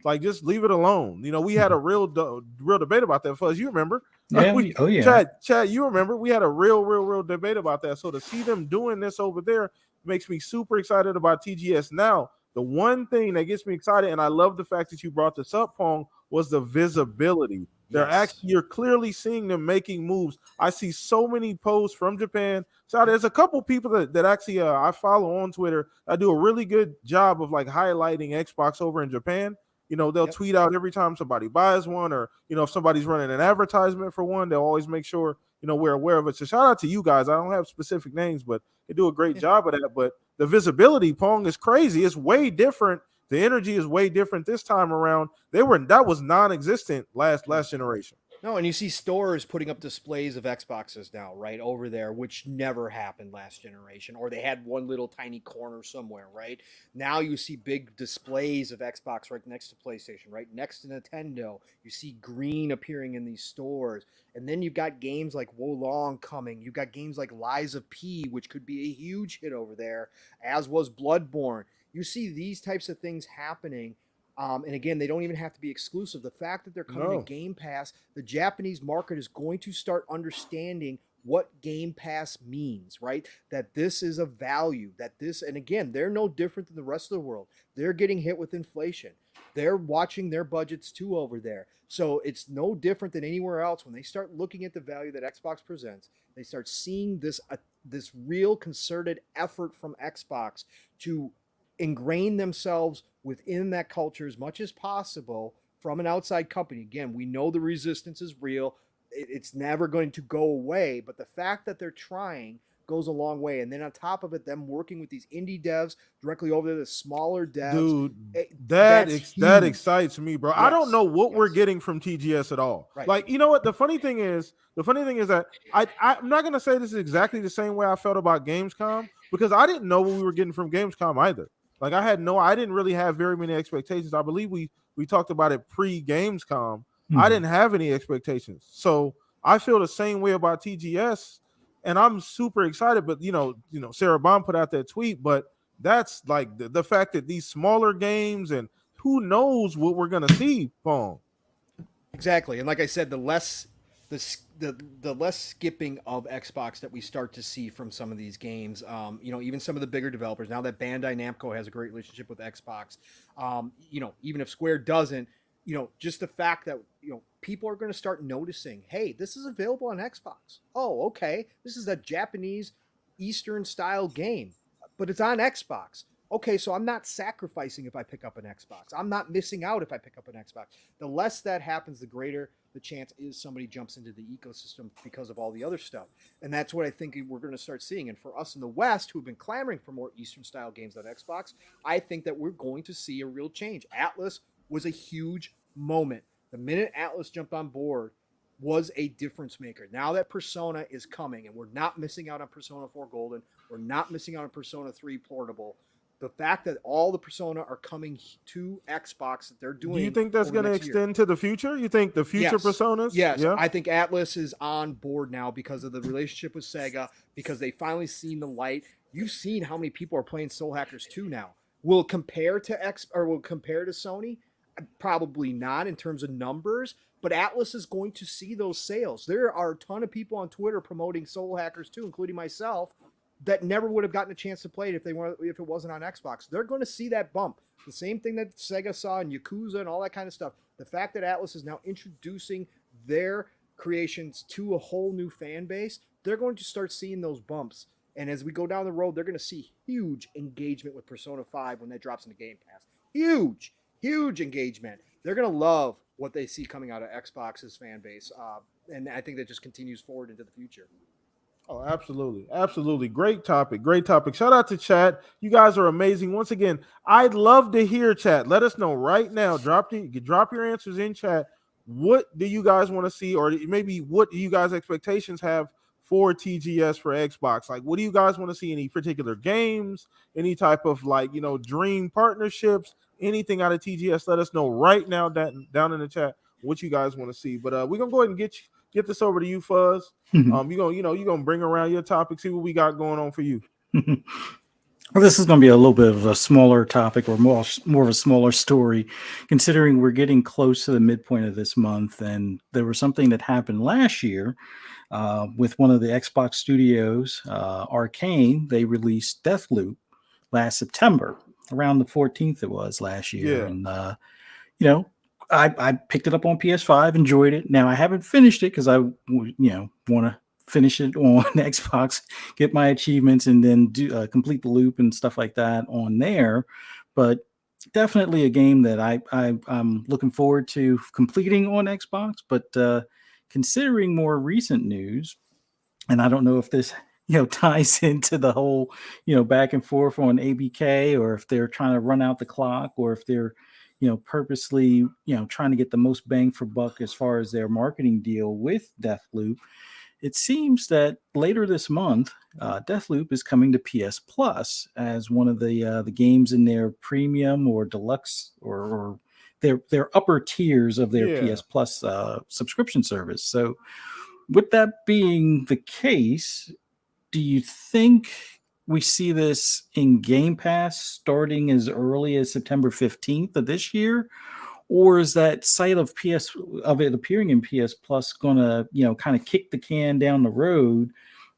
Like just leave it alone. You know, we had a real debate about that. Fuzz, you remember? Yeah. Oh yeah. Chad, you remember? We had a real debate about that. So to see them doing this over there makes me super excited about TGS now. The one thing that gets me excited, and I love the fact that you brought this up, Pong, was the visibility. Yes. You're clearly seeing them making moves. I see so many posts from Japan. So there's a couple people that actually I follow on Twitter. I do a really good job of like highlighting Xbox over in Japan. You know, they'll tweet out every time somebody buys one, or you know, if somebody's running an advertisement for one, they'll always make sure we're aware of it. So shout out to you guys. I don't have specific names, but they do a great job of that. But the visibility, Pong, is crazy. It's way different. The energy is way different this time around. That was non-existent last generation. No, and you see stores putting up displays of Xboxes now, right over there, which never happened last generation, or they had one little tiny corner somewhere, right? Now you see big displays of Xbox right next to PlayStation, right next to Nintendo. You see green appearing in these stores, and then you've got games like Wolong coming. You've got games like Lies of P, which could be a huge hit over there, as was Bloodborne. You see these types of things happening. And again, they don't even have to be exclusive. The fact that they're coming to Game Pass, the Japanese market is going to start understanding what Game Pass means, right? That this is a value, and again, they're no different than the rest of the world. They're getting hit with inflation. They're watching their budgets too over there. So it's no different than anywhere else. When they start looking at the value that Xbox presents, they start seeing this real concerted effort from Xbox to ingrain themselves within that culture as much as possible from an outside company. Again, we know the resistance is real. It's never going to go away, but the fact that they're trying goes a long way. And then on top of it, them working with these indie devs directly over there, the smaller devs. Dude, that excites me, bro. Yes, I don't know what we're getting from TGS at all. Right. Like, you know what? The funny thing is that I'm not gonna say this is exactly the same way I felt about Gamescom, because I didn't know what we were getting from Gamescom either. Like I didn't really have very many expectations. I believe we talked about it pre-Gamescom. I didn't have any expectations. So I feel the same way about TGS, and I'm super excited. But Sarah Bond put out that tweet, but that's like the fact that these smaller games, and who knows what we're gonna see, Pong. Exactly. And like I said, the less skipping of Xbox that we start to see from some of these games, even some of the bigger developers, now that Bandai Namco has a great relationship with Xbox, even if Square doesn't, just the fact that, people are going to start noticing, hey, this is available on Xbox. Oh, okay. This is a Japanese Eastern style game, but it's on Xbox. Okay, so I'm not sacrificing if I pick up an Xbox. I'm not missing out if I pick up an Xbox. The less that happens, the greater the chance is somebody jumps into the ecosystem because of all the other stuff. And that's what I think we're going to start seeing. And for us in the West, who've been clamoring for more Eastern style games on Xbox, I think that we're going to see a real change. Atlas was a huge moment. The minute Atlas jumped on board was a difference maker. Now that Persona is coming, and we're not missing out on Persona 4 Golden, we're not missing out on Persona 3 Portable. The fact that all the Persona are coming to Xbox, that they're doing. Do you think that's going to extend to the future? You think the future Personas? Yes. Yeah? I think Atlas is on board now because of the relationship with Sega, because they finally seen the light. You've seen how many people are playing Soul Hackers 2 now. Will compare to Sony? Probably not in terms of numbers, but Atlas is going to see those sales. There are a ton of people on Twitter promoting Soul Hackers 2, including myself, that never would have gotten a chance to play it if it wasn't on Xbox. They're going to see that bump. The same thing that Sega saw in Yakuza and all that kind of stuff. The fact that Atlas is now introducing their creations to a whole new fan base, they're going to start seeing those bumps. And as we go down the road, they're going to see huge engagement with Persona 5 when that drops into Game Pass. Huge engagement. They're going to love what they see coming out of Xbox's fan base. And I think that just continues forward into the future. Oh, absolutely. Absolutely. Great topic. Great topic. Shout out to chat. You guys are amazing. Once again, I'd love to hear chat. Let us know right now. Drop your answers in chat. What do you guys want to see, or maybe what do you guys' expectations have for TGS for Xbox? Like, what do you guys want to see? Any particular games? Any type of dream partnerships? Anything out of TGS? Let us know right now down in the chat what you guys want to see. But we're gonna go ahead and get this over to you, Fuzz. You gonna bring around your topic, see what we got going on for you. Well, this is going to be a little bit of a smaller topic, or more of a smaller story, considering we're getting close to the midpoint of this month. And there was something that happened last year with one of the Xbox studios, Arcane. They released Deathloop last September, around the 14th it was last year. Yeah. And, I picked it up on PS5, enjoyed it. Now, I haven't finished it because I want to finish it on Xbox, get my achievements, and then do complete the loop and stuff like that on there. But definitely a game that I'm looking forward to completing on Xbox. But considering more recent news, and I don't know if this ties into the whole back and forth on ABK, or if they're trying to run out the clock, or if they're purposely trying to get the most bang for buck as far as their marketing deal with Deathloop. It seems that later this month, Deathloop is coming to PS Plus as one of the games in their premium or deluxe, or their upper tiers of their PS Plus subscription service. So, with that being the case, do you think we see this in Game Pass starting as early as September 15th of this year? Or is that sight of it appearing in PS Plus going to, kind of kick the can down the road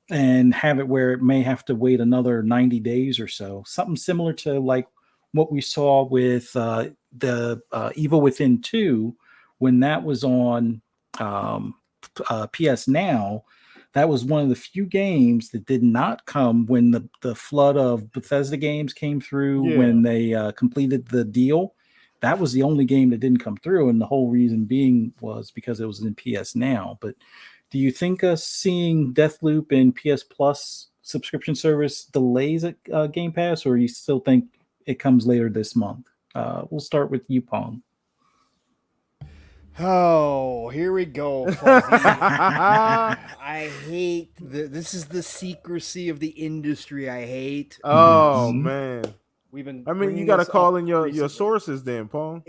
and have it where it may have to wait another 90 days or so? Something similar to like what we saw with the Evil Within 2 when that was on PS Now. That was one of the few games that did not come when the flood of Bethesda games came through when they completed the deal. That was the only game that didn't come through, and the whole reason being was because it was in PS Now. But do you think us seeing Deathloop in PS Plus subscription service delays at Game Pass, or you still think it comes later this month? We'll start with you, Pong. Oh, here we go, Fuzzy. I hate this is the secrecy of the industry. I hate. Oh man. We've been. I mean, you got to call in your sources, then, Pong.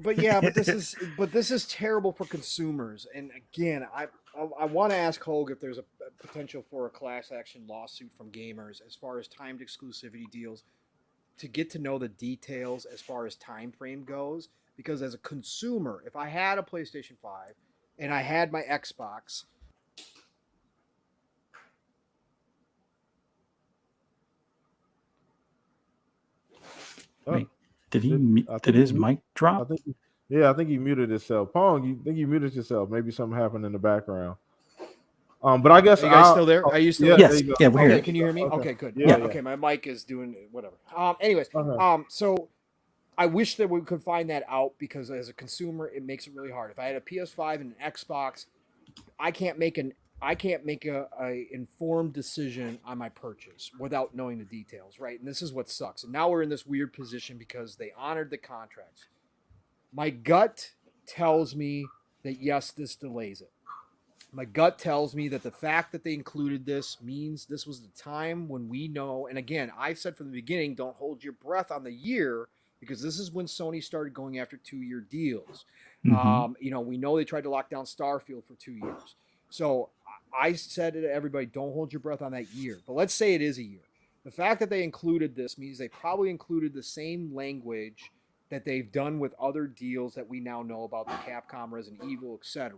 But this is terrible for consumers. And again, I want to ask Hogue if there's a potential for a class action lawsuit from gamers as far as timed exclusivity deals, to get to know the details as far as time frame goes. Because as a consumer, if I had a PlayStation 5 and I had my Xbox, Wait, did his mic drop? I think he muted himself. Pong, you think you muted yourself? Maybe something happened in the background. But I guess are you guys still there? Are you still there? Yes. Yeah, we're here. Can you hear me? Okay, good. Yeah. Okay, my mic is doing whatever. Anyways, so I wish that we could find that out, because as a consumer, it makes it really hard. If I had a PS5 and an Xbox, I can't make a informed decision on my purchase without knowing the details, right? And this is what sucks. And now we're in this weird position because they honored the contracts. My gut tells me that yes, this delays it. My gut tells me that the fact that they included this means this was the time when we know. And again, I've said from the beginning, don't hold your breath on the year, because this is when Sony started going after 2-year deals. Mm-hmm. We know they tried to lock down Starfield for 2 years. So I said to everybody, don't hold your breath on that year. But let's say it is a year. The fact that they included this means they probably included the same language that they've done with other deals that we now know about, the Capcom, Resident Evil, etc.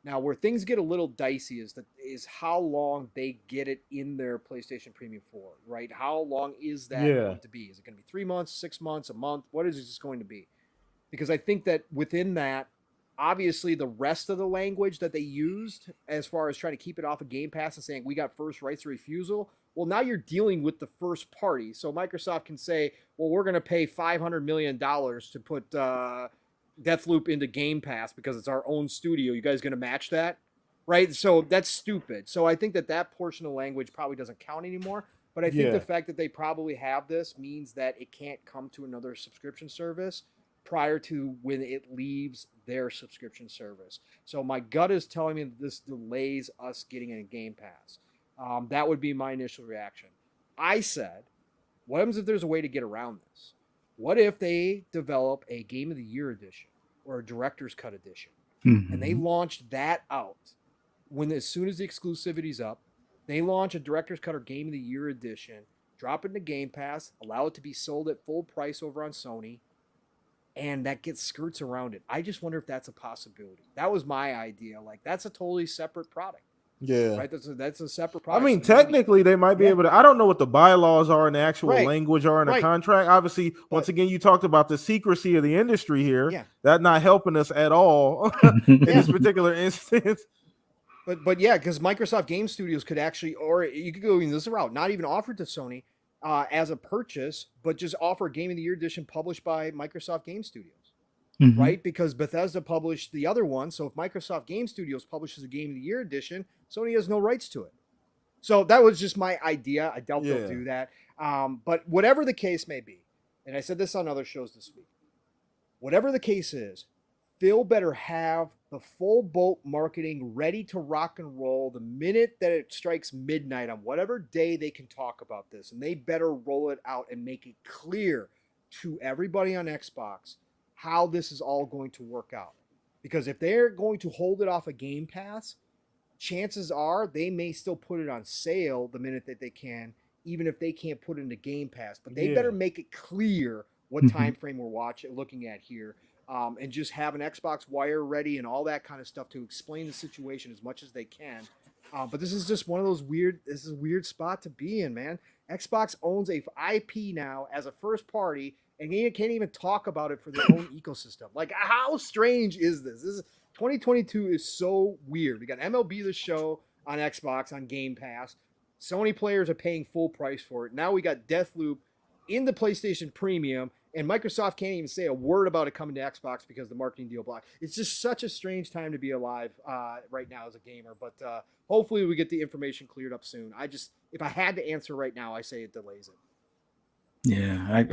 Now, where things get a little dicey is how long they get it in their PlayStation Premium for, right? How long is that going to be? Is it going to be 3 months, 6 months, a month? What is this going to be? Because I think that within that, obviously the rest of the language that they used as far as trying to keep it off of Game Pass and saying we got first rights of refusal, well, now you're dealing with the first party. So Microsoft can say, well, we're going to pay $500 million to put Deathloop into Game Pass because it's our own studio. You guys going to match that? right? So that's stupid. So I think that portion of language probably doesn't count anymore. But I think the fact that they probably have this means that it can't come to another subscription service prior to when it leaves their subscription service. So my gut is telling me that this delays us getting a Game Pass. That would be my initial reaction. I said, what happens if there's a way to get around this? What if they develop a Game of the Year edition or a Director's Cut edition, and they launch that out as soon as the exclusivity's up? They launch a Director's Cut or Game of the Year edition, drop it into Game Pass, allow it to be sold at full price over on Sony, and that gets skirts around it. I just wonder if that's a possibility. That was my idea. Like, that's a totally separate product. Yeah. Right? That's a separate product. I mean, technically, they might be able to. I don't know what the bylaws are and the actual language are in the contract. Obviously, once again, you talked about the secrecy of the industry here. Yeah. That's not helping us at all in this particular instance. But yeah, because Microsoft Game Studios could actually, or you could go in this route, not even offer it to Sony as a purchase, but just offer a Game of the Year edition published by Microsoft Game Studios. Right? Because Bethesda published the other one. So if Microsoft Game Studios publishes a Game of the Year edition, Sony has no rights to it. So that was just my idea. I doubt they'll do that. But whatever the case may be, and I said this on other shows this week, whatever the case is, Phil better have the full boat marketing ready to rock and roll the minute that it strikes midnight on whatever day they can talk about this. And they better roll it out and make it clear to everybody on Xbox how this is all going to work out. Because if they're going to hold it off a Game Pass, chances are they may still put it on sale the minute that they can, even if they can't put it into Game Pass. But they better make it clear what time frame we're looking at here. And just have an Xbox Wire ready and all that kind of stuff to explain the situation as much as they can. But this is just one of those weird spot to be in, man. Xbox owns a IP now as a first party, and they can't even talk about it for their own ecosystem. Like, how strange is this? 2022 is so weird. We got MLB The Show on Xbox on Game Pass. Sony players are paying full price for it. Now we got Deathloop in the PlayStation Premium, and Microsoft can't even say a word about it coming to Xbox because the marketing deal blocked. It's just such a strange time to be alive right now as a gamer. But hopefully we get the information cleared up soon. If I had to answer right now, I say it delays it. Yeah,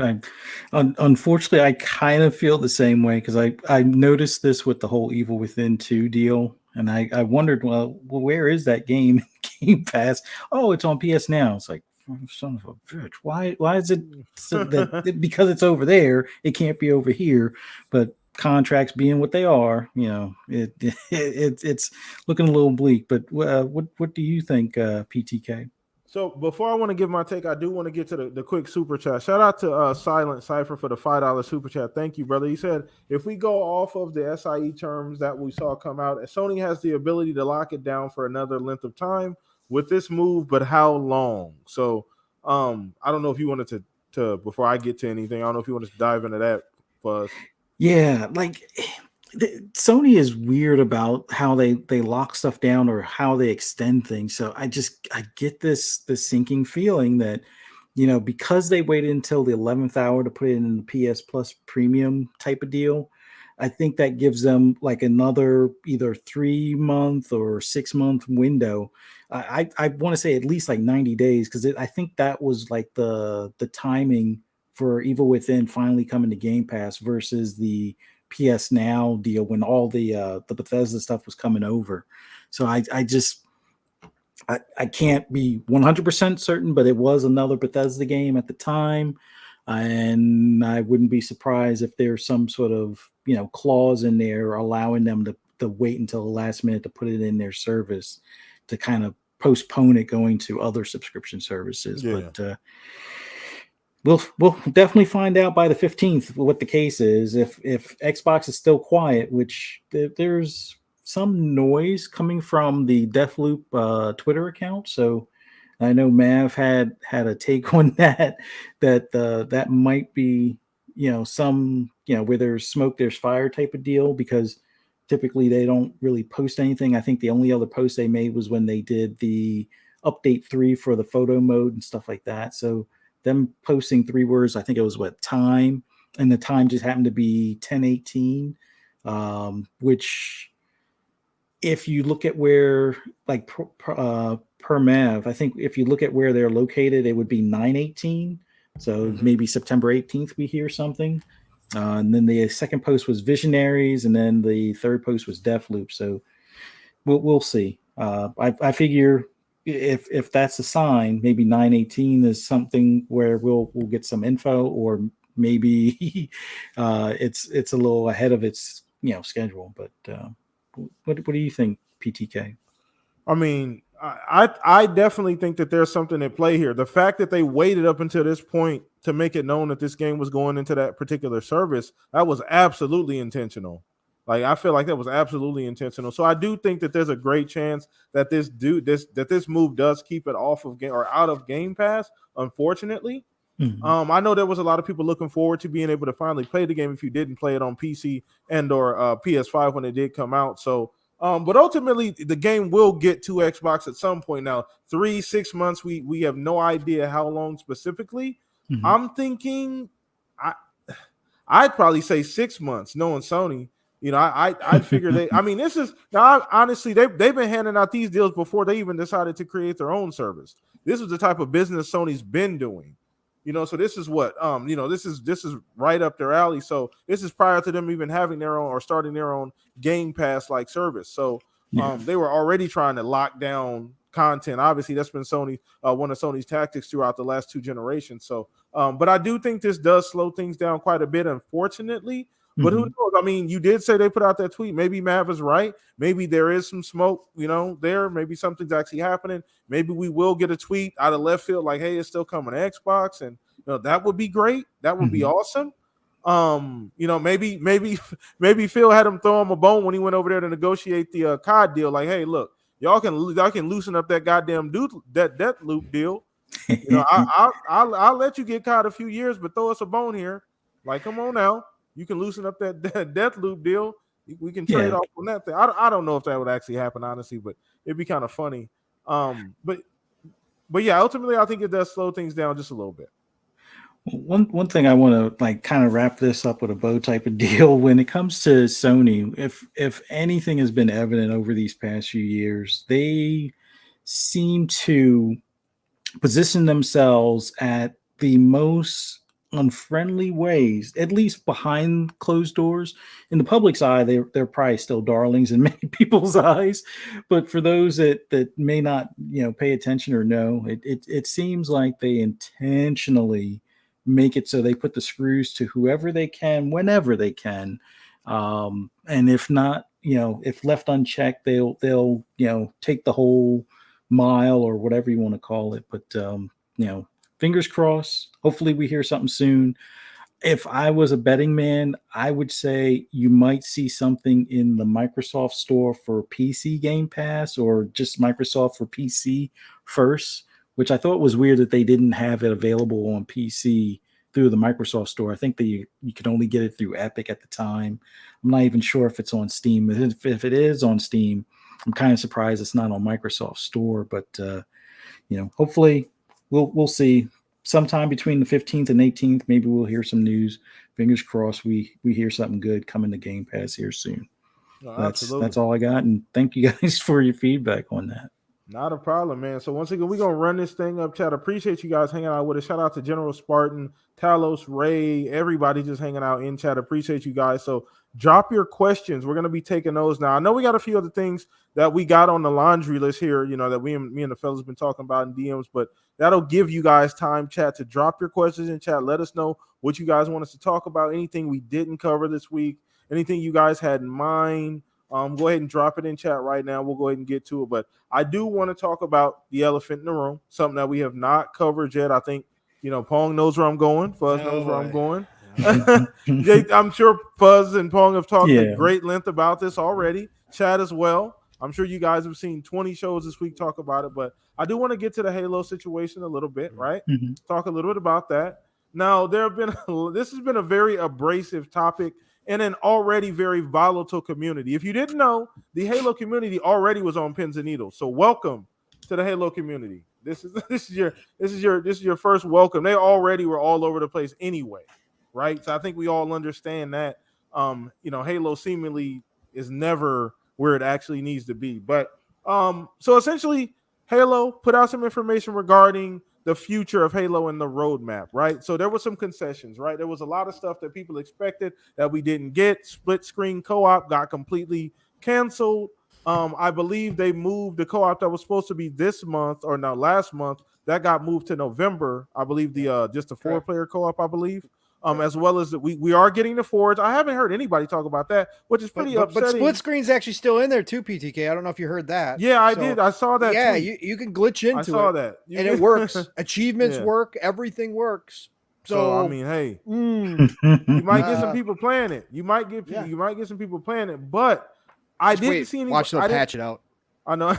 unfortunately, I kind of feel the same way because I noticed this with the whole Evil Within 2 deal, and I wondered, well, where is that game? Game Pass? Oh, it's on PS Now. It's like, son of a bitch. Why is it so that because it's over there, it can't be over here? But contracts being what they are, it's looking a little bleak. But what do you think, PTK? So before I want to give my take, I do want to get to the quick super chat. Shout out to Silent Cypher for the $5 super chat. Thank you, brother. He said, if we go off of the SIE terms that we saw come out, Sony has the ability to lock it down for another length of time with this move, but how long? So I don't know if you wanted to before I get to anything, I don't know if you want to dive into that for us. Yeah, like Sony is weird about how they lock stuff down or how they extend things. So I get this sinking feeling that, because they waited until the 11th hour to put it in the PS Plus premium type of deal, I think that gives them like another either 3-month or 6-month window. I want to say at least like 90 days because I think that was like the timing for Evil Within finally coming to Game Pass versus the PS Now deal when all the Bethesda stuff was coming over. So I can't be 100% certain, but it was another Bethesda game at the time. And I wouldn't be surprised if there's some sort of, clause in there allowing them to wait until the last minute to put it in their service to kind of postpone it going to other subscription services. Yeah. But we'll definitely find out by the 15th what the case is. If Xbox is still quiet, which there's some noise coming from the Deathloop Twitter account. So I know Mav had a take on that might be, some, where there's smoke, there's fire type of deal, because typically they don't really post anything. I think the only other post they made was when they did the update 3 for the photo mode and stuff like that. So them posting 3 words, I think it was time, and the time just happened to be 10:18, which if you look at where, like per Mav, I think if you look at where they're located, it would be 9/18. So maybe September 18th we hear something. And then the second post was Visionaries, and then the third post was Deathloop. So we'll see. I figure if that's a sign, maybe 9/18 is something where we'll get some info, or maybe it's a little ahead of its schedule. But what do you think, PTK? I mean, I definitely think that there's something at play here. The fact that they waited up until this point to make it known that this game was going into that particular service, that was absolutely intentional. Like, I feel like that was absolutely intentional. So I do think that there's a great chance that this move does keep it off of game or out of Game Pass. Unfortunately, I know there was a lot of people looking forward to being able to finally play the game if you didn't play it on PC and or PS5 when it did come out. So, but ultimately the game will get to Xbox at some point. Now, 3-6 months, we have no idea how long specifically. I'm thinking, I'd probably say 6 months, knowing Sony. I'd figure they. I mean, this is now. Honestly, they've been handing out these deals before they even decided to create their own service. This is the type of business Sony's been doing. So this is what this is right up their alley. So this is prior to them even having their own or starting their own Game Pass like service. So they were already trying to lock down content. Obviously, that's been one of Sony's tactics throughout the last 2 generations. So, but I do think this does slow things down quite a bit, unfortunately. But who knows? I mean, you did say they put out that tweet. Maybe Mav is right. Maybe there is some smoke, there. Maybe something's actually happening. Maybe we will get a tweet out of left field like, hey, it's still coming to Xbox. And that would be great. That would be awesome. Maybe Phil had him throw him a bone when he went over there to negotiate the COD deal. Like, hey, look, y'all can loosen up that goddamn that loop deal. I'll let you get caught a few years, but throw us a bone here. Like, come on now. You can loosen up that death loop deal. We can trade off on that thing. I don't know if that would actually happen, honestly, but it'd be kind of funny. But yeah, ultimately, I think it does slow things down just a little bit. One thing I want to kind of wrap this up with a bow type of deal. When it comes to Sony, if anything has been evident over these past few years, they seem to position themselves at the most unfriendly ways, at least behind closed doors. In the public's eye, they're probably still darlings in many people's eyes, but for those that may not pay attention or know, it seems like they intentionally make it so they put the screws to whoever they can whenever they can, and if not, if left unchecked, they'll take the whole mile or whatever you want to call it. But fingers crossed. Hopefully we hear something soon. If I was a betting man, I would say you might see something in the Microsoft store for PC Game Pass, or just Microsoft for PC first, which I thought was weird that they didn't have it available on PC through the Microsoft store. I think you could only get it through Epic at the time. I'm not even sure if it's on Steam. If it is on Steam, I'm kind of surprised it's not on Microsoft store, but hopefully we'll see sometime between the 15th and 18th. Maybe we'll hear some news. Fingers crossed we hear something good coming to Game Pass here soon. That's all I got, and thank you guys for your feedback on that. Not a problem, man. So once again, we're going to run this thing up, chat. Appreciate you guys hanging out with us. Shout out to General Spartan, Talos, Ray, everybody just hanging out in chat. Appreciate you guys. So drop your questions. We're going to be taking those now. I know we got a few other things that we got on the laundry list here, that me and the fellas been talking about in DMs, but that'll give you guys time, chat, to drop your questions in chat. Let us know what you guys want us to talk about, anything we didn't cover this week, anything you guys had in mind. Go ahead and drop it in chat right now. We'll go ahead and get to it. But I do want to talk about the elephant in the room, something that we have not covered yet. I think, Pong knows where I'm going. Fuzz knows where I'm going. I'm sure Fuzz and Pong have talked at great length about this already. Chat as well. I'm sure you guys have seen 20 shows this week talk about it. But I do want to get to the Halo situation a little bit, right? Talk a little bit about that. Now, this has been a very abrasive topic in an already very volatile community. If you didn't know, the Halo community already was on pins and needles. So welcome to the Halo community. This is your first welcome. They already were all over the place anyway, right? So I think we all understand that. Halo seemingly is never where it actually needs to be. But so essentially, Halo put out some information regarding the future of Halo and the roadmap, right? So there was some concessions, right? There was a lot of stuff that people expected that we didn't get. Split screen co-op got completely canceled. I believe they moved the co-op that was supposed to be this month or no last month. That got moved to November. I believe the just the 4-player co-op, I believe. As well as we are getting the Forge. I haven't heard anybody talk about that, which is pretty upsetting. But split screen's actually still in there too, PTK. I don't know if you heard that. Yeah, I did. I saw that. Yeah, tweet. you can glitch into it. I saw that, and it works. Achievements work. Everything works. So I mean, hey, you might get some people playing it. You might get some people playing it, but I didn't see any. Watch them patch it out. I know.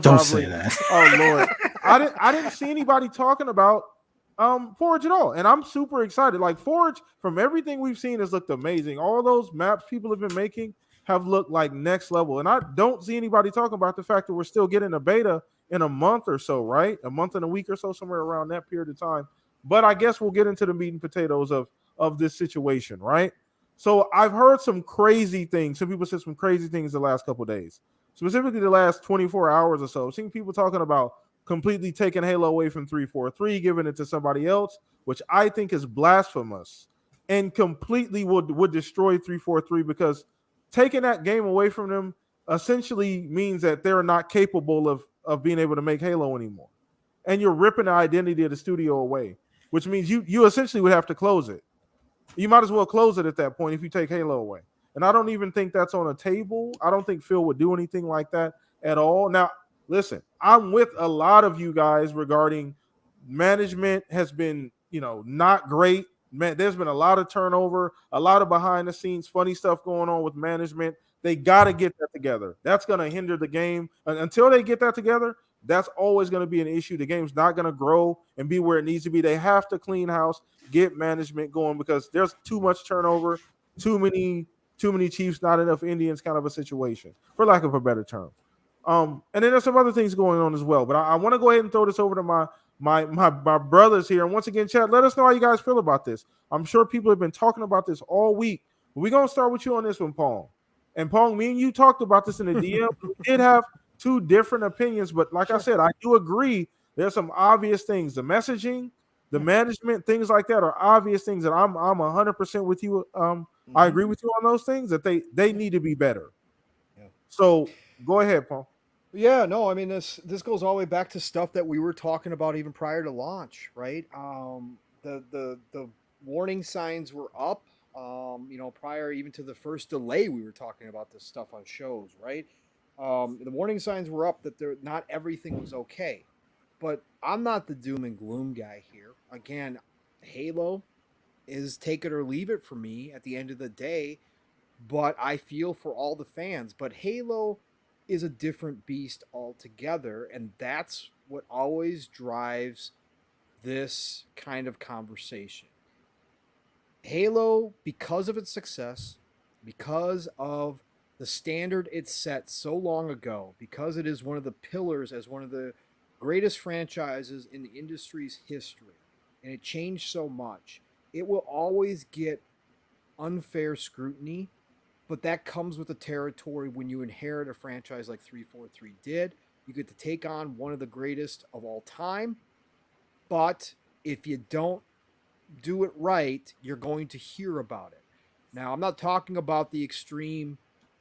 Don't say that. Oh Lord, I didn't see anybody talking about Forge at all, and I'm super excited. Like Forge, from everything we've seen, has looked amazing. All those maps people have been making have looked like next level, and I don't see anybody talking about the fact that we're still getting a beta in a month or so, right? A month and a week or so, somewhere around that period of time. But I guess we'll get into the meat and potatoes of this situation, right? So I've heard some crazy things. Some people said some crazy things the last couple of days, specifically the last 24 hours or so. I've seen people talking about completely taking Halo away from 343, giving it to somebody else, which I think is blasphemous and completely would destroy 343, because taking that game away from them essentially means that they're not capable of being able to make Halo anymore. And you're ripping the identity of the studio away, which means you essentially would have to close it. You might as well close it at that point if you take Halo away. And I don't even think that's on a table. I don't think Phil would do anything like that at all. Now, listen, I'm with a lot of you guys regarding management has been, not great. Man, there's been a lot of turnover, a lot of behind the scenes funny stuff going on with management. They got to get that together. That's going to hinder the game. And until they get that together, that's always going to be an issue. The game's not going to grow and be where it needs to be. They have to clean house, get management going, because there's too much turnover, too many Chiefs, not enough Indians kind of a situation, for lack of a better term. And then there's some other things going on as well. But I want to go ahead and throw this over to my brothers here. And once again, chat, let us know how you guys feel about this. I'm sure people have been talking about this all week. But we're going to start with you on this one, Pong. And Pong, me and you talked about this in the DM. We did have two different opinions, but like I said, I do agree there's some obvious things. The messaging, the management, things like that are obvious things that I'm 100% with you. I agree with you on those things, that they need to be better. Yeah. So go ahead, Pong. Yeah, no, I mean this goes all the way back to stuff that we were talking about even prior to launch, right? The warning signs were up. Prior even to the first delay, we were talking about this stuff on shows, right? The warning signs were up that not everything was okay. But I'm not the doom and gloom guy here. Again, Halo is take it or leave it for me at the end of the day, but I feel for all the fans. But Halo is a different beast altogether, and that's what always drives this kind of conversation. Halo, because of its success, because of the standard it set so long ago, because it is one of the pillars as one of the greatest franchises in the industry's history, and it changed so much, it will always get unfair scrutiny, but that comes with the territory when you inherit a franchise like 343 did. You get to take on one of the greatest of all time, but if you don't do it right, you're going to hear about it. Now, I'm not talking about the extreme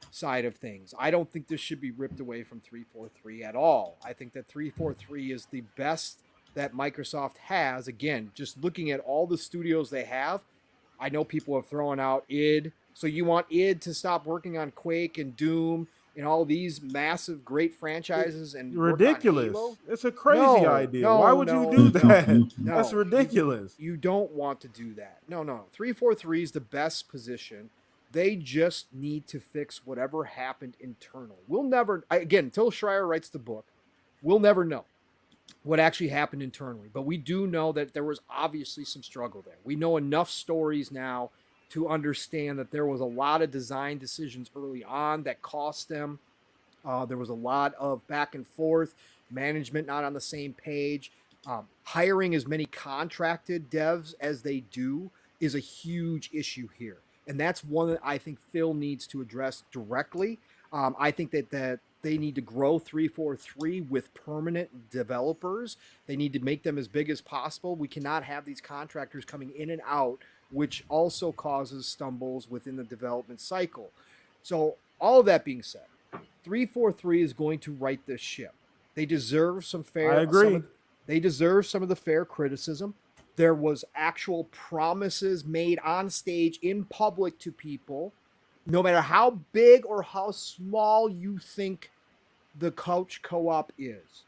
side of things. I don't think this should be ripped away from 343 at all. I think that 343 is the best that Microsoft has. Again, just looking at all the studios they have, I know people have thrown out id. So you want id to stop working on Quake and Doom and all these massive great franchises and ridiculous. It's a crazy idea. No, why would you do that? No, that's ridiculous. You don't want to do that. No. 343 is the best position. They just need to fix whatever happened internally. We'll never, again, until Schreier writes the book, we'll never know what actually happened internally. But we do know that there was obviously some struggle there. We know enough stories now to understand that there was a lot of design decisions early on that cost them. There was a lot of back and forth, management not on the same page. Hiring as many contracted devs as they do is a huge issue here. And that's one that I think Phil needs to address directly. I think that they need to grow 343 with permanent developers. They need to make them as big as possible. We cannot have these contractors coming in and out, which also causes stumbles within the development cycle. So, all of that being said, 343 is going to right this ship. They deserve I agree. they deserve some of the fair criticism. There was actual promises made on stage in public to people, no matter how big or how small you think the couch co-op is.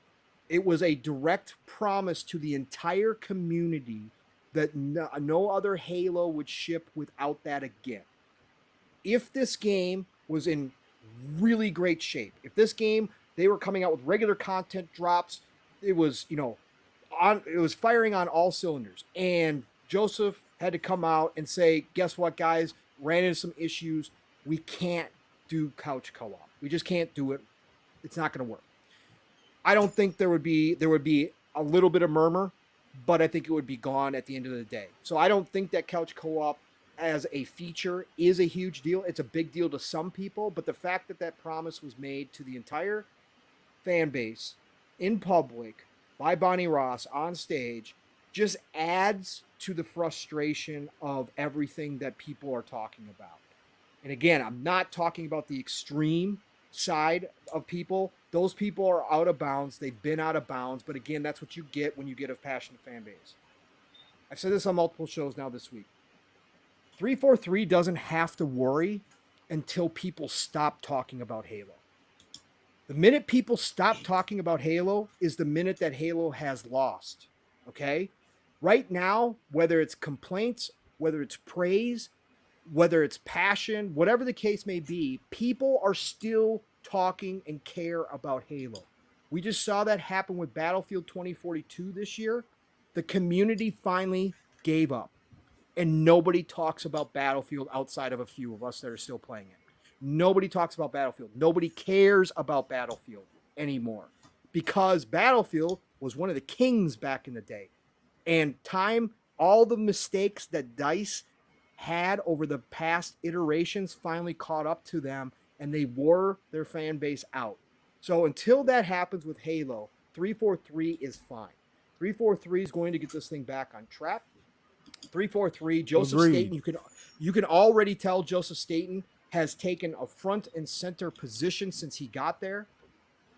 It was a direct promise to the entire community that no other Halo would ship without that again. If this game was in really great shape, if this game they were coming out with regular content drops, it was, it was firing on all cylinders. And Joseph had to come out and say, "Guess what, guys? Ran into some issues. We can't do couch co-op. We just can't do it. It's not going to work." I don't think there would be a little bit of murmur, but I think it would be gone at the end of the day. So I don't think that couch co-op as a feature is a huge deal. It's a big deal to some people, but the fact that that promise was made to the entire fan base in public by Bonnie Ross on stage just adds to the frustration of everything that people are talking about. And again, I'm not talking about the extreme side of people. Those people are out of bounds. They've been out of bounds. But again, that's what you get when you get a passionate fan base. I've said this on multiple shows now this week. 343 doesn't have to worry until people stop talking about Halo. The minute people stop talking about Halo is the minute that Halo has lost. Okay? Right now, whether it's complaints, whether it's praise, whether it's passion, whatever the case may be, people are still talking and care about Halo. We just saw that happen with Battlefield 2042 this year. The community finally gave up. And nobody talks about Battlefield outside of a few of us that are still playing it. Nobody talks about Battlefield. Nobody cares about Battlefield anymore because Battlefield was one of the kings back in the day. And all the mistakes that DICE had over the past iterations finally caught up to them, and they wore their fan base out. So until that happens with Halo, 343 is fine. 343 is going to get this thing back on track. 343, Joseph Agreed. Staten, you can already tell Joseph Staten has taken a front and center position since he got there.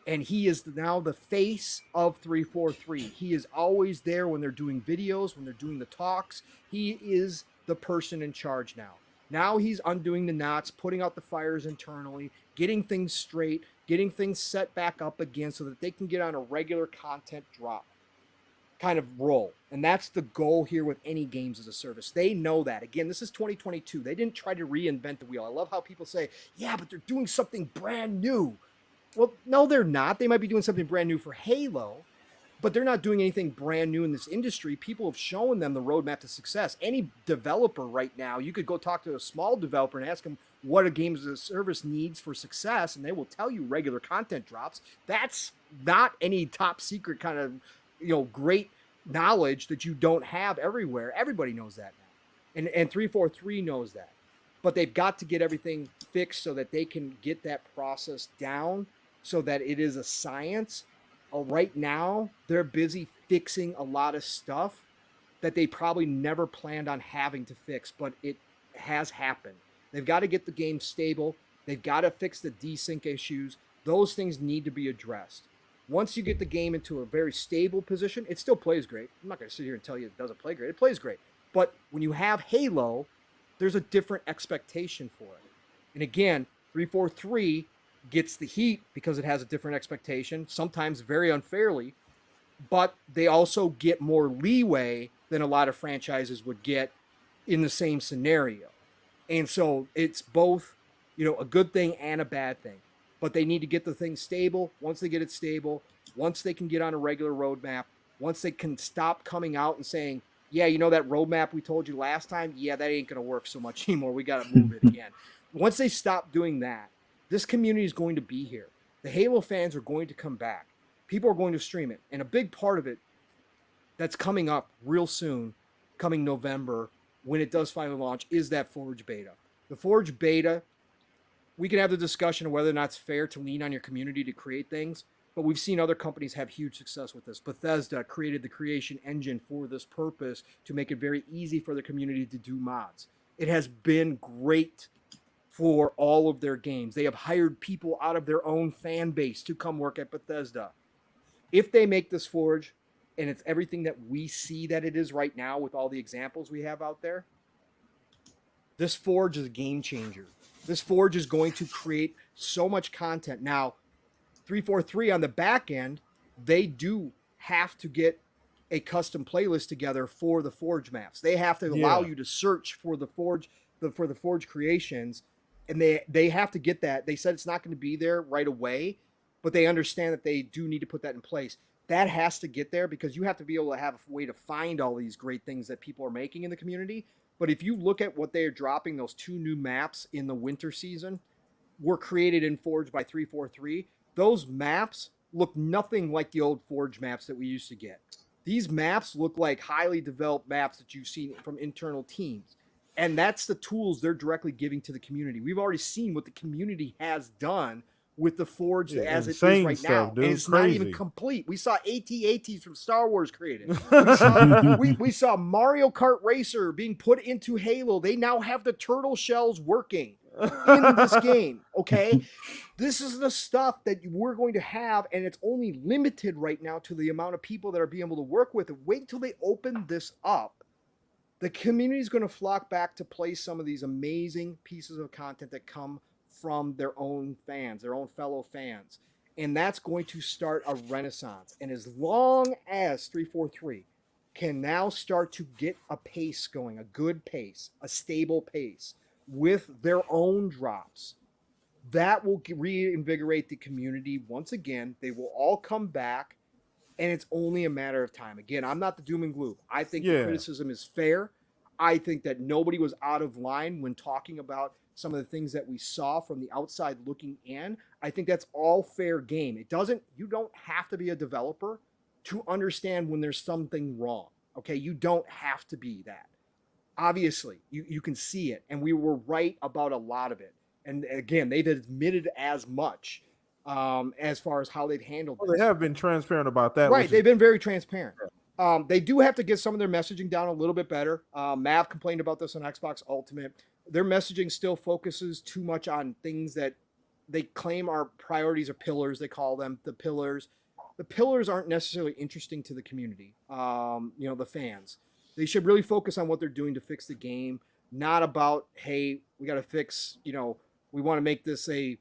And he is now the face of 343. He is always there when they're doing videos, when they're doing the talks. He is the person in charge now. Now he's undoing the knots, putting out the fires internally, getting things straight, getting things set back up again so that they can get on a regular content drop kind of roll. And that's the goal here with any games as a service. They know that. Again, this is 2022. They didn't try to reinvent the wheel. I love how people say, yeah, but they're doing something brand new. Well, no, they're not. They might be doing something brand new for Halo, but they're not doing anything brand new in this industry. People have shown them the roadmap to success. Any developer right now, you could go talk to a small developer and ask them what a game as a service needs for success, and they will tell you regular content drops. That's not any top secret kind of, great knowledge that you don't have everywhere. Everybody knows that now. And 343 knows that. But they've got to get everything fixed so that they can get that process down so that it is a science. Right now, they're busy fixing a lot of stuff that they probably never planned on having to fix, but it has happened. They've got to get the game stable. They've got to fix the desync issues. Those things need to be addressed. Once you get the game into a very stable position, it still plays great. I'm not going to sit here and tell you it doesn't play great. It plays great. But when you have Halo, there's a different expectation for it. And again, 343 gets the heat because it has a different expectation, sometimes very unfairly, but they also get more leeway than a lot of franchises would get in the same scenario. And so it's both, a good thing and a bad thing. But they need to get the thing stable. Once they get it stable, once they can get on a regular roadmap, once they can stop coming out and saying, yeah, that roadmap we told you last time, yeah, that ain't going to work so much anymore. We got to move it again. Once they stop doing that, this community is going to be here. The Halo fans are going to come back. People are going to stream it. And a big part of it that's coming up real soon, coming November, when it does finally launch, is that Forge beta. The Forge beta we can have the discussion of whether or not it's fair to lean on your community to create things, but we've seen other companies have huge success with this. Bethesda created the creation engine for this purpose to make it very easy for the community to do mods. It has been great for all of their games. They have hired people out of their own fan base to come work at Bethesda. If they make this Forge and it's everything that we see that it is right now with all the examples we have out there, this Forge is a game changer. This Forge is going to create so much content. Now, 343 on the back end, they do have to get a custom playlist together for the Forge maps. They have to allow you to search for the Forge creations, and they have to get that. They said it's not going to be there right away, but they understand that they do need to put that in place. That has to get there because you have to be able to have a way to find all these great things that people are making in the community. But if you look at what they are dropping, those 2 new maps in the winter season were created in Forge by 343. Those maps look nothing like the old Forge maps that we used to get. These maps look like highly developed maps that you've seen from internal teams. And that's the tools they're directly giving to the community. We've already seen what the community has done with the Forge as it is right now. Dude, and it's crazy. not even complete. We saw AT-ATs from Star Wars created. We saw Mario Kart Racer being put into Halo. They now have the turtle shells working in this game, okay? This is the stuff that we're going to have, and it's only limited right now to the amount of people that are being able to work with it. Wait until they open this up. The community is going to flock back to play some of these amazing pieces of content that come from their own fans, their own fellow fans. And that's going to start a renaissance. And as long as 343 can now start to get a pace going, a good pace, a stable pace with their own drops, that will reinvigorate the community once again. They will all come back, and it's only a matter of time. Again, I'm not the doom and gloom. I think the criticism is fair. I think that nobody was out of line when talking about some of the things that we saw from the outside looking in. I think that's all fair game. You don't have to be a developer to understand when there's something wrong. Okay, you don't have to be that. Obviously, you can see it, and we were right about a lot of it. And again, they've admitted as much as far as how they've handled this. They have been transparent about that. Right, they've been very transparent. They do have to get some of their messaging down a little bit better. Mav complained about this on Xbox Ultimate. Their messaging still focuses too much on things that they claim are priorities or pillars. They call them the pillars. The pillars aren't necessarily interesting to the community, the fans. They should really focus on what they're doing to fix the game, not about, hey, we got to fix, we want to make this a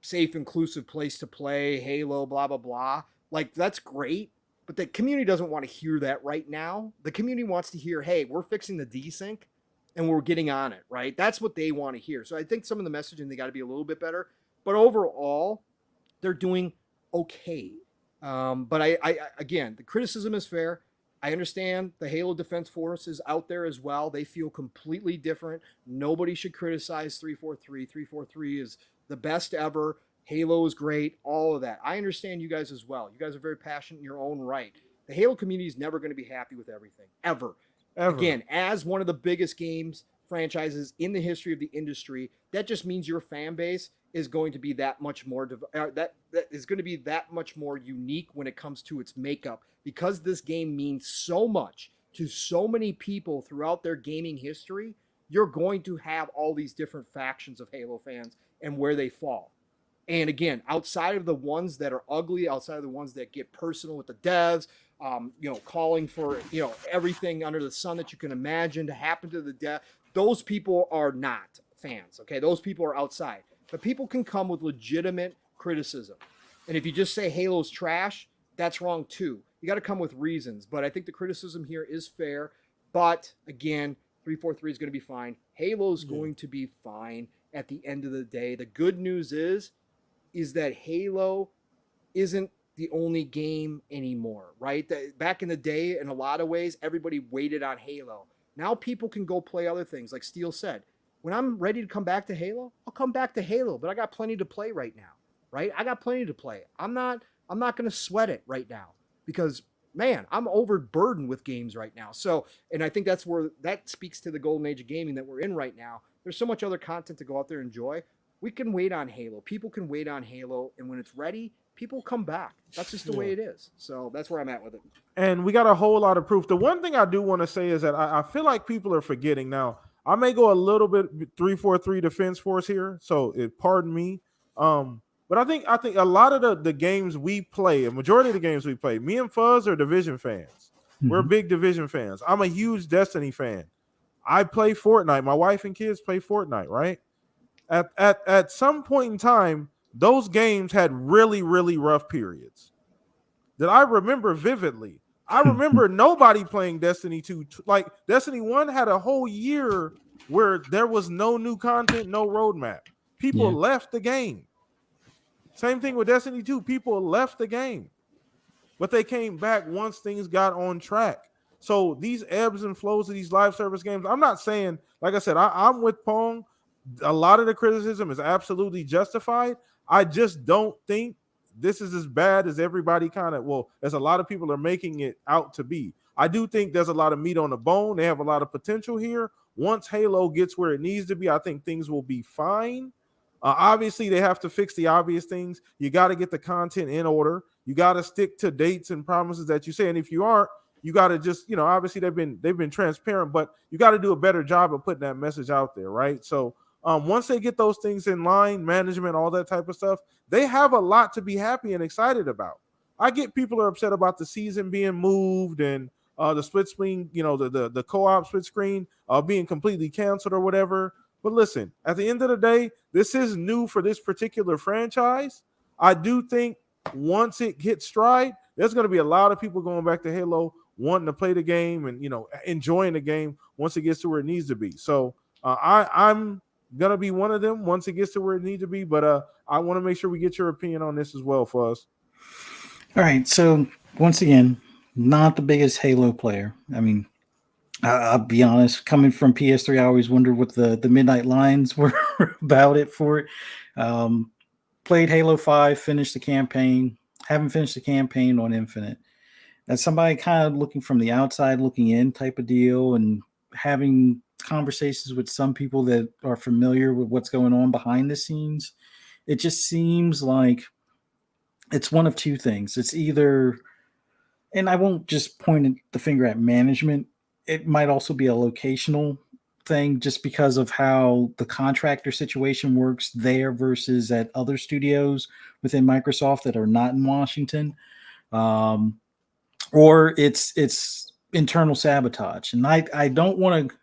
safe, inclusive place to play, Halo, blah, blah, blah. Like, that's great, but the community doesn't want to hear that right now. The community wants to hear, hey, we're fixing the desync and we're getting on it, right? That's what they want to hear. So I think some of the messaging, they got to be a little bit better. But overall, they're doing okay. But I again, the criticism is fair. I understand the Halo Defense Force is out there as well. They feel completely different. Nobody should criticize 343. 343 is the best ever. Halo is great. All of that. I understand you guys as well. You guys are very passionate in your own right. The Halo community is never going to be happy with everything, ever. Again, as one of the biggest games franchises in the history of the industry, that just means your fan base is going to be that much more that is going to be that much more unique when it comes to its makeup, because this game means so much to so many people throughout their gaming history. You're going to have all these different factions of Halo fans and where they fall. And again, outside of the ones that are ugly, outside of the ones that get personal with the devs, calling for, everything under the sun that you can imagine to happen to the dev, those people are not fans, okay? Those people are outside. But people can come with legitimate criticism. And if you just say Halo's trash, that's wrong too. You got to come with reasons. But I think the criticism here is fair. But again, 343 is going to be fine. Halo's going to be fine at the end of the day. The good news is that Halo isn't the only game anymore, right? Back in the day, in a lot of ways, everybody waited on Halo. Now people can go play other things. Like Steele said, when I'm ready to come back to Halo, I'll come back to Halo, but I got plenty to play right now, right? I got plenty to play. I'm not going to sweat it right now because, man, I'm overburdened with games right now. So, and I think that speaks to the golden age of gaming that we're in right now. There's so much other content to go out there and enjoy. we can wait on Halo. People can wait on Halo, and when it's ready, people come back. That's just the way it is. So that's where I'm at with it. And we got a whole lot of proof. The one thing I do want to say is that I feel like people are forgetting now. I may go a little bit 3-4-3 defense force here, so pardon me. But I think a lot of the games we play, a majority of the games we play, me and Fuzz are Division fans. We're Mm-hmm. big Division fans. I'm a huge Destiny fan. I play Fortnite. My wife and kids play Fortnite, right? At some point in time, those games had really, really rough periods that I remember vividly. I remember nobody playing Destiny 2. Like Destiny 1 had a whole year where there was no new content, no roadmap. People Yeah. left the game. Same thing with Destiny 2. People left the game, but they came back once things got on track. So these ebbs and flows of these live service games, I'm not saying, like I said, I'm with Pong. A lot of the criticism is absolutely justified. I just don't think this is as bad as everybody as a lot of people are making it out to be. I do think there's a lot of meat on the bone. They have a lot of potential here. Once Halo gets where it needs to be, I think things will be fine. Obviously, they have to fix the obvious things. You got to get the content in order. You got to stick to dates and promises that you say. And if you aren't, you got to just, obviously they've been transparent, but you got to do a better job of putting that message out there, right? So once they get those things in line, management, all that type of stuff, they have a lot to be happy and excited about. I get people are upset about the season being moved and the split screen, the co-op split screen being completely canceled or whatever. But listen, at the end of the day, this is new for this particular franchise. I do think once it hits stride, there's going to be a lot of people going back to Halo, wanting to play the game and enjoying the game once it gets to where it needs to be. So I'm gonna be one of them once it gets to where it needs to be. But I want to make sure we get your opinion on this as well, Fuzz. All right. So once again, not the biggest Halo player. I mean, I'll be honest. Coming from PS3, I always wondered what the midnight lines were about it for it. Played Halo 5, finished the campaign. Haven't finished the campaign on Infinite. As somebody kind of looking from the outside, looking in type of deal, and having conversations with some people that are familiar with what's going on behind the scenes, it just seems like it's one of two things. It's either, and I won't just point the finger at management, it might also be a locational thing just because of how the contractor situation works there versus at other studios within Microsoft that are not in Washington. Or it's internal sabotage. And I don't want to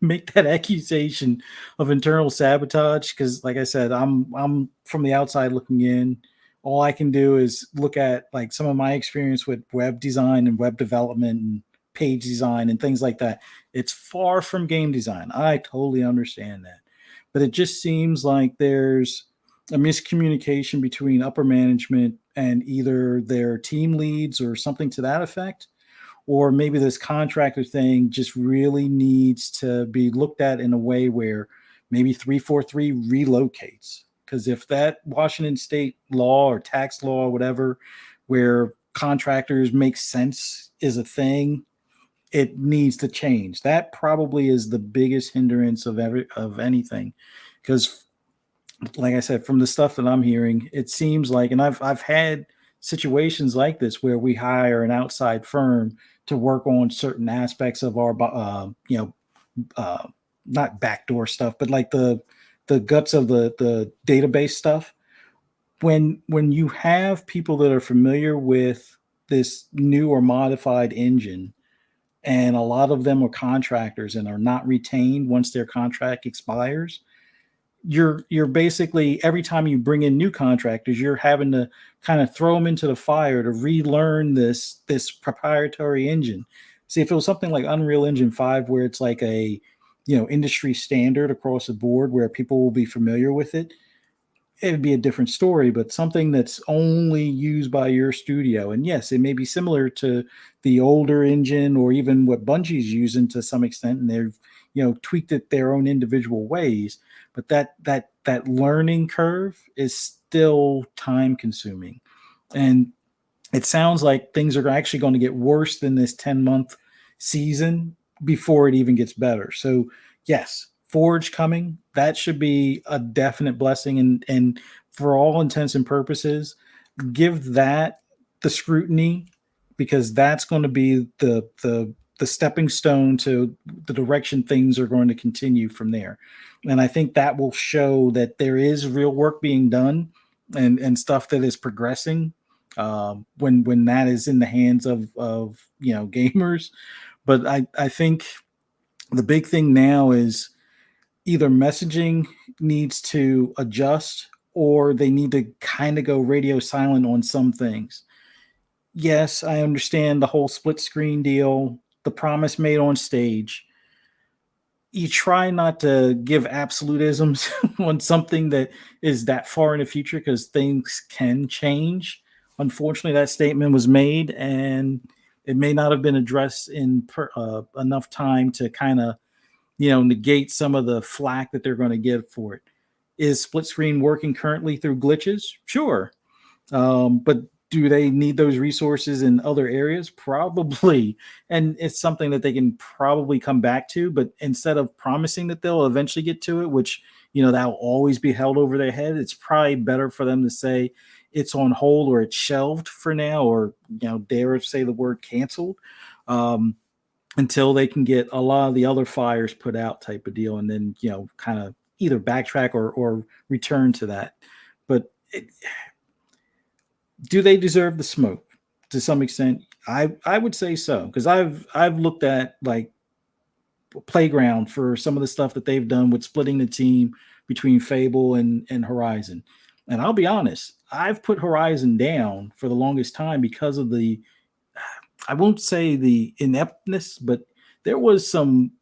make that accusation of internal sabotage because, like I said, I'm from the outside looking in. All I can do is look at like some of my experience with web design and web development and page design and things like that. It's far from game design. I totally understand that. But it just seems like there's a miscommunication between upper management and either their team leads or something to that effect, or maybe this contractor thing just really needs to be looked at in a way where maybe 343 relocates. Because if that Washington state law or tax law or whatever, where contractors make sense is a thing, it needs to change. That probably is the biggest hindrance of anything. Because like I said, from the stuff that I'm hearing, it seems like, and I've had situations like this where we hire an outside firm to work on certain aspects of our, not backdoor stuff, but like the guts of the database stuff. When you have people that are familiar with this new or modified engine, and a lot of them are contractors and are not retained once their contract expires, you're basically every time you bring in new contractors, you're having to kind of throw them into the fire to relearn this proprietary engine. See, if it was something like Unreal Engine 5, where it's like a industry standard across the board where people will be familiar with it, it'd be a different story. But something that's only used by your studio, and yes, it may be similar to the older engine or even what Bungie's using to some extent, and they've tweaked it their own individual ways, but that learning curve is still time consuming. And it sounds like things are actually going to get worse than this 10-month season before it even gets better. So yes, Forge coming, that should be a definite blessing. And for all intents and purposes, give that the scrutiny, because that's going to be the stepping stone to the direction things are going to continue from there. And I think that will show that there is real work being done, and stuff that is progressing, when that is in the hands of gamers. But I think the big thing now is either messaging needs to adjust, or they need to kind of go radio silent on some things. Yes, I understand the whole split screen deal, the promise made on stage. You try not to give absolutisms on something that is that far in the future, because things can change. Unfortunately, that statement was made, and it may not have been addressed in enough time to kind of negate some of the flack that they're going to get for it. Is split screen working currently through glitches? Sure. But do they need those resources in other areas? Probably. And it's something that they can probably come back to. But instead of promising that they'll eventually get to it, which, that'll always be held over their head, it's probably better for them to say it's on hold, or it's shelved for now, or, dare say the word canceled. Until they can get a lot of the other fires put out, type of deal, and then kind of either backtrack or return to that. But do they deserve the smoke to some extent? I would say so, because I've looked at like Playground for some of the stuff that they've done with splitting the team between Fable and Horizon. And I'll be honest, I've put Horizon down for the longest time because of the, I won't say the ineptness, but there was some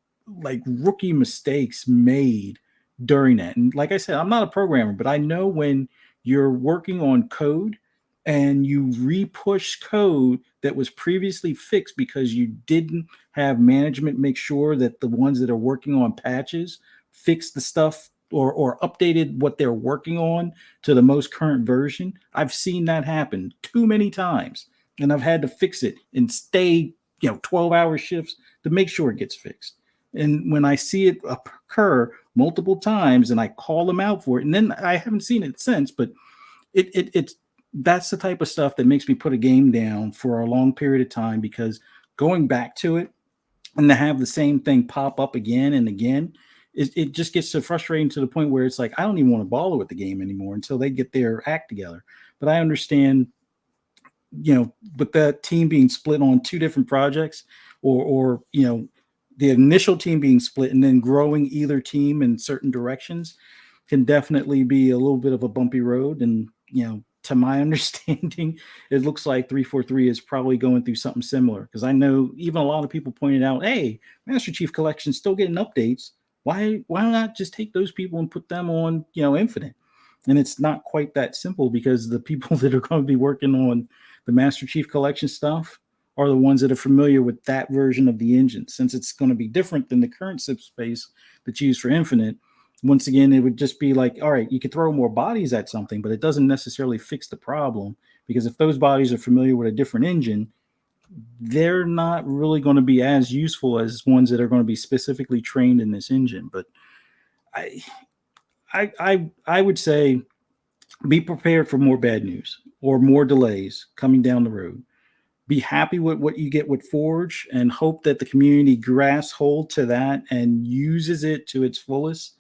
like rookie mistakes made during that. And like I said, I'm not a programmer, but I know when you're working on code and you re-push code that was previously fixed because you didn't have management make sure that the ones that are working on patches fix the stuff, or updated what they're working on to the most current version. I've seen that happen too many times, and I've had to fix it and stay 12-hour shifts to make sure it gets fixed. And when I see it occur multiple times and I call them out for it, and then I haven't seen it since, but it's that's the type of stuff that makes me put a game down for a long period of time, because going back to it and to have the same thing pop up again and again, it just gets so frustrating to the point where it's like, I don't even want to bother with the game anymore until they get their act together. But I understand, with that team being split on two different projects, or the initial team being split and then growing either team in certain directions, can definitely be a little bit of a bumpy road. And to my understanding, it looks like 343 is probably going through something similar, because I know even a lot of people pointed out, hey, Master Chief Collection's still getting updates. Why not just take those people and put them on Infinite? And it's not quite that simple, because the people that are going to be working on the Master Chief Collection stuff are the ones that are familiar with that version of the engine. Since it's going to be different than the current SIP space that's used for Infinite, once again, it would just be like, all right, you could throw more bodies at something, but it doesn't necessarily fix the problem, because if those bodies are familiar with a different engine, they're not really going to be as useful as ones that are going to be specifically trained in this engine. But I would say be prepared for more bad news or more delays coming down the road. Be happy with what you get with Forge, and hope that the community grasps hold to that and uses it to its fullest.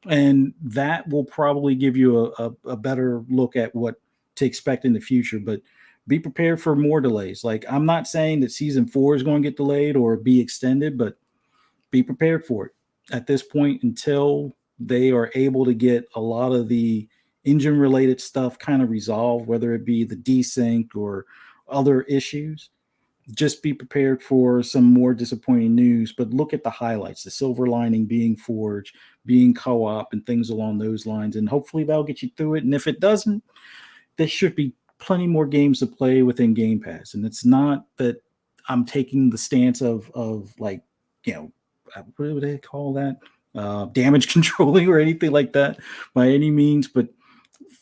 And that will probably give you a better look at what to expect in the future. But be prepared for more delays. Like, I'm not saying that season 4 is going to get delayed or be extended, but be prepared for it at this point until they are able to get a lot of the engine related stuff kind of resolved, whether it be the desync or other issues. Just be prepared for some more disappointing news, but look at the highlights, the silver lining being Forge, being co-op, and things along those lines. And hopefully that'll get you through it. And if it doesn't, there should be plenty more games to play within Game Pass. And it's not that I'm taking the stance of like, what do they call that? Damage controlling or anything like that by any means. But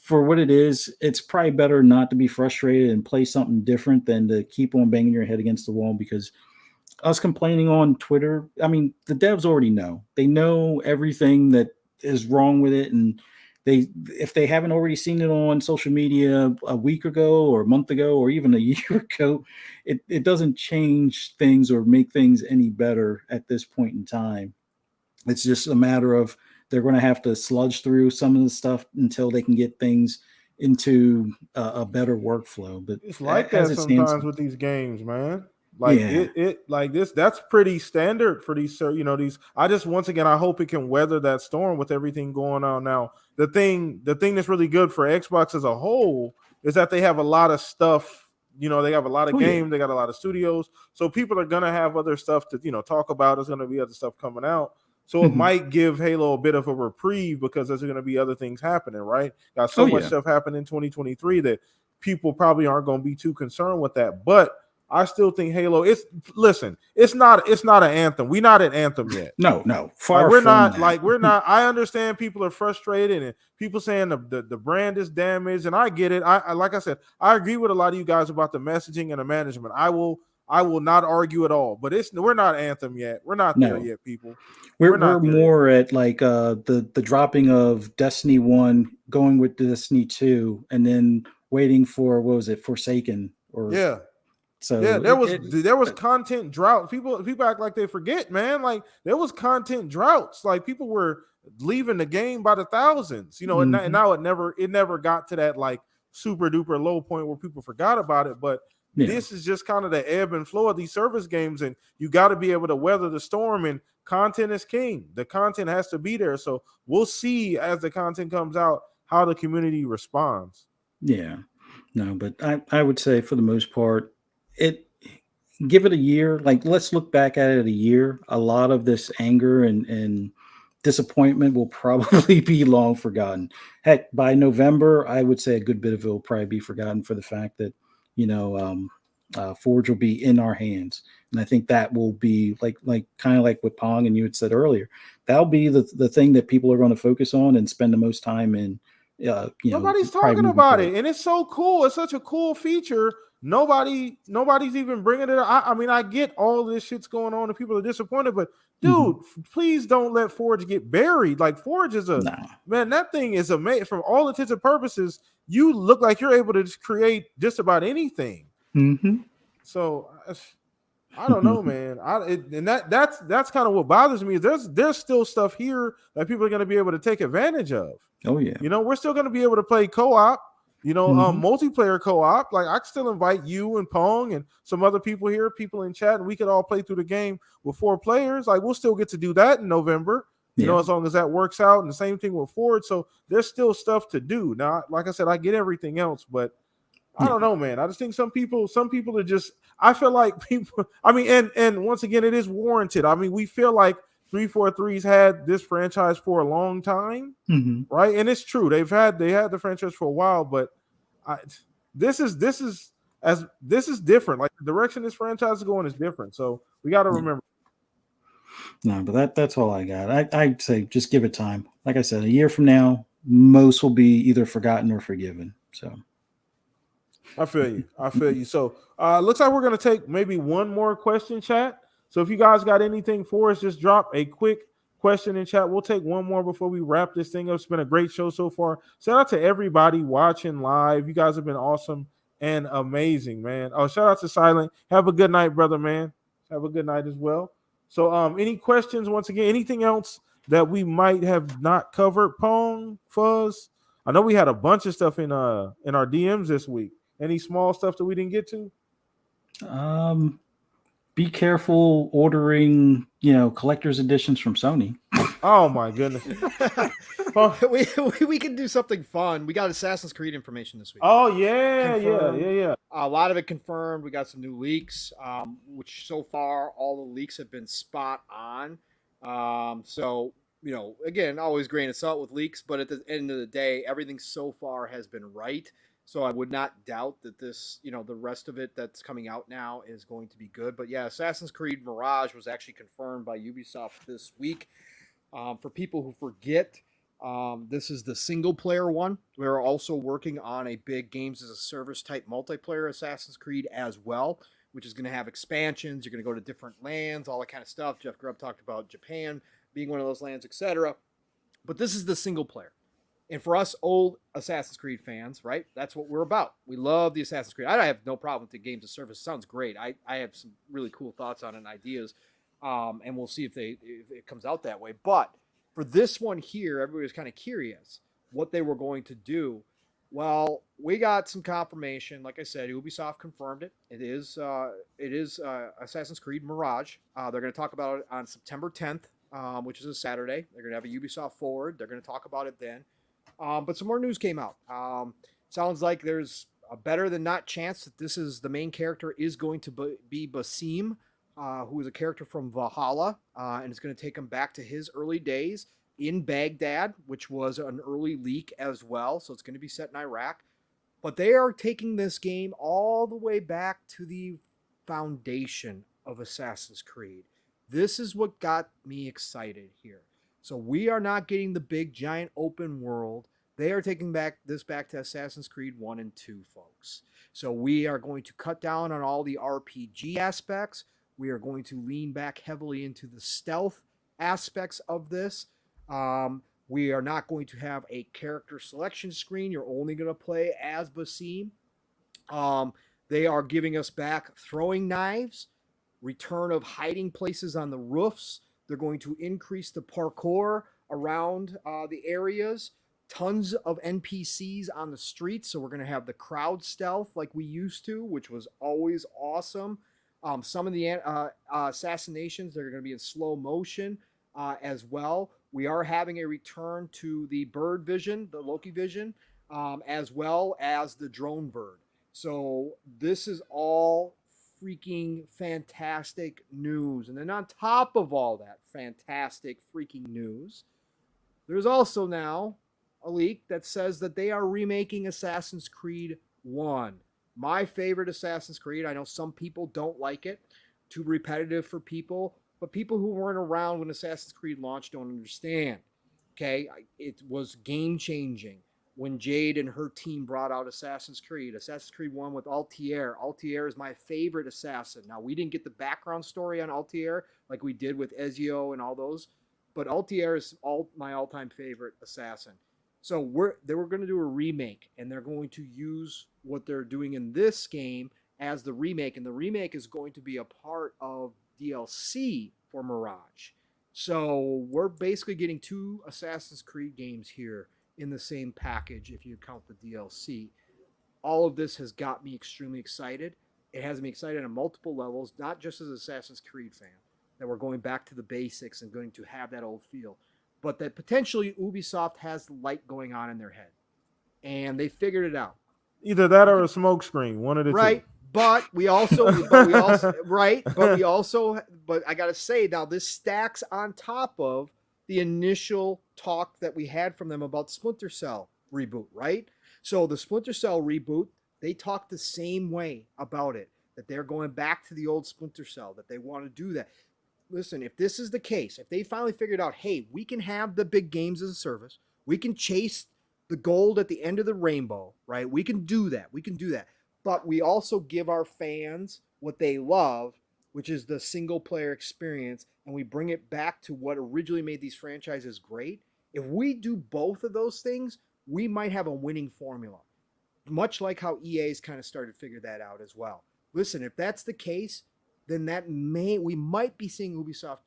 for what it is, it's probably better not to be frustrated and play something different than to keep on banging your head against the wall, because us complaining on Twitter, I mean, the devs already know. They know everything that is wrong with it, and they if they haven't already seen it on social media a week ago or a month ago or even a year ago, it doesn't change things or make things any better at this point in time. It's just a matter of they're going to have to sludge through some of the stuff until they can get things into a better workflow. But It's like as that it stands, sometimes with these games, man. Like yeah, it like this. That's pretty standard for these. These. I just once again, I hope it can weather that storm with everything going on now. The thing that's really good for Xbox as a whole is that they have a lot of stuff. They have a lot of oh yeah, games. They got a lot of studios, so people are gonna have other stuff to talk about. There's gonna be other stuff coming out. So it hmm, might give Halo a bit of a reprieve because there's going to be other things happening, right? Got oh so much yeah, stuff happening in 2023 that people probably aren't going to be too concerned with that. But I still think Halo. It's not an anthem. We're not an anthem yet. no, Like far from that. we're not. I understand people are frustrated and people saying the brand is damaged, and I get it. Like I said, I agree with a lot of you guys about the messaging and the management. I will not argue at all. But we're not anthem yet. We're not there No, yet, people. we're We're we're not there yet. more at like the dropping of Destiny 1, going with Destiny 2, and then waiting for what was it, Forsaken, or Yeah. Yeah, so there was content drought. People act like they forget, man. Like there was content droughts. Like people were leaving the game by the thousands. And mhm, now it never got to that like super duper low point where people forgot about it. But yeah. this is just kind of the ebb and flow of these service games, and you got to be able to weather the storm. And content is king. The content has to be there. So we'll see as the content comes out how the community responds. Yeah, no, but I would say for the most part, it give it a year. Like let's look back at it a year. A lot of this anger and disappointment will probably be long forgotten. Heck, by November, I would say a good bit of it will probably be forgotten for the fact that you know Forge will be in our hands, and I think that will be like kind of like what Pong and you had said earlier. That'll be the thing that people are going to focus on and spend the most time in. Nobody's Probably talking moving about forward. it, and it's so cool. It's such a cool feature. Nobody's even bringing it up. I mean, I get all this shit's going on, and people are disappointed. But Hmm. dude, please don't let Forge get buried. Like Forge is a Nah. man. That thing is amazing. From all intents and purposes, you look like you're able to just create just about anything. Hmm. So I don't know, man. And that's kind of what bothers me. Is there's still stuff here that people are going to be able to take advantage of. Oh yeah. We're still going to be able to play co-op, Hmm. multiplayer co-op. Like I can still invite you and Pong and some other people here, people in chat, and we could all play through the game with 4 players. Like we'll still get to do that in November, Yeah. as long as that works out. And the same thing with Ford. So there's still stuff to do. Now, like I said, I get everything else, but I Yeah. don't know, man. I just think some people are just. I feel like people. I mean, and once again, it is warranted. I mean, we feel like 343's had this franchise for a long time, Hmm. right? And it's true. They had the franchise for a while, but I, this is different. Like the direction this franchise is going is different. So we got to Yeah. remember. No, but that's all I got. I'd say just give it time. Like I said, a year from now, most will be either forgotten or forgiven. So I feel you. I feel you. So looks like we're gonna take maybe one more question, chat. So if you guys got anything for us, just drop a quick question in chat. We'll take one more before we wrap this thing up. It's been a great show so far. Shout out to everybody watching live. You guys have been awesome and amazing, man. Oh, shout out to Silent. Have a good night, brother, man. Have a good night as well. So any questions once again, anything else that we might have not covered? Pong, Fuzz. I know we had a bunch of stuff in our DMs this week. Any small stuff that we didn't get to? um, be careful ordering, collector's editions from Sony. Oh my goodness. Oh, we can do something fun. We got Assassin's Creed information this week. oh yeah, yeah, Confirmed. yeah, yeah. A lot of it confirmed. We got some new leaks, which so far all the leaks have been spot on. So again, always grain of salt with leaks, but at the end of the day, everything so far has been right. So I would not doubt that this, the rest of it that's coming out now is going to be good. But yeah, Assassin's Creed Mirage was actually confirmed by Ubisoft this week. For people who forget, this is the single player one. We're also working on a big games as a service type multiplayer Assassin's Creed as well. which is going to have expansions. You're going to go to different lands, all that kind of stuff. Jeff Grubb talked about Japan being one of those lands, etc. But this is the single player. And for us old Assassin's Creed fans, right, that's what we're about. We love the Assassin's Creed. I have no problem with the games of service. It sounds great. I have some really cool thoughts on it and ideas, and we'll see if it comes out that way. But for this one here, everybody was kind of curious what they were going to do. Well, we got some confirmation. Like I said, Ubisoft confirmed it. It is Assassin's Creed Mirage. They're going to talk about it on September 10th, which is a Saturday. They're going to have a Ubisoft Forward. They're going to talk about it then. But some more news came out. Sounds like there's a better than not chance that this is the main character is going to be Basim, who is a character from Valhalla, and it's going to take him back to his early days in Baghdad, which was an early leak as well. So it's going to be set in Iraq. But they are taking this game all the way back to the foundation of Assassin's Creed. This is what got me excited here. So we are not getting the big giant open world. They are taking this back to Assassin's Creed 1 and 2, folks. So we are going to cut down on all the RPG aspects. We are going to lean back heavily into the stealth aspects of this. We are not going to have a character selection screen. You're only going to play as Basim. They are giving us back throwing knives, return of hiding places on the roofs. They're going to increase the parkour around the areas. Tons of NPCs on the streets. So we're going to have the crowd stealth like we used to, which was always awesome. Some of the assassinations, they're going to be in slow motion as well. We are having a return to the bird vision, the Loki vision, as well as the drone bird. So this is all freaking fantastic news. And then on top of all that fantastic freaking news, there's also now a leak that says that they are remaking Assassin's Creed 1. My favorite Assassin's Creed. I know some people don't like it. Too repetitive for people. But people who weren't around when Assassin's Creed launched don't understand. Okay? It was game-changing when Jade and her team brought out Assassin's Creed. Assassin's Creed 1 with Altair. Altair is my favorite assassin. Now, we didn't get the background story on Altair like we did with Ezio and all those. But Altair is my all-time favorite assassin. So they were going to do a remake, and they're going to use what they're doing in this game as the remake. And the remake is going to be a part of DLC for Mirage. So we're basically getting 2 Assassin's Creed games here in the same package if you count the DLC. All of this has got me extremely excited. It has me excited on multiple levels, not just as an Assassin's Creed fan, that we're going back to the basics and going to have that old feel, but that potentially Ubisoft has the light going on in their head. And they figured it out. Either that or a smoke screen, one of the right. two. But I gotta say now this stacks on top of the initial talk that we had from them about Splinter Cell reboot, right? So the Splinter Cell reboot, they talked the same way about it, that they're going back to the old Splinter Cell, that they want to do that. Listen, if this is the case, if they finally figured out, hey, we can have the big games as a service, we can chase the gold at the end of the rainbow, right? We can do that. But we also give our fans what they love, which is the single player experience, and we bring it back to what originally made these franchises great. If we do both of those things, we might have a winning formula, much like how EA's kind of started to figure that out as well. Listen, if that's the case, then we might be seeing Ubisoft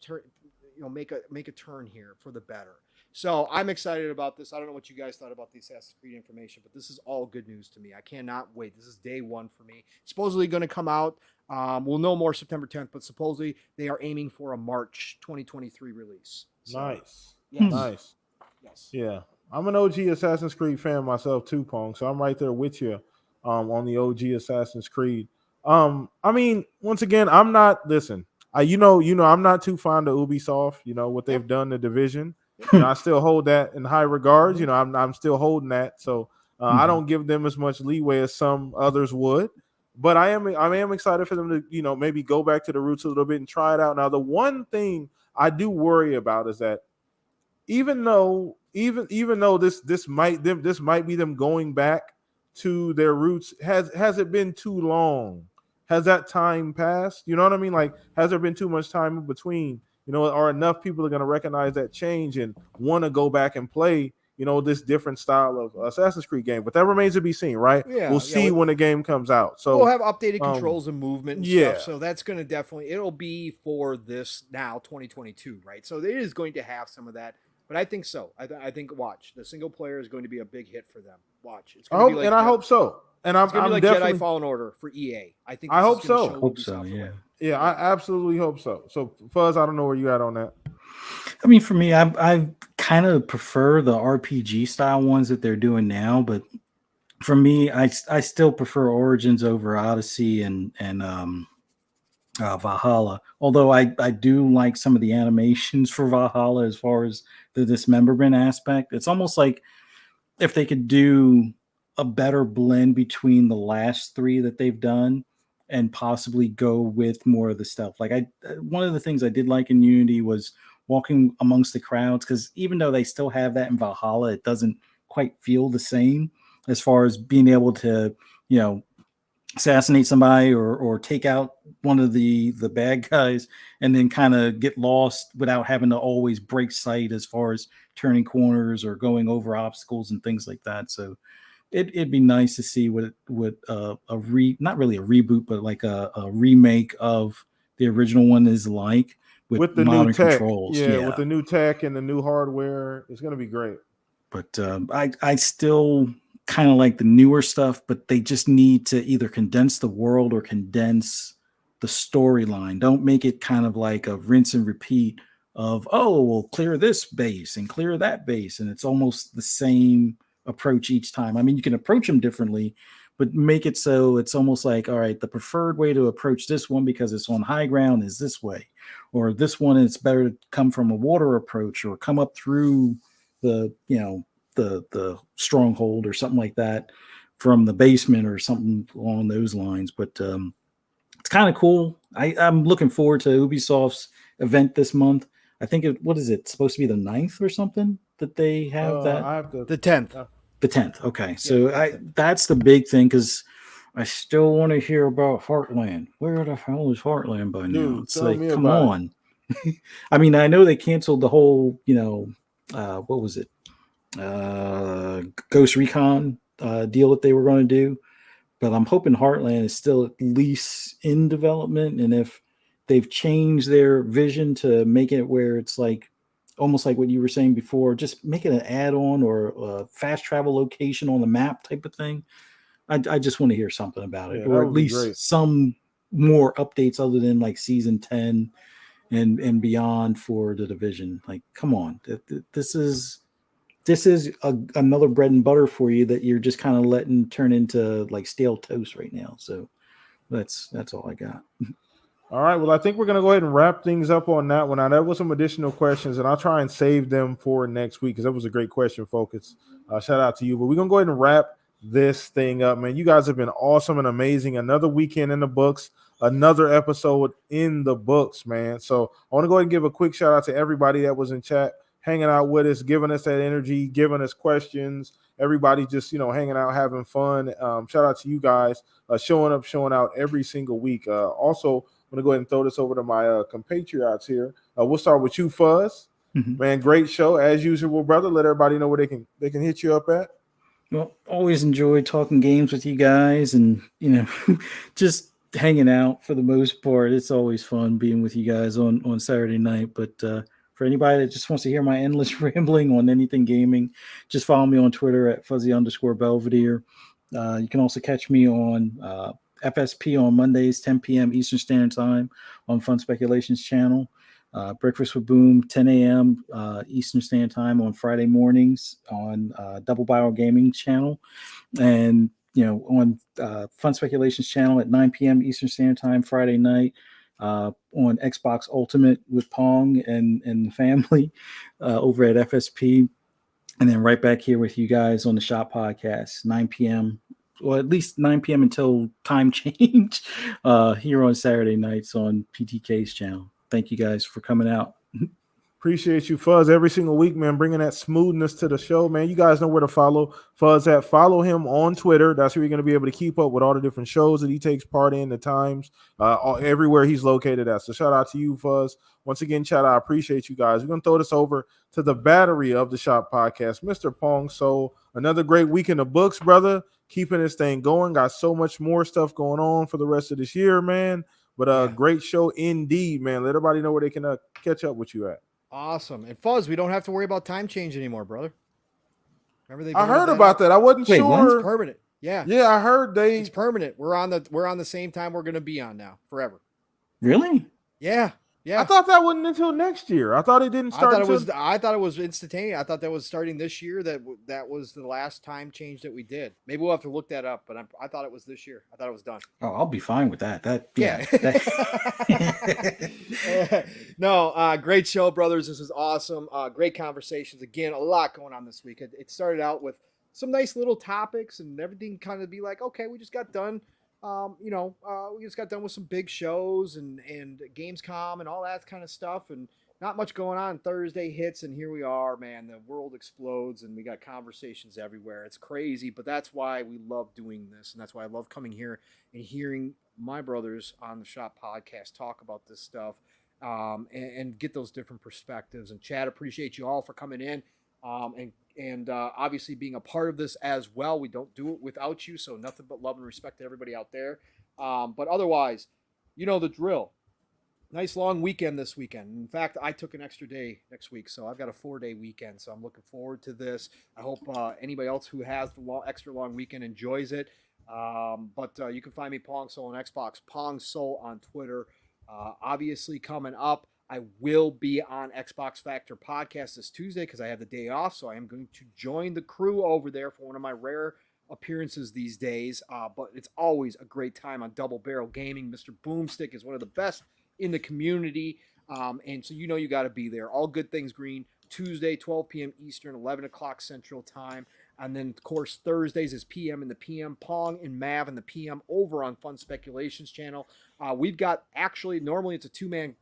make a turn here for the better. So I'm excited about this. I don't know what you guys thought about the Assassin's Creed information, but this is all good news to me. I cannot wait. This is day one for me. It's supposedly going to come out. We'll know more September 10th, but supposedly they are aiming for a March 2023 release. So, nice. Yes. Nice. Yes. Yeah. I'm an OG Assassin's Creed fan myself too, Pong. So I'm right there with you on the OG Assassin's Creed. I mean, once again, I'm not I'm not too fond of Ubisoft, what they've done to Division. I still hold that in high regards. I'm still holding that. So I don't give them as much leeway as some others would. But I am excited for them to, maybe go back to the roots a little bit and try it out. Now, the one thing I do worry about is that even though this might be them going back to their roots, has it been too long has that time passed? You know what I mean? Like, has there been too much time in between? You know, are enough people are going to recognize that change and want to go back and play, you know, this different style of Assassin's Creed game? But that remains to be seen, right? We'll Yeah, see when the game comes out. we'll So, have updated um, controls and movement and stuff. yeah. So that's going to definitely, it'll be for this now 2022, right? So it is going to have some of that. But I think so. I think watch the single player is going to be a big hit for them. Watch, it's I going to be hope, like and I hope so. And it's going to be I'm like Jedi definitely, Fallen Order for EA. I think I this is hope going to so. show Hope so, Ubisoft the yeah. way. Yeah, I absolutely hope so. So, Fuzz, I don't know where you at on that. I mean, for me, I kind of prefer the RPG style ones that they're doing now, but for me, I still prefer Origins over Odyssey and Valhalla. Although I do like some of the animations for Valhalla as far as the dismemberment aspect. It's almost like if they could do a better blend between the last three that they've done and possibly go with more of the stuff. Like one of the things I did like in Unity was walking amongst the crowds, because even though they still have that in Valhalla, it doesn't quite feel the same as far as being able to, you know, assassinate somebody or take out one of the bad guys and then kind of get lost without having to always break sight as far as turning corners or going over obstacles and things like that. So it'd be nice to see what not really a reboot, but like a remake of the original one is like with With the new modern tech, controls. yeah, with Yeah. the new tech and the new hardware, it's going to be great. But I still kind of like the newer stuff, but they just need to either condense the world or condense the storyline. Don't make it kind of like a rinse and repeat of, oh, well, clear this base and clear that base, and it's almost the same approach each time. I mean, you can approach them differently, but make it so it's almost like, all right, the preferred way to approach this one because it's on high ground is this way, or this one it's better to come from a water approach or come up through the the stronghold or something like that from the basement or something along those lines. But it's kind of cool. I'm looking forward to Ubisoft's event this month. I think what is it supposed to be the 9th or something that they have that I have to. The 10th. the 10th. Okay, Yeah, so that's the big thing because I still want to hear about Heartland. Where the hell is Heartland by now? Dude, It's tell like, me come about it. on. I mean, I know they canceled the whole, what was it? Ghost Recon deal that they were going to do, but I'm hoping Heartland is still at least in development. And if they've changed their vision to make it where it's like almost like what you were saying before, just make it an add-on or a fast travel location on the map type of thing. I just want to hear something about it, Yeah, that or at would be great. least some more updates other than like season 10 and beyond for the division. Like, come on, this is another bread and butter for you that you're just kind of letting turn into like stale toast right now. So that's all I got. All right. Well, I think we're going to go ahead and wrap things up on that one. Now, that was some additional questions, and I'll try and save them for next week because that was a great question, Focus. Shout out to you. But we're going to go ahead and wrap this thing up, man. You guys have been awesome and amazing. Another weekend in the books, another episode in the books, man. So I want to go ahead and give a quick shout out to everybody that was in chat, hanging out with us, giving us that energy, giving us questions. Everybody just, hanging out, having fun. Shout out to you guys showing up, showing out every single week. Also, I'm going to go ahead and throw this over to my compatriots here. We'll start with you, Fuzz. Mm-hmm. Man, great show as usual, brother. Let everybody know where they can hit you up at. Well, always enjoy talking games with you guys, and just hanging out for the most part. It's always fun being with you guys on Saturday night. But for anybody that just wants to hear my endless rambling on anything gaming, just follow me on Twitter at fuzzy_Belvedere. You can also catch me on FSP on Mondays, 10 p.m. Eastern Standard Time on Fun Speculations channel. Breakfast with Boom, 10 a.m. Eastern Standard Time on Friday mornings on Double Barrel Gaming channel. And, on Fun Speculations channel at 9 p.m. Eastern Standard Time Friday night on Xbox Ultimate with Pong and the family over at FSP. And then right back here with you guys on the Shop Podcast, 9 p.m. Or at least 9 p.m. until time change here on Saturday nights on PTK's channel. Thank you guys for coming out. Appreciate you, Fuzz, every single week, man, bringing that smoothness to the show, man. You guys know where to follow Fuzz at. Follow him on Twitter. That's where you're going to be able to keep up with all the different shows that he takes part in, the times, everywhere he's located at. So shout out to you, Fuzz. Once again, chat, I appreciate you guys. We're going to throw this over to the battery of the Shop Podcast, Mr. Pong Soul. Another great week in the books, brother. Keeping this thing going. Got so much more stuff going on for the rest of this year, man. But great show indeed, man. Let everybody know where they can catch up with you at. Awesome. And Fuzz, we don't have to worry about time change anymore, brother. Remember I heard about that. I wasn't sure. It's permanent. Yeah. Yeah, I heard it's permanent. We're on the same time we're gonna be on now forever. Really? Yeah. Yeah. I thought that wasn't until next year. I thought it didn't start. I thought it was instantaneous. I thought that was starting this year. That was the last time change that we did. Maybe we'll have to look that up. But I thought it was this year. I thought it was done. Oh, I'll be fine with that. No, great show, brothers. This is awesome. Great conversations. Again, a lot going on this week. It started out with some nice little topics and everything kind of be like, okay, we just got done. We just got done with some big shows and Gamescom and all that kind of stuff, and not much going on. Thursday hits, and here we are, man. The world explodes, and we got conversations everywhere. It's crazy, but that's why we love doing this, and that's why I love coming here and hearing my brothers on the Shop Podcast talk about this stuff, and get those different perspectives. And Chad, appreciate you all for coming in, and obviously being a part of this as well. We don't do it without you, so nothing but love and respect to everybody out there. But otherwise, you know the drill. Nice long weekend this weekend. In fact, I took an extra day next week, so I've got a 4-day weekend, so I'm looking forward to this. I hope anybody else who has the extra long weekend enjoys it. But you can find me Pong Soul on Xbox, Pong Soul on Twitter. Obviously coming up, I will be on Xbox Factor Podcast this Tuesday because I have the day off, so I am going to join the crew over there for one of my rare appearances these days. But it's always a great time on Double Barrel Gaming. Mr. Boomstick is one of the best in the community, and so you got to be there. All good things green. Tuesday, 12 p.m. Eastern, 11 o'clock Central Time. And then, of course, Thursdays is PM in the PM, Pong and Mav in the PM over on Fun Speculations channel. We've got, actually, normally it's a two-man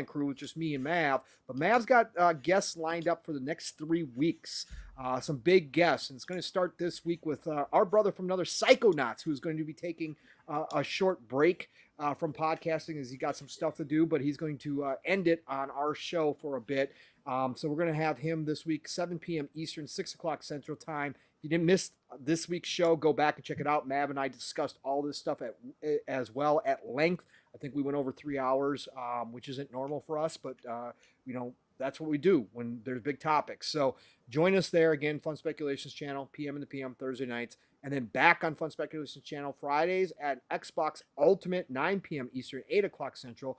crew with just me and Mav, but Mav's got guests lined up for the next 3 weeks. Some big guests, and it's going to start this week with our brother from another Psychonauts, who's going to be taking a short break from podcasting as he got some stuff to do, but he's going to end it on our show for a bit. So we're going to have him this week, 7 p.m. Eastern, 6 o'clock Central Time. If you didn't miss this week's show, go back and check it out. Mav and I discussed all this stuff as well at length. I think we went over 3 hours, which isn't normal for us, but that's what we do when there's big topics. So join us there again, Fun Speculations channel, PM in the PM Thursday nights, and then back on Fun Speculations channel Fridays at Xbox Ultimate, 9 p.m. Eastern, 8 o'clock Central.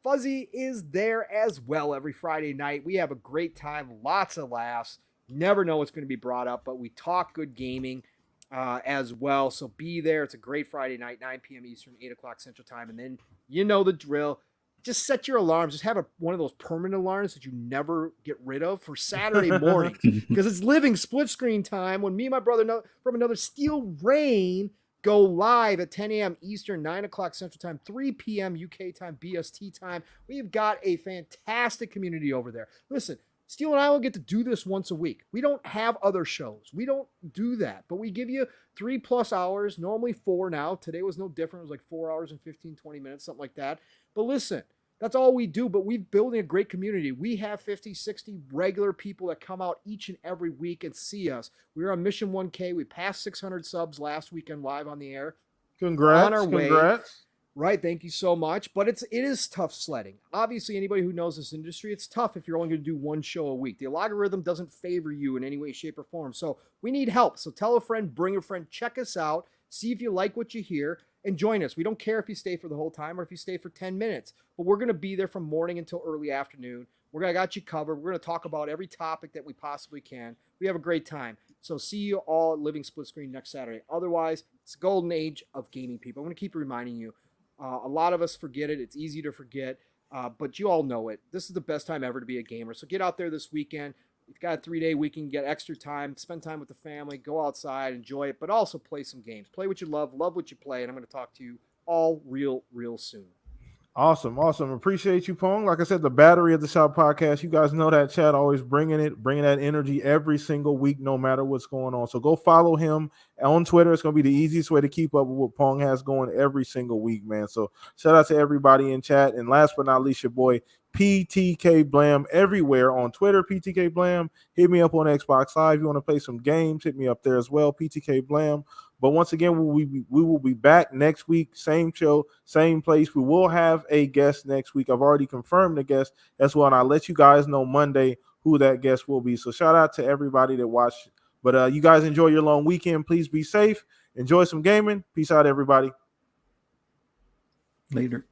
Fuzzy is there as well every Friday night. We have a great time, lots of laughs. Never know what's going to be brought up, but we talk good gaming as well. So be there. It's a great Friday night, 9 p.m. Eastern, 8 o'clock Central Time. And then you know the drill. Just set your alarms. Just have one of those permanent alarms that you never get rid of for Saturday mornings, because it's living split screen time when me and my brother from another Steel Rain go live at 10 a.m. Eastern, 9 o'clock Central Time, 3 p.m. UK time, BST time. We've got a fantastic community over there. Listen, Steel and I will get to do this once a week. We don't have other shows. We don't do that, but we give you 3+ hours, normally 4 now. Today was no different. It was like 4 hours and 15, 20 minutes, something like that. But listen, that's all we do, but we're building a great community. We have 50, 60 regular people that come out each and every week and see us. We're on Mission 1K. We passed 600 subs last weekend live on the air. Congrats. On our way. Congrats. Right, thank you so much. But it is tough sledding. Obviously, anybody who knows this industry, it's tough if you're only going to do one show a week. The algorithm doesn't favor you in any way, shape, or form. So we need help. So tell a friend, bring a friend, check us out, see if you like what you hear, and join us. We don't care if you stay for the whole time or if you stay for 10 minutes, but we're going to be there from morning until early afternoon. I got you covered. We're going to talk about every topic that we possibly can. We have a great time. So see you all at Living Split Screen next Saturday. Otherwise, it's the golden age of gaming, people. I'm going to keep reminding you. A lot of us forget it. It's easy to forget, but you all know it. This is the best time ever to be a gamer. So get out there this weekend. You've got a 3-day weekend, get extra time, spend time with the family, go outside, enjoy it, but also play some games. Play what you love what you play, and I'm going to talk to you all real soon. Awesome. Appreciate you, Pong. Like I said, the battery of the shop podcast. You guys know that chat always bringing that energy every single week, no matter what's going on. So go follow him on Twitter. It's going to be the easiest way to keep up with what Pong has going every single week, man. So shout out to everybody in chat. And last but not least, your boy PTK Blam everywhere on Twitter. PTK Blam. Hit me up on Xbox Live. You want to play some games? Hit me up there as well. PTK Blam. But once again, we will be back next week. Same show, same place. We will have a guest next week. I've already confirmed the guest as well, and I'll let you guys know Monday who that guest will be. So shout out to everybody that watched. But you guys enjoy your long weekend. Please be safe. Enjoy some gaming. Peace out, everybody. Later.